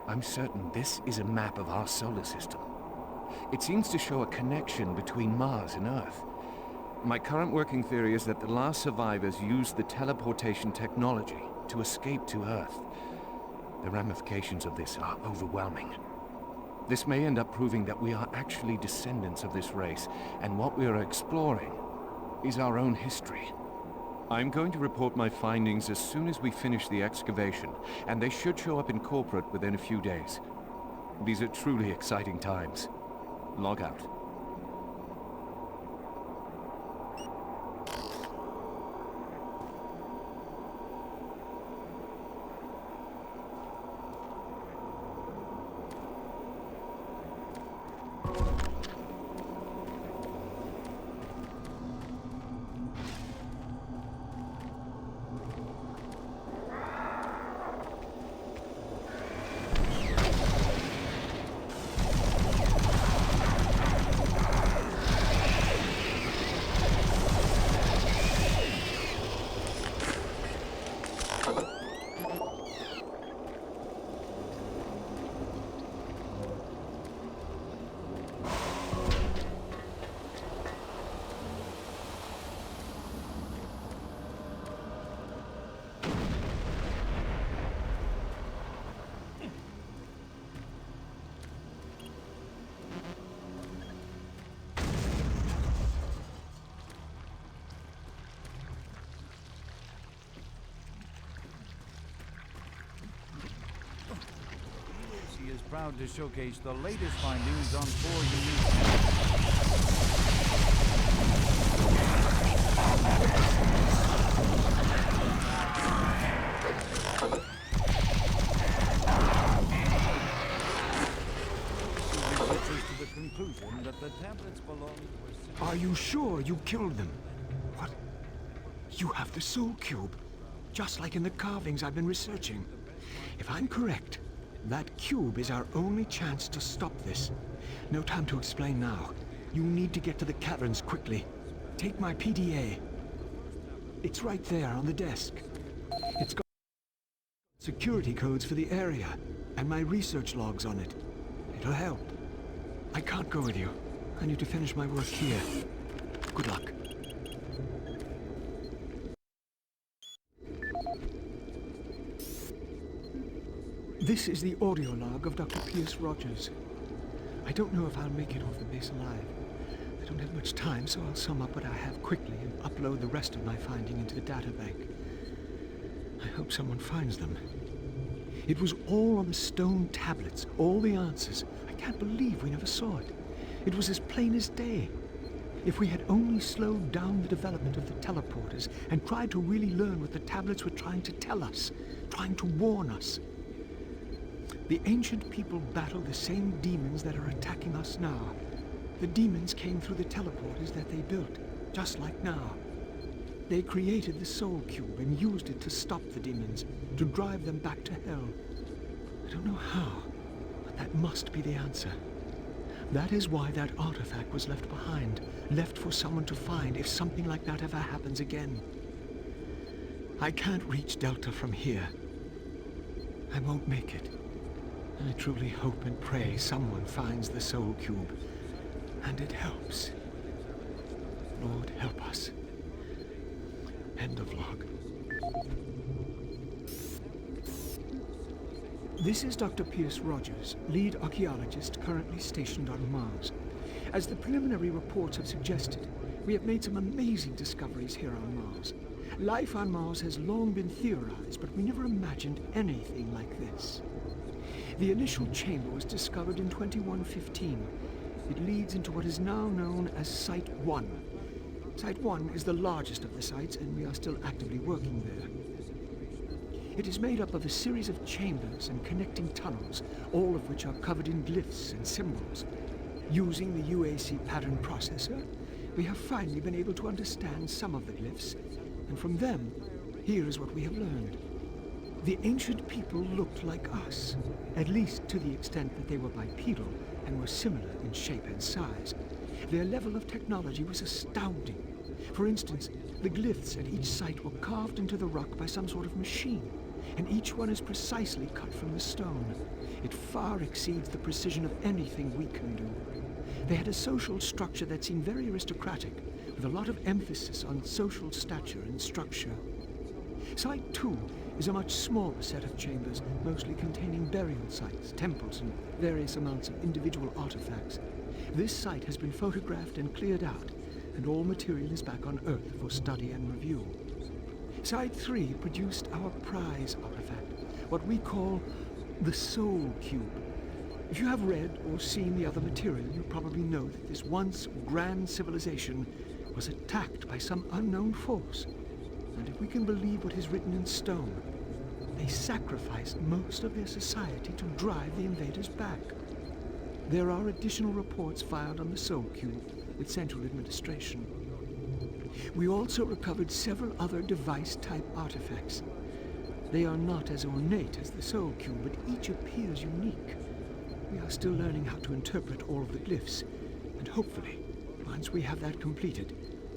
I'm certain this is a map of our solar system. It seems to show a connection between Mars and Earth. My current working theory is that the last survivors used the teleportation technology to escape to Earth. The ramifications of this are overwhelming. This may end up proving that we are actually descendants of this race, and what we are exploring is our own history. I'm going to report my findings as soon as we finish the excavation, and they should show up in corporate within a few days. These are truly exciting times. Log out.
Is proud to showcase the latest findings on 4 unique... to the conclusion that the tablets belong to a...
Are you sure you killed them? What? You have the soul cube, just like in the carvings I've been researching. If I'm correct, that cube is our only chance to stop this. No time to explain now. You need to get to the caverns quickly. Take my PDA. It's right there on the desk. It's got security codes for the area, and my research logs on it. It'll help. I can't go with you. I need to finish my work here. Good luck. This is the audio log of Dr. Pierce Rogers. I don't know if I'll make it off the base alive. I don't have much time, so I'll sum up what I have quickly and upload the rest of my finding into the databank. I hope someone finds them. It was all on the stone tablets, all the answers. I can't believe we never saw it. It was as plain as day. If we had only slowed down the development of the teleporters and tried to really learn what the tablets were trying to tell us, trying to warn us. The ancient people battled the same demons that are attacking us now. The demons came through the teleporters that they built, just like now. They created the Soul Cube and used it to stop the demons, to drive them back to hell. I don't know how, but that must be the answer. That is why that artifact was left behind, left for someone to find if something like that ever happens again. I can't reach Delta from here. I won't make it. I truly hope and pray someone finds the Soul Cube, and it helps. Lord, help us. End of log. This is Dr. Pierce Rogers, lead archaeologist currently stationed on Mars. As the preliminary reports have suggested, we have made some amazing discoveries here on Mars. Life on Mars has long been theorized, but we never imagined anything like this. The initial chamber was discovered in 2115. It leads into what is now known as Site 1. Site 1 is the largest of the sites, and we are still actively working there. It is made up of a series of chambers and connecting tunnels, all of which are covered in glyphs and symbols. Using the UAC pattern processor, we have finally been able to understand some of the glyphs, and from them, here is what we have learned. The ancient people looked like us, at least to the extent that they were bipedal and were similar in shape and size. Their level of technology was astounding. For instance, the glyphs at each site were carved into the rock by some sort of machine, and each one is precisely cut from the stone. It far exceeds the precision of anything we can do. They had a social structure that seemed very aristocratic, with a lot of emphasis on social stature and structure. Site 2 is a much smaller set of chambers, mostly containing burial sites, temples, and various amounts of individual artifacts. This site has been photographed and cleared out, and all material is back on Earth for study and review. Site 3 produced our prize artifact, what we call the Soul Cube. If you have read or seen the other material, you probably know that this once grand civilization was attacked by some unknown force. And if we can believe what is written in stone, they sacrificed most of their society to drive the invaders back. There are additional reports filed on the Soul Cube with Central Administration. We also recovered several other device-type artifacts. They are not as ornate as the Soul Cube, but each appears unique. We are still learning how to interpret all of the glyphs, and hopefully, once we have that completed,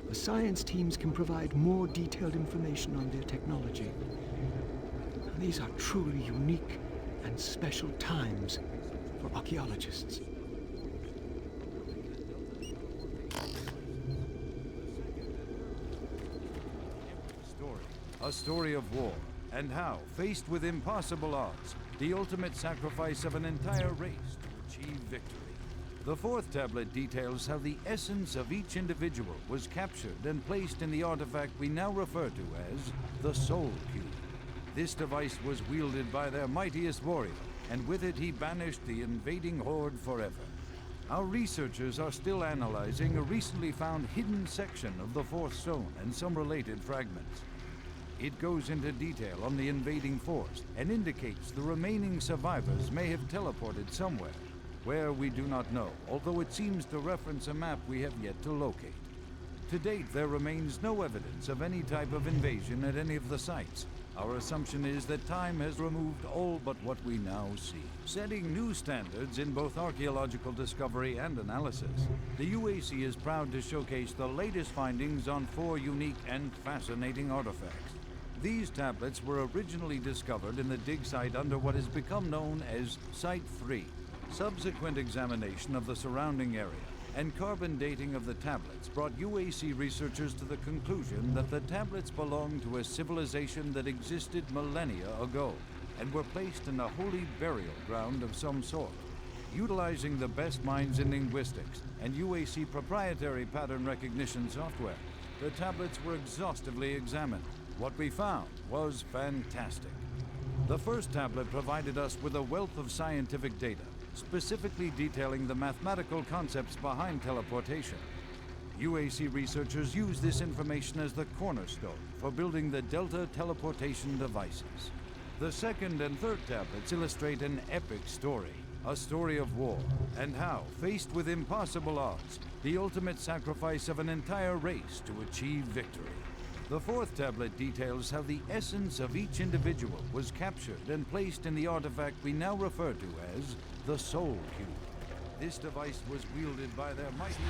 the science teams can provide more detailed information on their technology. These are truly unique and special times for archaeologists.
A story of war, and how, faced with impossible odds, the ultimate sacrifice of an entire race to achieve victory. The fourth tablet details how the essence of each individual was captured and placed in the artifact we now refer to as the Soul Cube. This device was wielded by their mightiest warrior, and with it he banished the invading horde forever. Our researchers are still analyzing a recently found hidden section of the fourth stone and some related fragments. It goes into detail on the invading force and indicates the remaining survivors may have teleported somewhere. Where we do not know, although it seems to reference a map we have yet to locate. To date, there remains no evidence of any type of invasion at any of the sites. Our assumption is that time has removed all but what we now see. Setting new standards in both archaeological discovery and analysis, the UAC is proud to showcase the latest findings on 4 unique and fascinating artifacts. These tablets were originally discovered in the dig site under what has become known as Site 3. Subsequent examination of the surrounding area and carbon dating of the tablets brought UAC researchers to the conclusion that the tablets belonged to a civilization that existed millennia ago and were placed in a holy burial ground of some sort. Utilizing the best minds in linguistics and UAC proprietary pattern recognition software, the tablets were exhaustively examined. What we found was fantastic. The first tablet provided us with a wealth of scientific data, specifically detailing the mathematical concepts behind teleportation. UAC researchers use this information as the cornerstone for building the Delta teleportation devices. The second and third tablets illustrate an epic story, a story of war, and how, faced with impossible odds, the ultimate sacrifice of an entire race to achieve victory. The fourth tablet details how the essence of each individual was captured and placed in the artifact we now refer to as the Soul Cube. This device was wielded by their mightiest...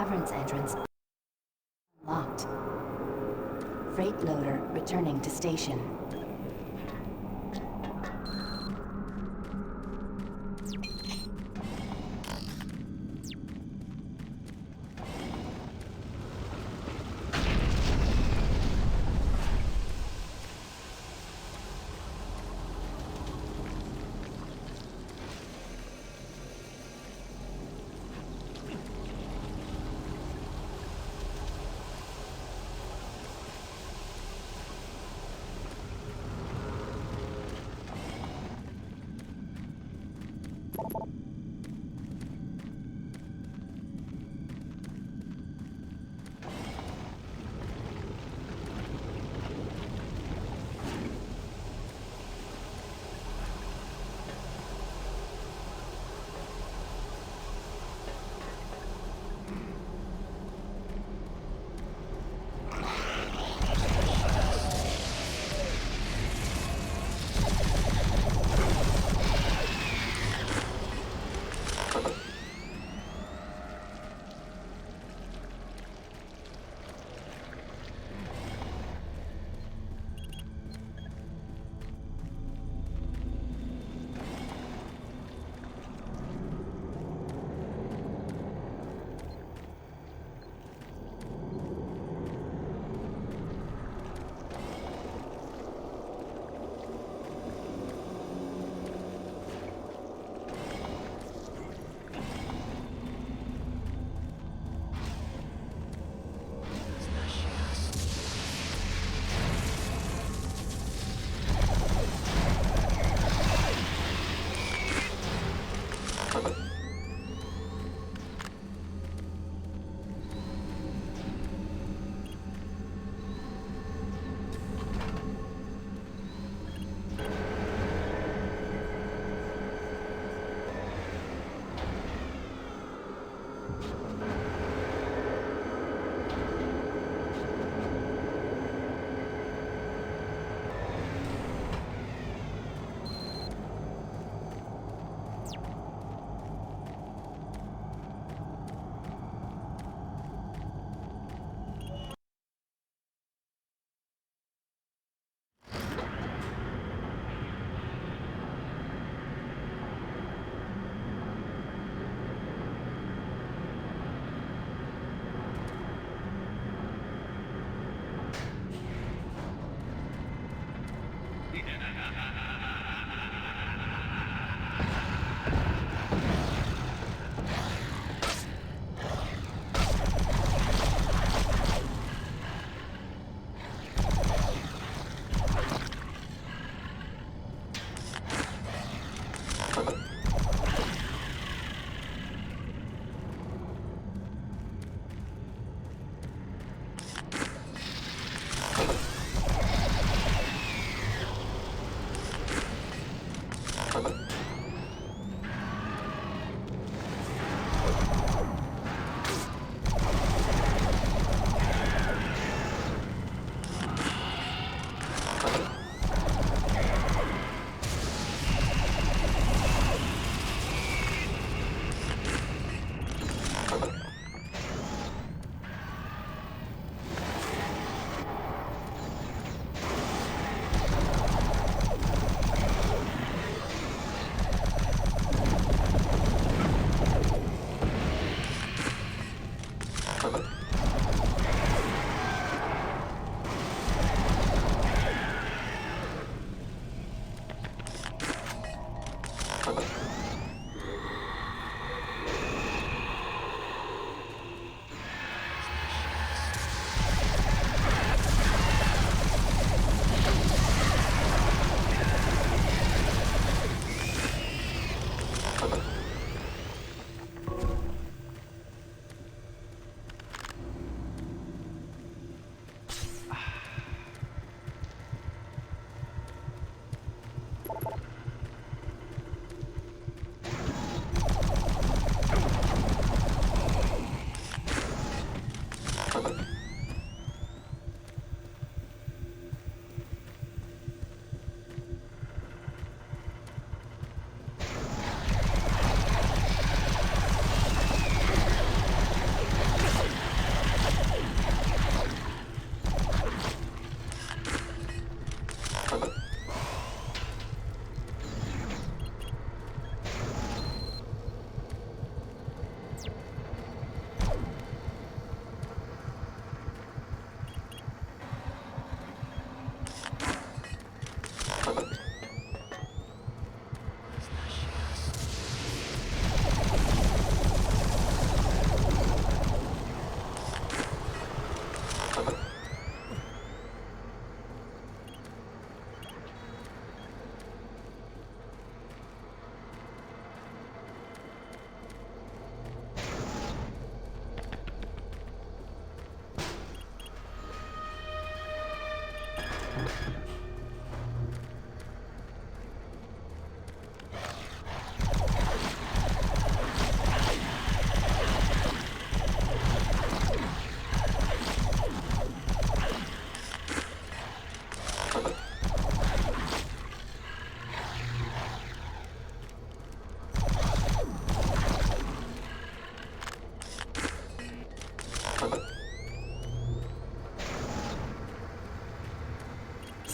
cavern's entrance locked. Freight loader returning to station.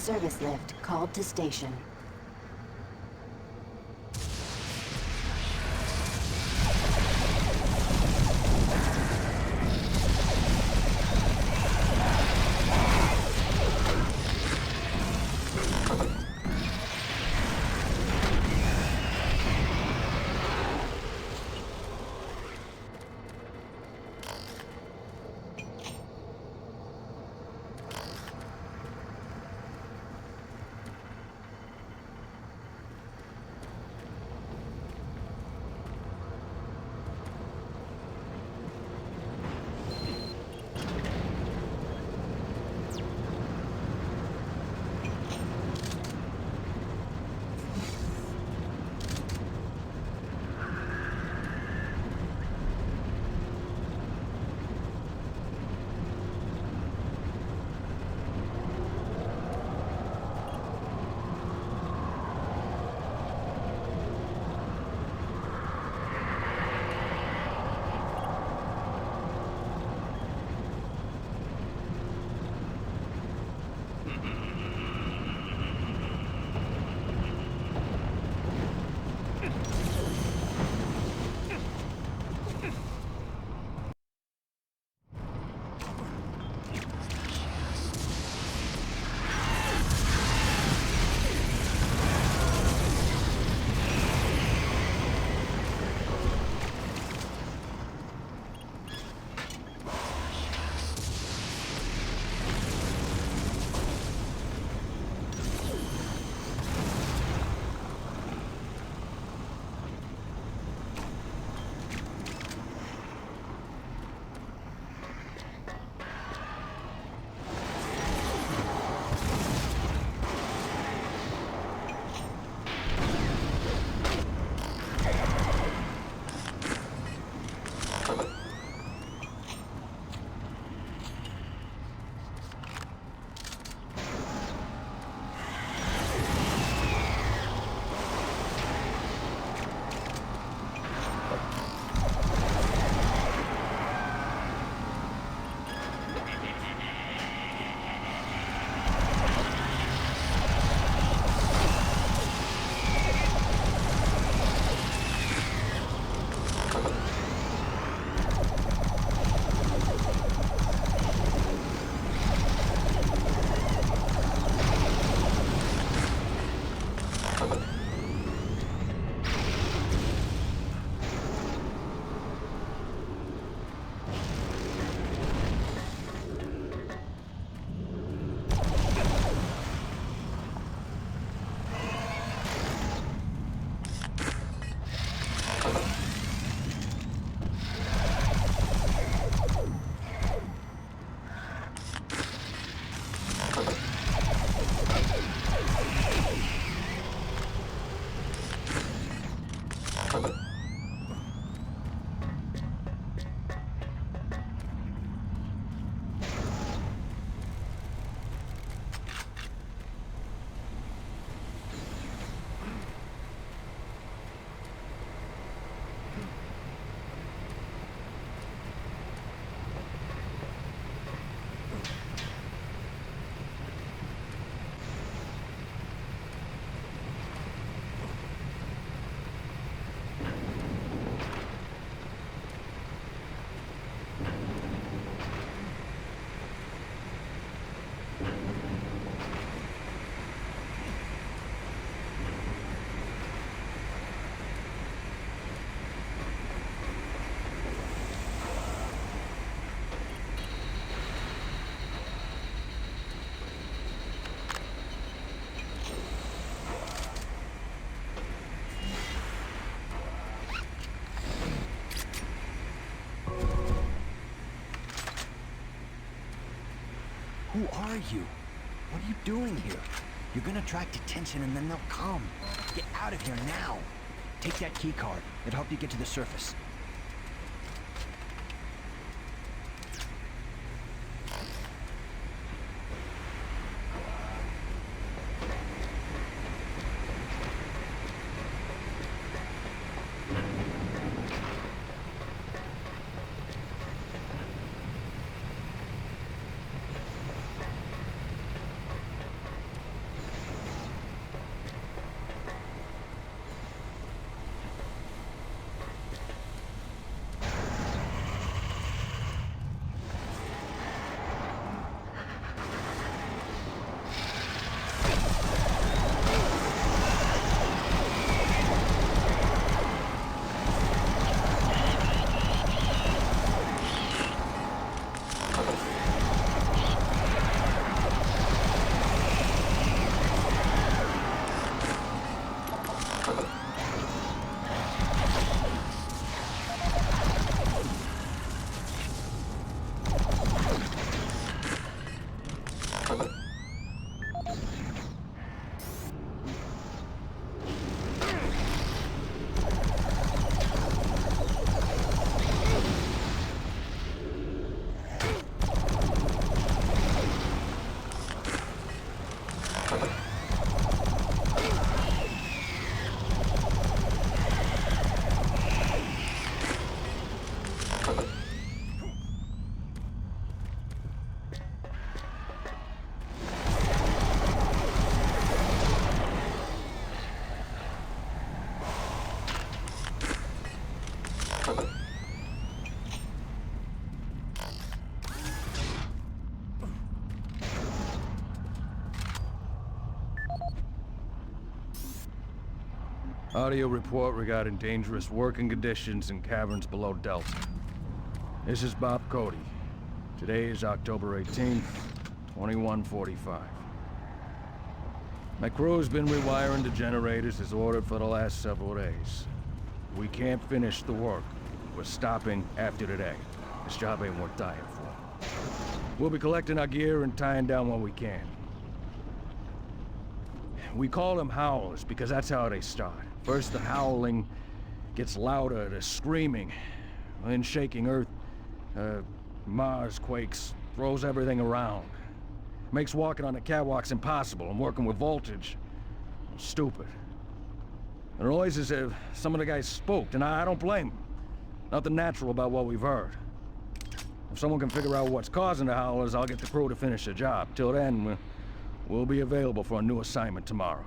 service lift called to station.
Who are you? What are you doing here? You're gonna attract attention and then they'll come. Get out of here now. Take that key card. It'll help you get to the surface.
Audio report regarding dangerous working conditions in caverns below Delta. This is Bob Cody. Today is October 18th, 2145. My crew's been rewiring the generators as ordered for the last several days. We can't finish the work. We're stopping after today. This job ain't worth dying for. We'll be collecting our gear and tying down what we can. We call them howlers because that's how they start. First the howling gets louder, the screaming, then shaking earth. Mars quakes, throws everything around. Makes walking on the catwalks impossible and working with voltage stupid. The noise is if some of the guys spooked, and I don't blame them. Nothing natural about what we've heard. If someone can figure out what's causing the howlers, I'll get the crew to finish the job. Till then, we'll be available for a new assignment tomorrow.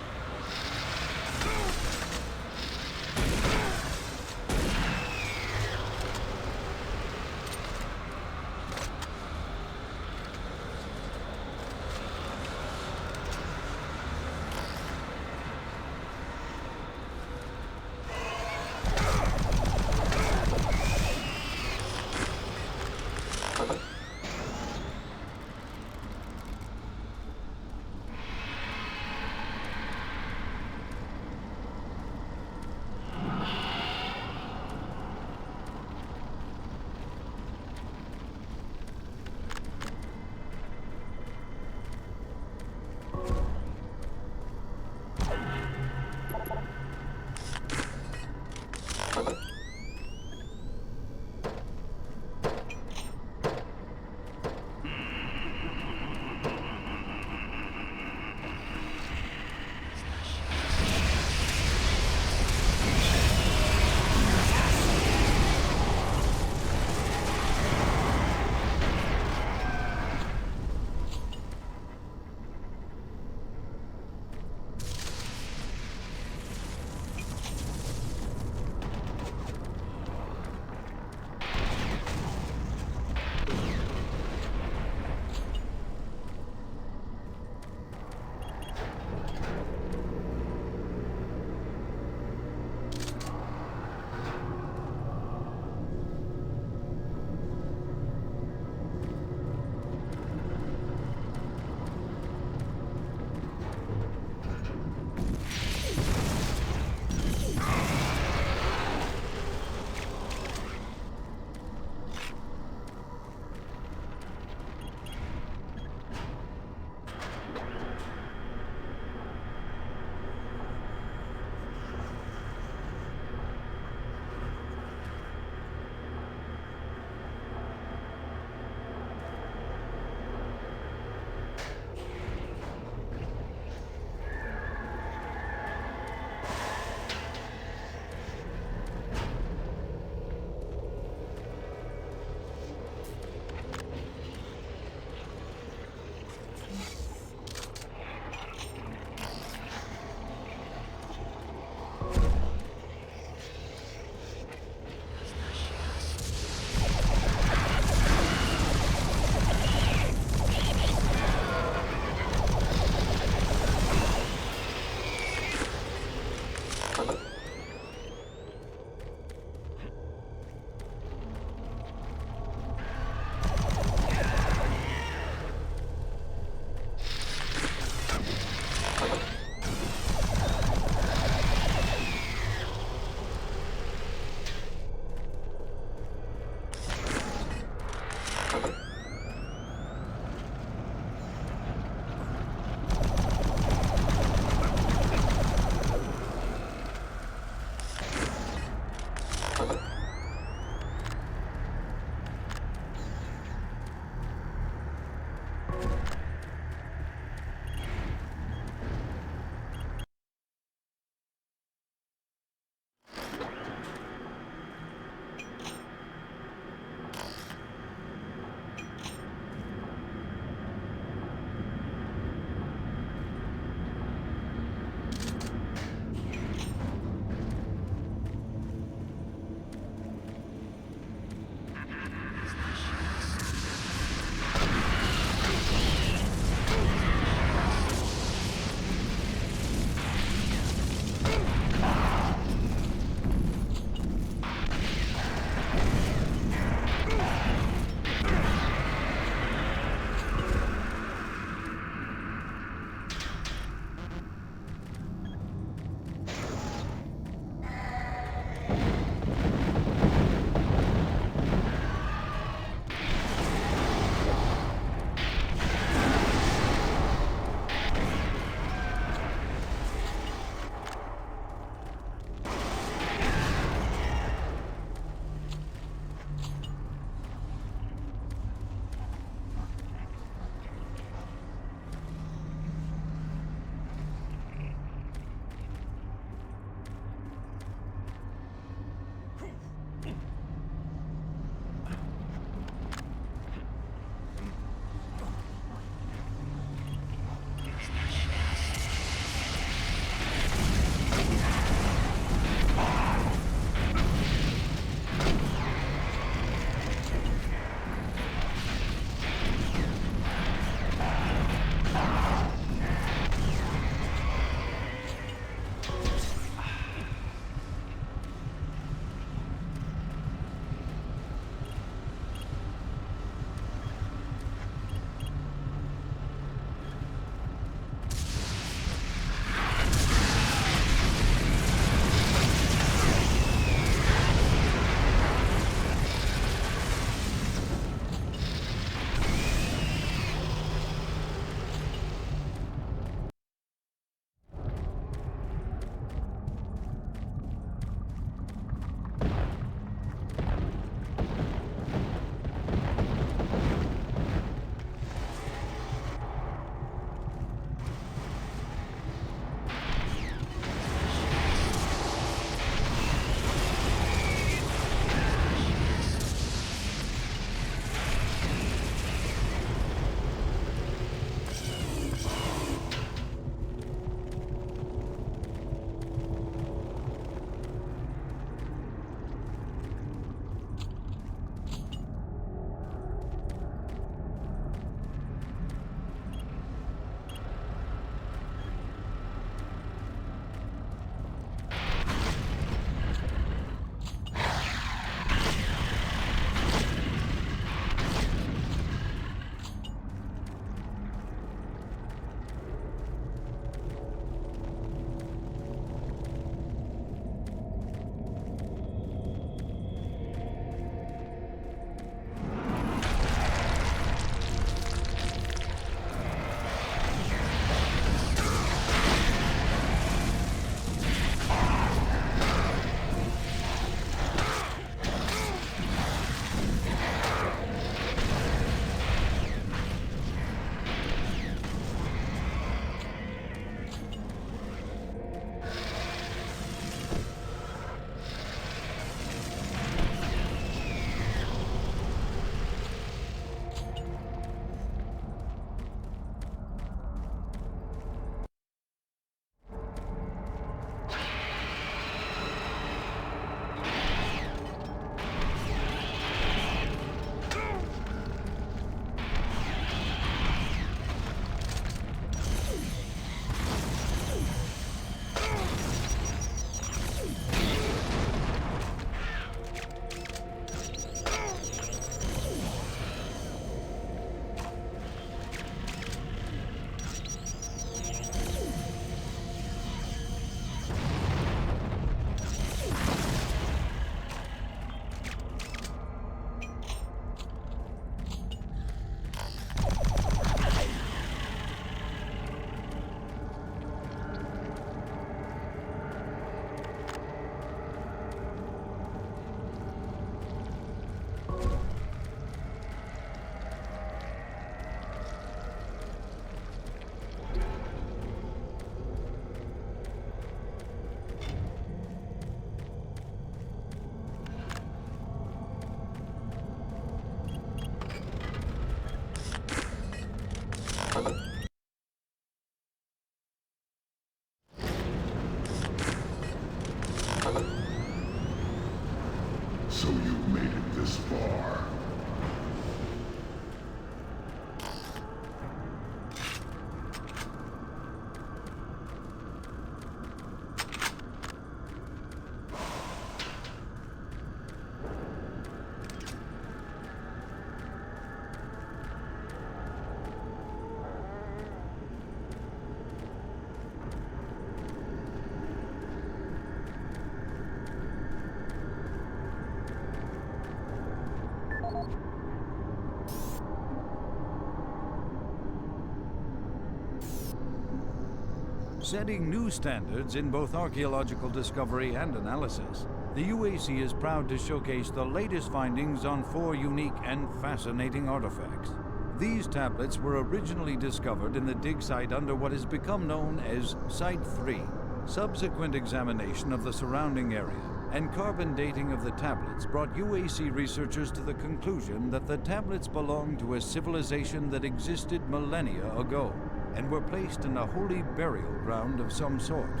Setting new standards in both archaeological discovery and analysis, the UAC is proud to showcase the latest findings on 4 unique and fascinating artifacts. These tablets were originally discovered in the dig site under what has become known as Site 3. Subsequent examination of the surrounding area and carbon dating of the tablets brought UAC researchers to the conclusion that the tablets belonged to a civilization that existed millennia ago and were placed in a holy burial ground of some sort.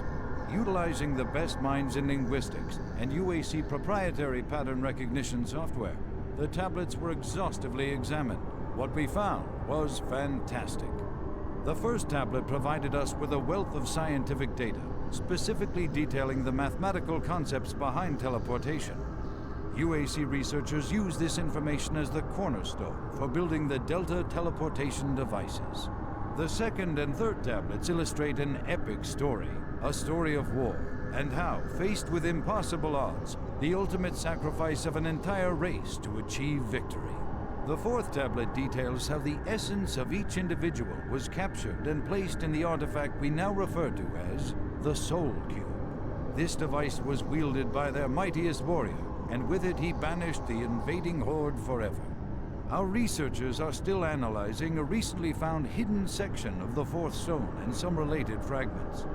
Utilizing the best minds in linguistics and UAC proprietary pattern recognition software, the tablets were exhaustively examined. What we found was fantastic. The first tablet provided us with a wealth of scientific data, specifically detailing the mathematical concepts behind teleportation. UAC researchers use this information as the cornerstone for building the Delta teleportation devices. The second and third tablets illustrate an epic story, a story of war, and how, faced with impossible odds, the ultimate sacrifice of an entire race to achieve victory. The fourth tablet details how the essence of each individual was captured and placed in the artifact we now refer to as the Soul Cube. This device was wielded by their mightiest warrior, and with it he banished the invading horde forever. Our researchers are still analyzing a recently found hidden section of the fourth stone and some related fragments.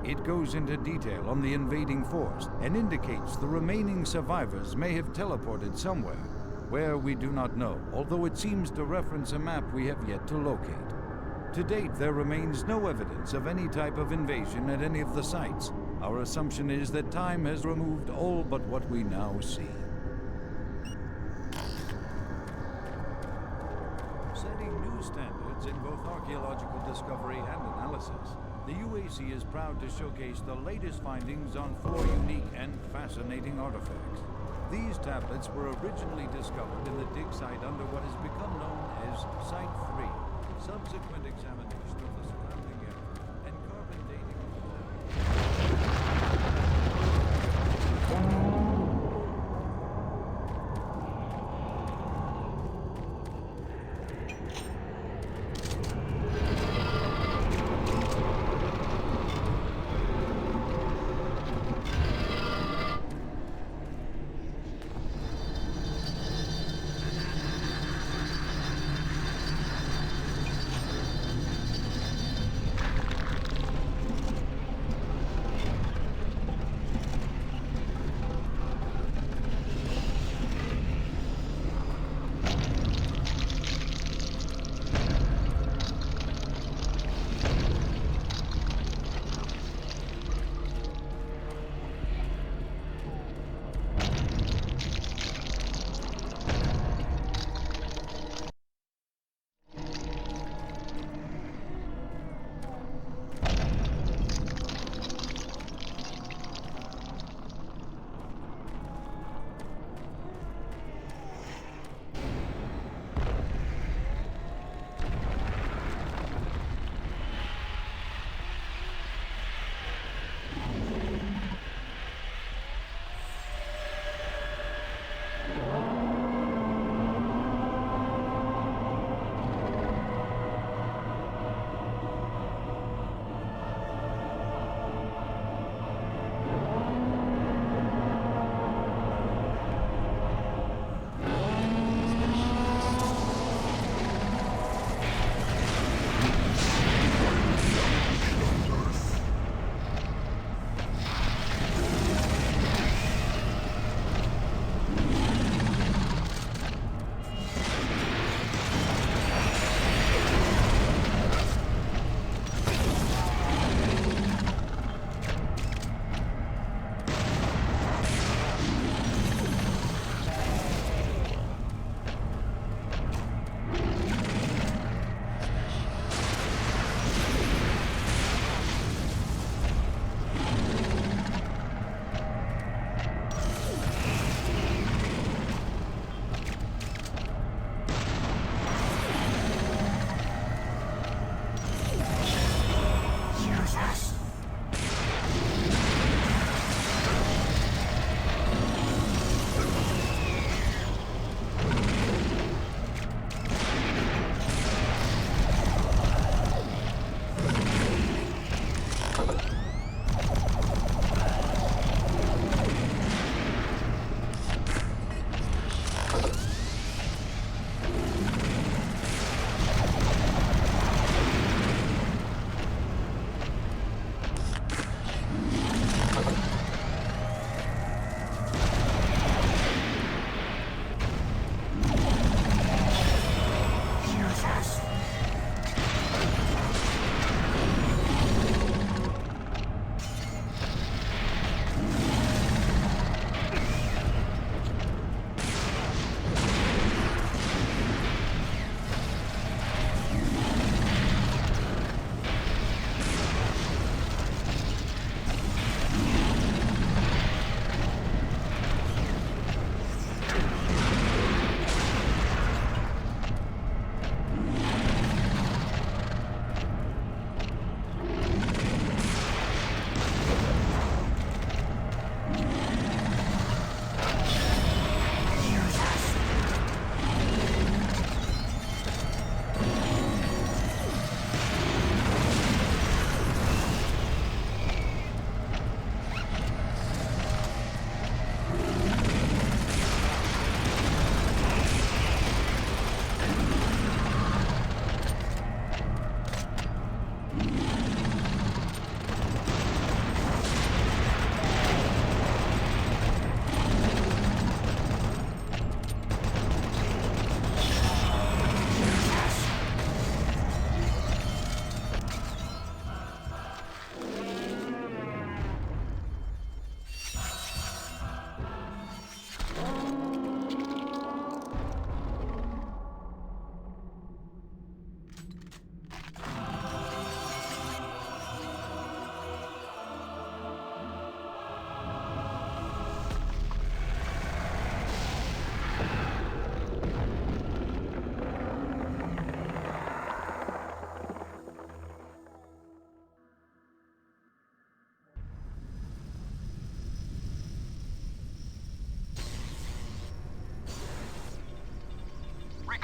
It goes into detail on the invading force and indicates the remaining survivors may have teleported somewhere, where we do not know, although it seems to reference a map we have yet to locate. To date, there remains no evidence of any type of invasion at any of the sites. Our assumption is that time has removed all but what we now see. Setting new standards in both archaeological discovery and analysis, the UAC is proud to showcase the latest findings on 4 unique and fascinating artifacts. These tablets were originally discovered in the dig site under what has become known as Site 3. Subsequent examination of the surrounding area and carbon dating of the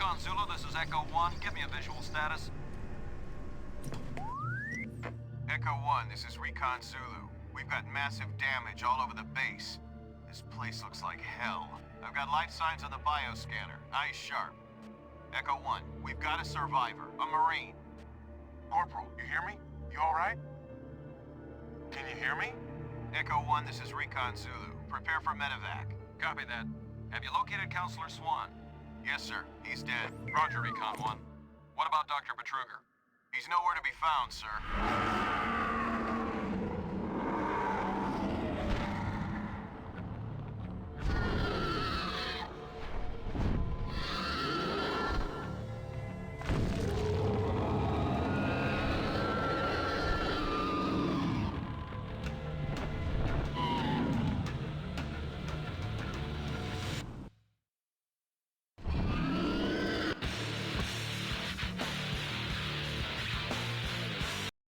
Recon Zulu, this is Echo 1. Give me a visual status.
Echo 1, this is Recon Zulu. We've got massive damage all over the base. This place looks like hell. I've got life signs on the bioscanner. Eyes sharp. Echo 1, we've got a survivor, a Marine. Corporal, you hear me? You alright? Can you hear me? Echo 1, this is Recon Zulu. Prepare for medevac.
Copy that. Have you located Counselor Swan?
Yes, sir. He's dead.
Roger, Recon 1. What about Dr. Betruger?
He's nowhere to be found, sir.